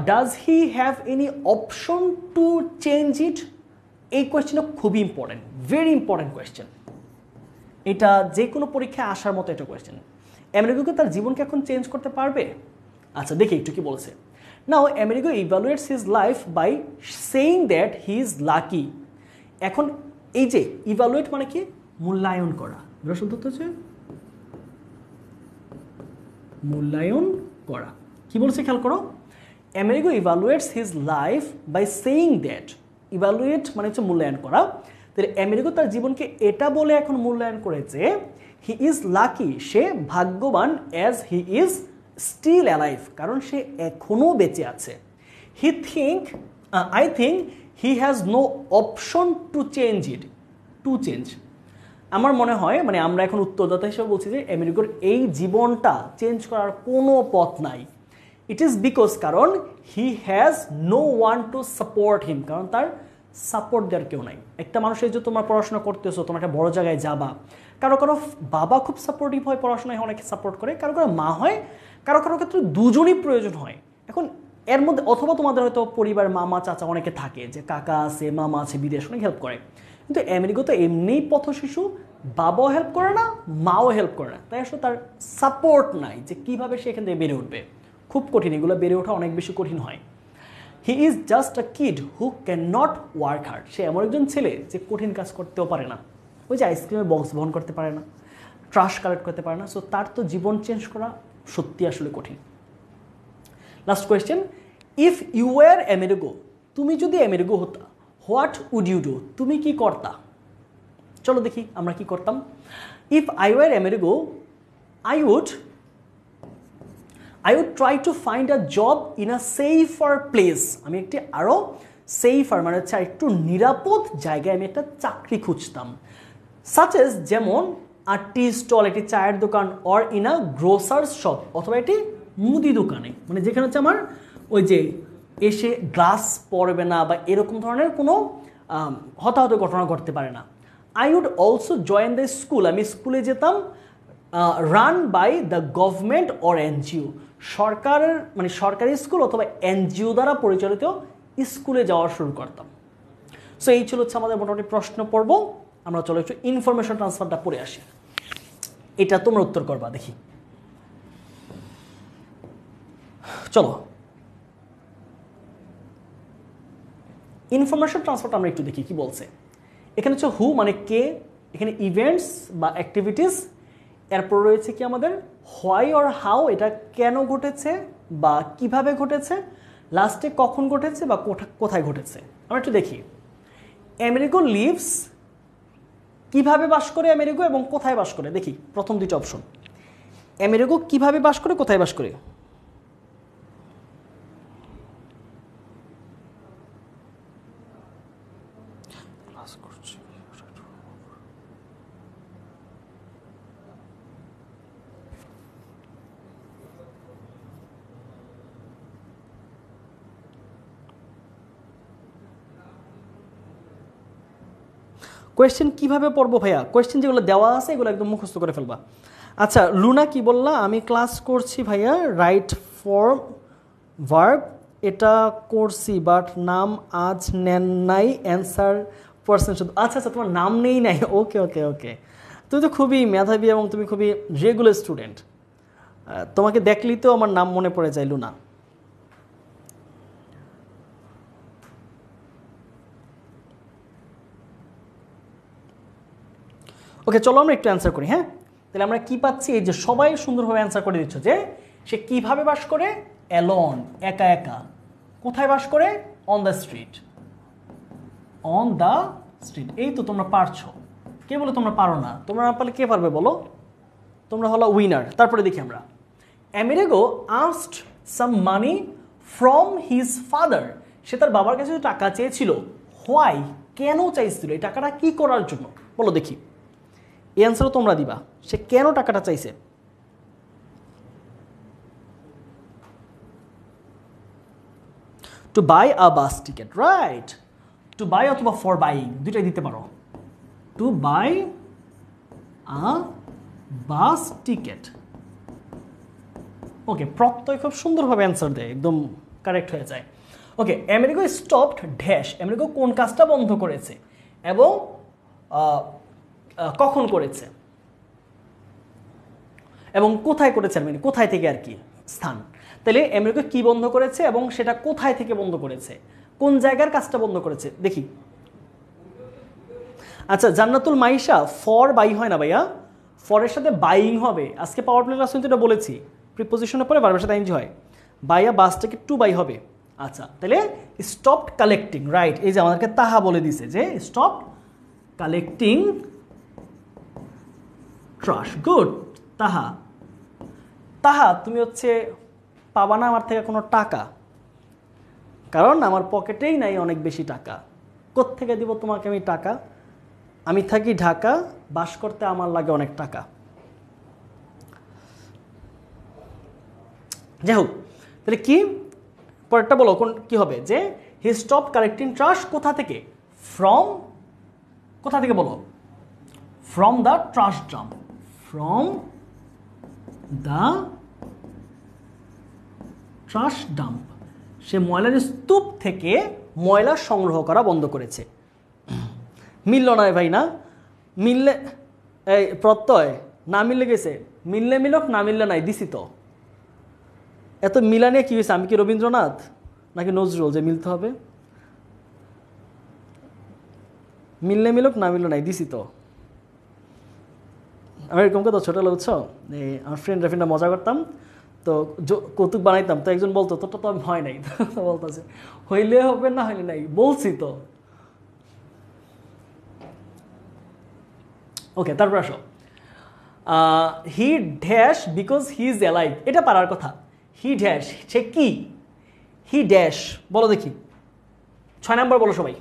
Does he have any option to change ইট, এই কোয়েশ্চেনটা খুবই ইম্পর্টেন্ট, ভেরি ইম্পর্টেন্ট কোয়েশ্চেন, এটা যে কোনো পরীক্ষায় আসার মতো একটা কোয়েশ্চেন। আমেরিগোকে তার জীবনকে এখন চেঞ্জ করতে পারবে? আচ্ছা দেখি একটু কি বলছে। Now Amerigo evaluates his life by saying that he is lucky. এখন এই যে ইভ্যালুয়েট মানে কি, মূল্যায়ন করা, শুনতে হচ্ছে মূল্যায়ন করা। কি বলছে খেয়াল করো, Amerigo evaluates his life by saying that, evaluate মানে হচ্ছে মূল্যায়ন করা। তাহলে আমেরিগো তার জীবনকে এটা বলে এখন মূল্যায়ন করেছে, হি ইজ লাকি, সে ভাগ্যবান, as he is still alive, কারণ সে এখনও বেঁচে আছে। I think he has no option to change it, to change. আমার মনে হয় মানে আমরা এখন উত্তরদাতা হিসেবে বলছি যে আমেরিকার এই জীবনটা চেঞ্জ করার কোনো পথ নাই। ইট ইজ বিকজ কারণ he has no one to support him, কারণ তার সাপোর্ট দেওয়ার কেউ নাই। একটা মানুষ এই যে তোমার পড়াশোনা করতেছো, তোমার একটা বড় জায়গায় যাবা, কারো কারো বাবা খুব সাপোর্টিভ হয়, পড়াশোনায় অনেকে সাপোর্ট করে, কারো কারো মা হয়, কারো কারো ক্ষেত্রে দুজনই প্রয়োজন হয়। এখন এর মধ্যে অথবা তোমাদের হয়তো পরিবার মামা চাচা অনেকে থাকে, যে কাকা আছে মামা আছে বিদেশ, অনেক হেল্প করে। কিন্তু আমেরিকা তো এমনিই পথ শিশু, বাবাও হেল্প করে না, মাও হেল্প করে না, তাই আসলে তার সাপোর্ট নাই যে কীভাবে সে এখান থেকে বেড়ে উঠবে। খুব কঠিন, এগুলো বেড়ে ওঠা অনেক বেশি কঠিন হয়। He is just a kid who can not work hard. সে এমন একজন ছেলে যে কঠিন কাজ করতেও পারে না, ওই যে আইসক্রিমের বক্স বহন করতে পারে না, ট্রাশ কালেক্ট করতে পারে না। সো তার তো জীবন চেঞ্জ করা সত্যি আসলে কঠিন। Last question, if you were Amerigo, তুমি যদি Amerigo Hota, what would you do, তুমি কি করতা? চলো দেখি আমরা কি করতাম। If I were Amerigo I would try to find a job in a safer place. আমি একটি আরও সেফার মানে হচ্ছে একটু নিরাপদ জায়গায় আমি একটা চাকরি খুঁজতাম। সাচ এস যেমন আর টি স্টল, একটি চায়ের দোকান, অর ইন আ গ্রোসার্স শপ, অথবা একটি মুদি দোকানে, মানে যেখানে হচ্ছে আমার ওই যে এসে গ্লাস পড়বে না বা এরকম ধরনের কোনো হতাহত ঘটনা ঘটতে পারে না। I would also join the school, আমি স্কুলে যেতাম, run by the government or NGO, সরকারের মানে সরকারি স্কুল অথবা এনজিও দ্বারা পরিচালিত স্কুলে যাওয়া শুরু করতাম। সো এই ছিল হচ্ছে আমাদের মোটামুটি প্রশ্ন পর্ব। আমরা চলো একটু ইনফরমেশন ট্রান্সফারটা পড়ে আসি, এটা তোমরা উত্তর করবা দেখি। চলো ইনফরমেশন ট্রান্সফারটা আমরা একটু দেখি কি বলছে। এখানে হচ্ছে হু মানে কে, এখানে ইভেন্টস বা অ্যাক্টিভিটিস, এরপর রয়েছে কি আমাদের হোয়াই অর হাউ, এটা কেন ঘটেছে বা কিভাবে ঘটেছে, লাস্টে কখন ঘটেছে বা কোথায় ঘটেছে। আমরা একটু দেখি। আমেরিগো লিভস, কিভাবে বাস করে আমেরিগো এবং কোথায় বাস করে, দেখি প্রথম দুইটা অপশন। আমেরিগো কিভাবে বাস করে, কোথায় বাস করে। কোয়েশ্চেন কিভাবে পড়বো ভাইয়া, কোয়েশ্চেন যেগুলো দেওয়া আছে এগুলো একদম মুখস্থ করে ফেলবা। আচ্ছা লুনা কি বললা, আমি ক্লাস করছি ভাইয়া, রাইট ফর্ম ভার্ব, এটা করছি বাট নাম আজ নেন নাই, অ্যান্সার পার্সন শুধু। আচ্ছা আচ্ছা তোমার নাম নেই নাই, ওকে ওকে ওকে। তুমি তো খুবই মেধাবী এবং তুমি খুবই রেগুলার স্টুডেন্ট, তোমাকে দেখলেই তো আমার নাম মনে পড়ে যায় লুনা। ওকে চলো আমরা একটু অ্যান্সার করি। হ্যাঁ তাহলে আমরা কি পাচ্ছি, এই যে সবাই সুন্দরভাবে অ্যান্সার করে দিচ্ছ যে সে কিভাবে বাস করে, অ্যালোন, একা একা। কোথায় বাস করে, on the street, on the street. এই তো তোমরা পারছো, কে বলে তোমরা পারো না, তোমরা না পারলে কে পারবে বলো, তোমরা হলো উইনার। তারপরে দেখি আমরা, Amerigo asked some money from his father, সে তার বাবার কাছে টাকা চেয়েছিল। হোয়াই, কেন চাইছিল, এই টাকাটা কি করার জন্য বলো দেখি। এই অ্যান্সারও তোমরা দিবা, সে কেন টাকাটা চাইছে। To buy a bus ticket, right. To buy অথবা ফর বাইং দুইটাই দিতে পারো। To buy a bus ticket, okay Prottoy খুব সুন্দরভাবে অ্যান্সার দেয়, একদম কারেক্ট হয়ে যায়। Okay America stopped dash, America কোন কাজটা বন্ধ করেছে এবং কখন করেছে এবং কোথায় করেছে, মানে কোথায় থেকে আর কি স্থান। তাহলে আমেরিকা কি বন্ধ করেছে এবং সেটা কোথায় থেকে বন্ধ করেছে, কোন জায়গার কাজটা বন্ধ করেছে দেখি। আচ্ছা জান্নাতুল মাইশা, ফর বাই হয় না ভাইয়া, ফরের সাথে বাইং হবে। আজকে পাওয়ার প্লে ক্লাস কিন্তু এটা বলেছি, প্রিপোজিশনের পরে ভার্বের সাথে আইএনজি হয়। Buy a bus ticket, to buy হবে। আচ্ছা তাহলে স্টপড কালেক্টিং, রাইট। এই যে আমাদেরকে তাহা বলে দিছে যে স্টপ কালেক্টিং ট্রাশ, গুড। তাহা, তাহা তুমি হচ্ছে পাবা না আমার থেকে কোনো টাকা, কারণ আমার পকেটেই নাই অনেক বেশি টাকা। কোত্থেকে দিব তোমাকে আমি টাকা? আমি থাকি ঢাকা, বাস করতে আমার লাগে অনেক টাকা। যাই হোক, তাহলে কি পরেরটা বলো কি হবে? যে হি স্টপ কালেক্টিং ট্রাশ কোথা থেকে? ফ্রম, কোথা থেকে বলো? From the trash dump. From the trash dump. সে ময়লার স্তূপ থেকে ময়লা সংগ্রহ করা বন্ধ করেছে। মিলল না ভাই, না মিললে এই প্রত্যয় না মিললে গেছে, মিললে মিলক না মিললে নাই, দিছি তো। এত মিলা নিয়ে কি হয়েছে? আমি কি রবীন্দ্রনাথ নাকি নজরুল যে মিলতে হবে? মিললে মিলক না মিললে নাই, দিছি তো। আমি এরকম কথা ছোটবেলা বুঝছো, আমার ফ্রেন্ডরা মজা করতাম তো, কৌতুক বানাইতাম তো, একজন বলতো তোরটা তো আমি হয় নাই, তো বলতেছে হইলে হবে না হইলে নাই, বলছি তো। ওকে, তারপর আসো, he dash because he is alive. এটা পারার কথা। হি ড্যাশ, সে কি? হি ড্যাশ বলো দেখি, 6 নাম্বার বলো সবাই।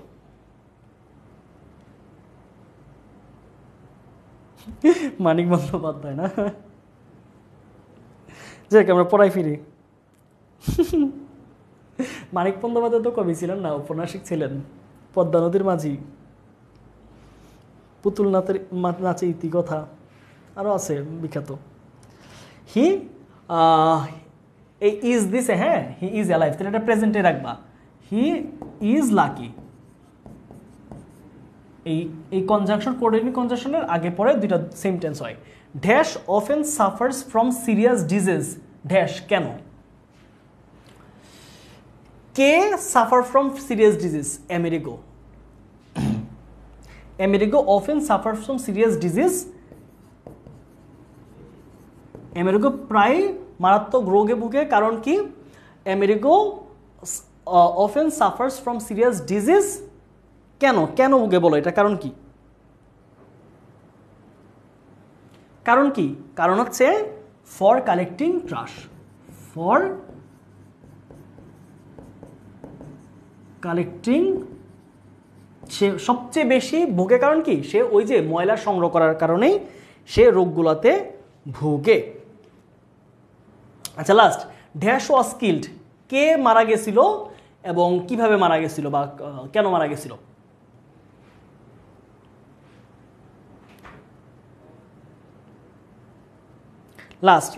মানিক বন্দ্যোপাধ্যায় না? যে আমরা পড়াই ফিরি। মানিক বন্দ্যোপাধ্যায় তো কবি ছিলেন না, উপন্যাসিক ছিলেন। পদ্মা নদীর মাঝি, পুতুল নাচে ইতিকথা, আরও আছে বিখ্যাত। হি এই ইজ দিছে, হ্যাঁ, হি ইজ অ্যালাইভ, তাহলে এটা প্রেজেন্টে রাখবা। He is lucky. এই কনজাংশন, কোঅর্ডিনেটিং কনজাংশনের আগে পরে দুইটা সেম টেন্স হয়। Dash often suffers from serious disease. Dash কেন? কে suffer from serious disease? Amerigo. Amerigo often suffer from serious disease. Amerigo প্রায় মারাত্মক রোগে ভুগে, কারণ কি? Amerigo often suffers from serious disease. কেন? কেন ভুগে বলো, এটা কারণ কি? কারণ কি? কারণ হচ্ছে for collecting trash. For collecting, সে সবচেয়ে বেশি ভোগে, কারণ কি? সে ওই যে ময়লা সংগ্রহ করার কারণেই সে রোগগুলোতে ভোগে। আচ্ছা, লাস্ট, ড্যাশ ওয়াজ কিল্ড। কে মারা গেছিল এবং কিভাবে মারা গেছিল বা কেন মারা গেছিল?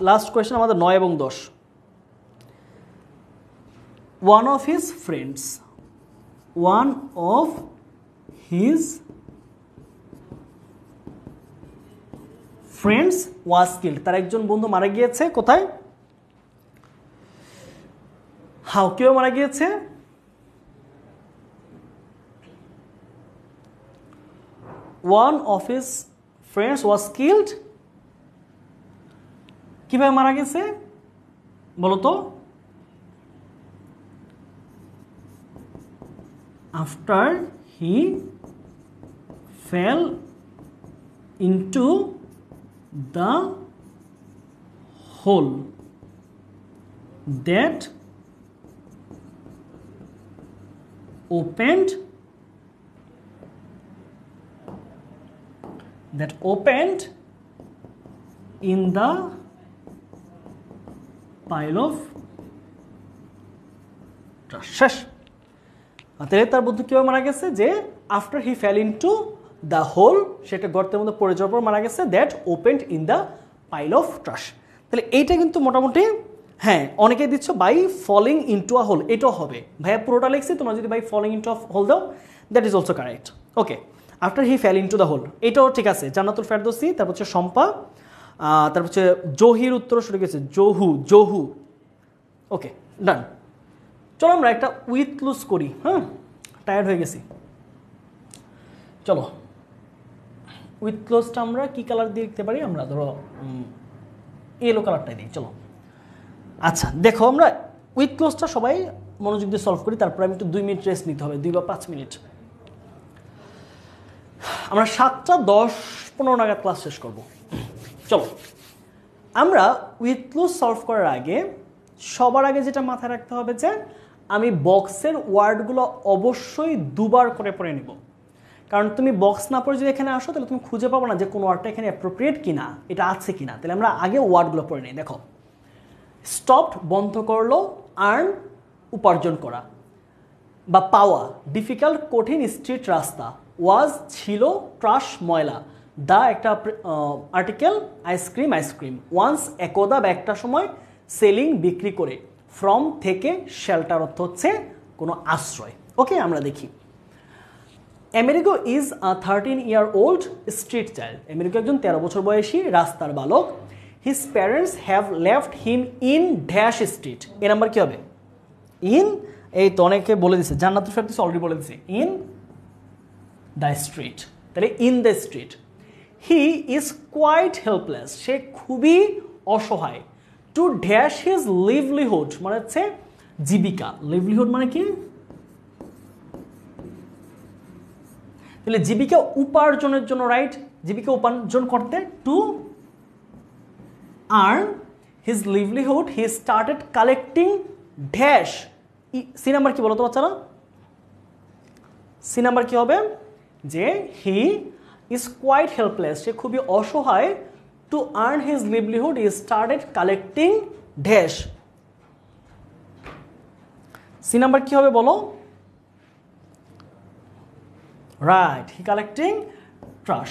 লাস্ট কোয়েশ্চেন আমাদের 9 এবং 10। One of his friends. One of his friends was killed. তার একজন বন্ধু মারা গিয়েছে। কোথায়? হাউ, কেউ মারা গিয়েছে? One of his friends was killed. কিভাবে মারা গেছে বলতো? After he fell into the hole that opened in the pile of trash. শেষ। তাহলে তার বন্ধু কিভাবে মারা গেছে? যে after he fell into the hole, সেটা গর্তের মধ্যে পড়ে যাওয়ার পর মারা গেছে। That opened in the pile of trash. তাহলে এইটা কিন্তু মোটামুটি, হ্যাঁ, অনেকেই দিচ্ছ by falling into a hole, এটাও হবে। ভাইয়া পুরোটা লিখছি, তোমরা যদি by falling into a hole দাও, that is also correct. Okay, after he fell into the hole, এটাও ঠিক আছে। জান্নাতুল ফেরদৌসি, তারপর হচ্ছে শম্পা, তারপর হচ্ছে জহির উত্তর শুরু গেছে, জহু। ওকে, ডান। চলো আমরা একটা উইথ লুজ করি। হ্যাঁ, টায়ার্ড হয়ে গেছি। চলো, উইথ ক্লোজটা আমরা কি কালার দিয়ে লিখতে পারি? আমরা ধরো ইয়েলো কালারটাই দিই। চলো, আচ্ছা দেখো, আমরা উইথ ক্লোজটা সবাই মনোযোগ দিয়ে সলভ করি, তারপরে আমি একটু 2 মিনিট রেস্ট নিতে হবে, 2 বা 5 মিনিট। আমরা 7টা 10-15 নাগাদ ক্লাস শেষ করব। চলো, আমরা উইথ ক্লোজ সলভ করার আগে সবার আগে যেটা মাথায় রাখতে হবে যে আমি বক্সের ওয়ার্ডগুলো অবশ্যই দুবার করে পড়ে নেব, কারণ তুমি বক্স না পড়ে যদি এখানে আসো তাহলে তুমি খুঁজে পাবো না যে কোন ওয়ার্ডটা এখানে অ্যাপ্রোপ্রিয়েট কিনা, এটা আছে কিনা। তাহলে আমরা আগে ওয়ার্ডগুলো পড়ে নিই। দেখো, স্টপড বন্ধ করলো, আর্ন উপার্জন করা বা পাওয়া, ডিফিকাল্ট কঠিন স্ট্রিট রাস্তা, ওয়াজ ছিল, ট্রাশ ময়লা, দা একটা আর্টিকেল, আইসক্রিম আইসক্রিম, ওয়ান্স একদা বা একটা সময়, সেলিং বিক্রি করে, ফ্রম থেকে, শেল্টার অর্থ হচ্ছে কোনো আশ্রয়। ওকে, আমরা দেখি। America is a 13-year-old street child. America একজন 13 বছর বয়সী রাস্তার বালক। His parents have left him in dash street. A number কি হবে? ইন, এই তো অনেকে বলে দিচ্ছে, জান্নাতুল ফেরদৌসী অলরেডি বলে দিচ্ছে ইন দ্য স্ট্রিট, তাহলে in the street. He is quite helpless, সে খুবই অসহায়। টু ড্যাশ হিজ লিভলিহুড মানে হচ্ছে জীবিকা, লিভলিহুড মানে কি? তাহলে জীবিকা উপার্জনের জন্য, রাইট, জীবিকা উপার্জন করতে, to earn his livelihood he started collecting dash. C number কি বলো তো বাচ্চারা? সি নাম্বার কি হবে? যে হি ইজ কোয়াইট হেল্পলেস, সে খুবই অসহায়। To earn his livelihood he started collecting dash. C number কি হবে বলো? Right, he collecting trash.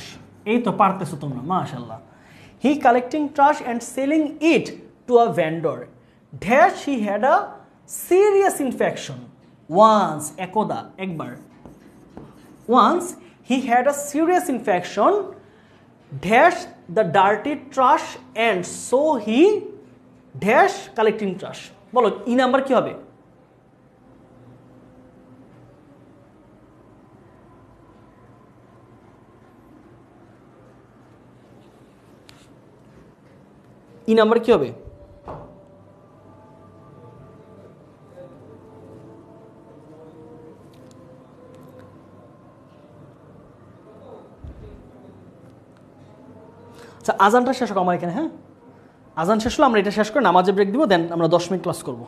এই তো পারতেছো তোমরা, মাশাআল্লাহ। He collecting trash and selling it to a vendor. Dash he had a serious infection, once একদা একবার, once he had a serious infection, dash the dirty trash and so he dash collecting trash. বলো E number কি হবে? E number কি হবে? আচ্ছা, আজানটা শেষ হোক আমার এখানে। হ্যাঁ, আজান শেষ হলো, আমরা এটা শেষ করে নামাজে ব্রেক দিব, দেন আমরা 10 মিনিট ক্লাস করবো।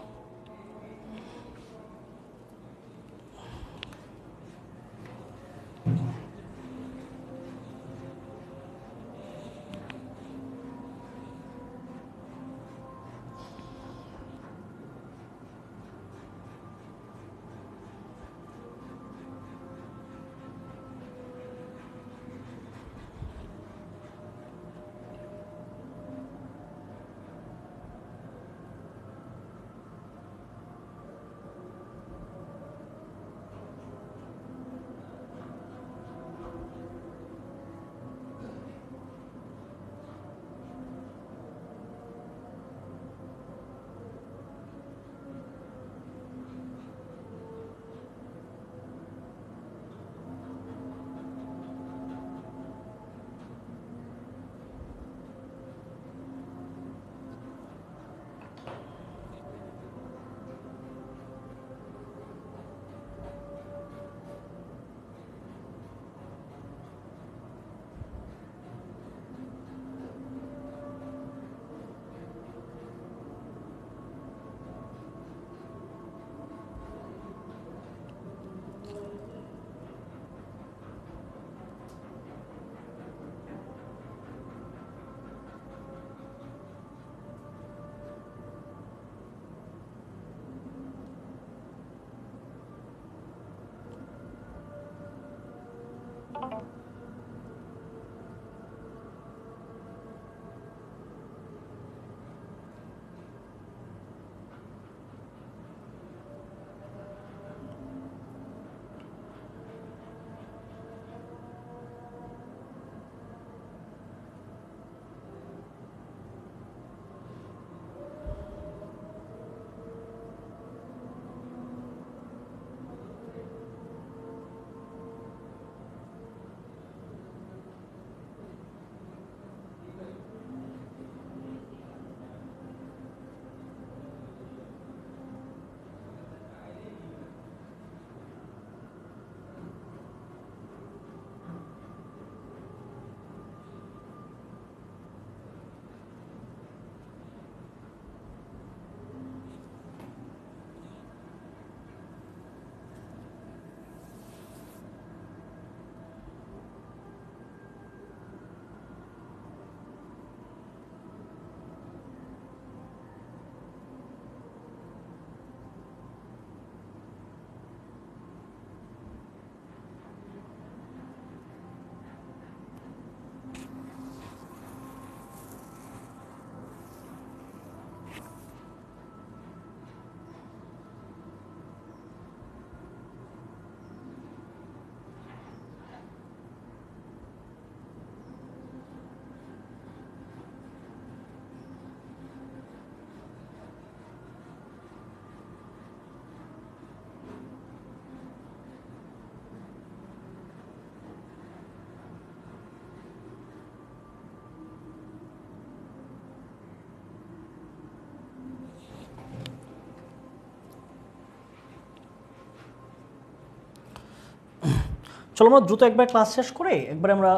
চলো আমরা দ্রুত একবার ক্লাস শেষ করে একবার আমরা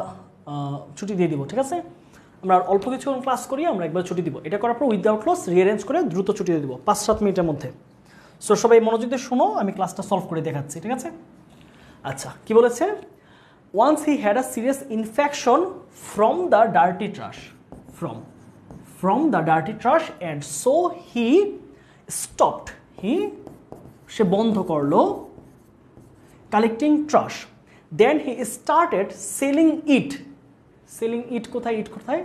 ছুটি দিয়ে দিব, ঠিক আছে? আমরা অল্প কিছুক্ষণ ক্লাস করি, আমরা একবার ছুটি দিব। এটা করার পর উইদাউট লস রিঅ্যারেঞ্জ করে দ্রুত ছুটি দিয়ে দিব 5-7 মিনিটের মধ্যে। সো সবাই মনোযোগ দিয়ে শোনো, আমি ক্লাসটা সলভ করে দেখাচ্ছি, ঠিক আছে? আচ্ছা, কি বলেছে? Once he had a serious infection from the dirty trash. From the dirty trash, and so he stopped. সে বন্ধ করলো collecting trash. Then he started selling it. Selling it কোথায়? It কোথায়?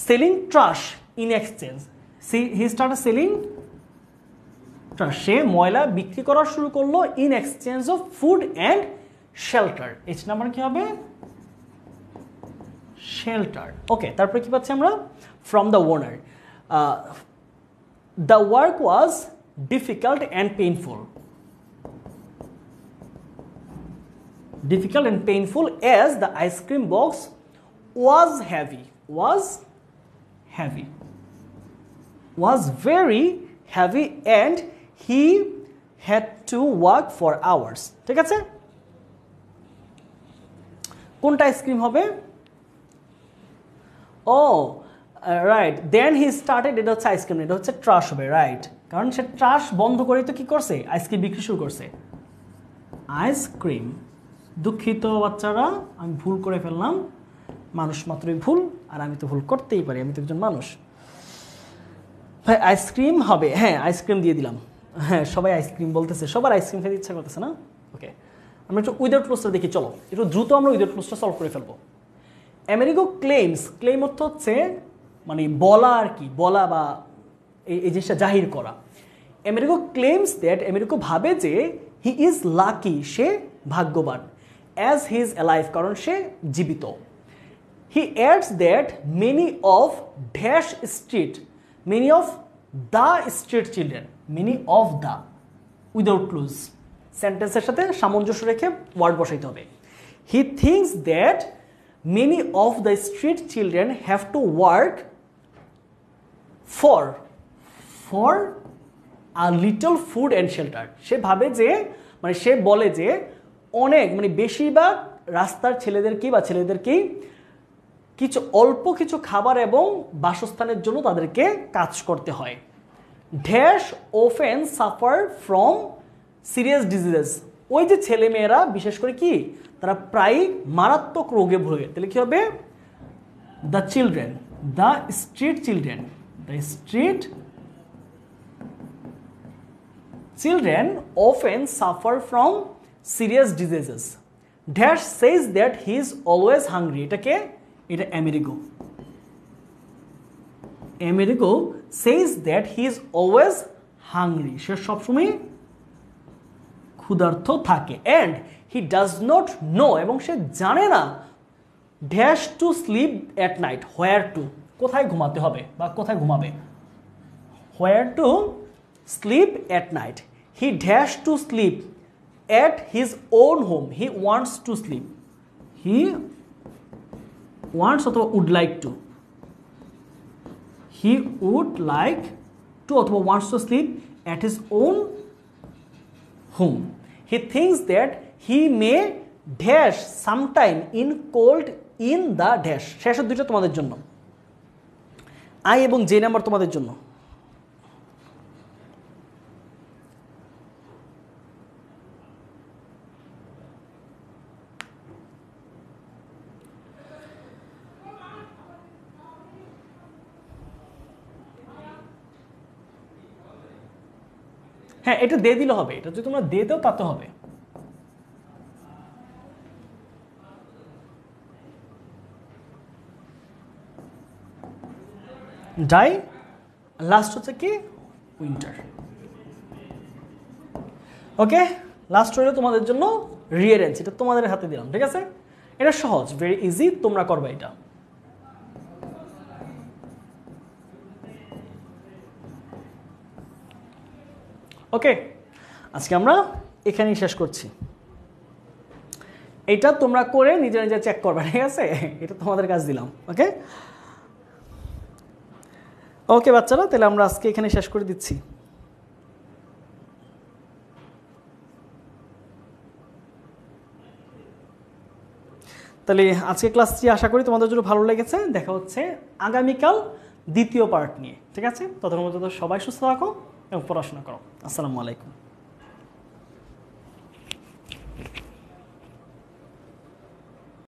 Selling trash in exchange. See, he started selling trash. সে ময়লা বিক্রি করা শুরু করলো in exchange of food and shelter. H number কি হবে? Shelter. ওকে, তারপরে কি পাচ্ছি আমরা? From the owner. The work was difficult and painful. Difficult and painful as the ice cream box was heavy. Was very heavy and he had to work for hours. ঠিক আছে? কোনটা ice cream হবে? ও right, then he started, এটা হচ্ছে ice cream, এটা হচ্ছে trash হবে, right? কারণ সে ট্রাশ বন্ধ করে তো কি করছে? আইসক্রিম বিক্রি শুরু করছে। আইসক্রিম, দুঃখিত বাচ্চারা, আমি ভুল করে ফেললাম। মানুষ মাত্রই ভুল, আর আমি তো ভুল করতেই পারি, আমি তো একজন মানুষ। ভাই আইসক্রিম হবে, হ্যাঁ আইসক্রিম দিয়ে দিলাম। হ্যাঁ, সবাই আইসক্রিম বলতেছে, সবার আইসক্রিম খেতে ইচ্ছা করতেছে না? ওকে, আমরা একটু উইদাউট ক্লোজটা দেখি, চলো একটু দ্রুত আমরা উইদাউট ক্লোজটা সলভ করে ফেলবো। আমেরিকো ক্লেমস, ক্লেম অর্থ হচ্ছে মানে বলা আর কি, বলা বা এই জিনিসটা জাহির করা। আমেরিকো ক্লেমস দ্যাট, আমেরিকো ভাবে যে হি ইজ লাকি, সে ভাগ্যবান, অ্যাজ হি ইজ অ্যালাইভ, কারণ সে জীবিত। He adds that many of dash street, many of the street children, many of the, without clothes, সেন্টেন্সের সাথে সামঞ্জস্য রেখে ওয়ার্ড বসাইতে হবে। He thinks that many of the street children have to work for a little food and shelter. সে ভাবে যে, মানে সে বলে যে অনেক, মানে বেশিরভাগ রাস্তার ছেলেদেরকেই বা ছেলেদেরকেই কিছু অল্প কিছু খাবার এবং বাসস্থানের জন্য তাদেরকে কাজ করতে হয়। Dash often suffer from serious diseases. ওই যে ছেলে মেয়েরা বিশেষ করে কি, তারা প্রায় মারাত্মক রোগে ভোগে। তাহলে কি হবে? The children, the street children, the street children often suffer from serious diseases. Dash says that he is always hungry. এটাকে, এটা America. America says that he is always hungry. সে সবসময় ক্ষুধার্ত থাকে। and he does not know, এবং সে জানে না, dash to sleep at night, where to, কোথায় ঘুমাতে হবে বা কোথায় ঘুমাবে, where to sleep at night. He dash to sleep at his own home. He wants to sleep, he wants অথবা would like to, he would like to অথবা wants to sleep at his own home. He thinks that he may dash sometime in cold in the dash. শেষের দুইটা তোমাদের জন্য, I এবং J number তোমাদের জন্য। হ্যাঁ, এটা দিয়ে দিলে হবে, এটা যদি তোমরা দিয়ে দাও তাতে হবে। ডাই, লাস্ট হচ্ছে কি উইন্টার। ওকে, লাস্ট হলো তোমাদের জন্য রিঅ্যারেঞ্জ, এটা তোমাদের হাতে দিলাম, ঠিক আছে? এটা সহজ, ভেরি ইজি, তোমরা করবে এটা। ওকে, আজকে আমরা এখানেই শেষ করছি। এটা তোমরা করে নিজে নিজে চেক করবে, ঠিক আছে? এটা তোমাদের কাজ দিলাম। ওকে ওকে বাচ্চারা, তাহলে আমরা আজকে এখানে শেষ করে দিচ্ছি। তাহলে আজকে ক্লাসটি আশা করি তোমাদের জন্য ভালো লেগেছে। দেখা হচ্ছে আগামীকাল দ্বিতীয় পার্ট নিয়ে, ঠিক আছে? ততক্ষণ পর্যন্ত সবাই সুস্থ থাকো এবং পড়াশোনা করো। আসসালামু আলাইকুম।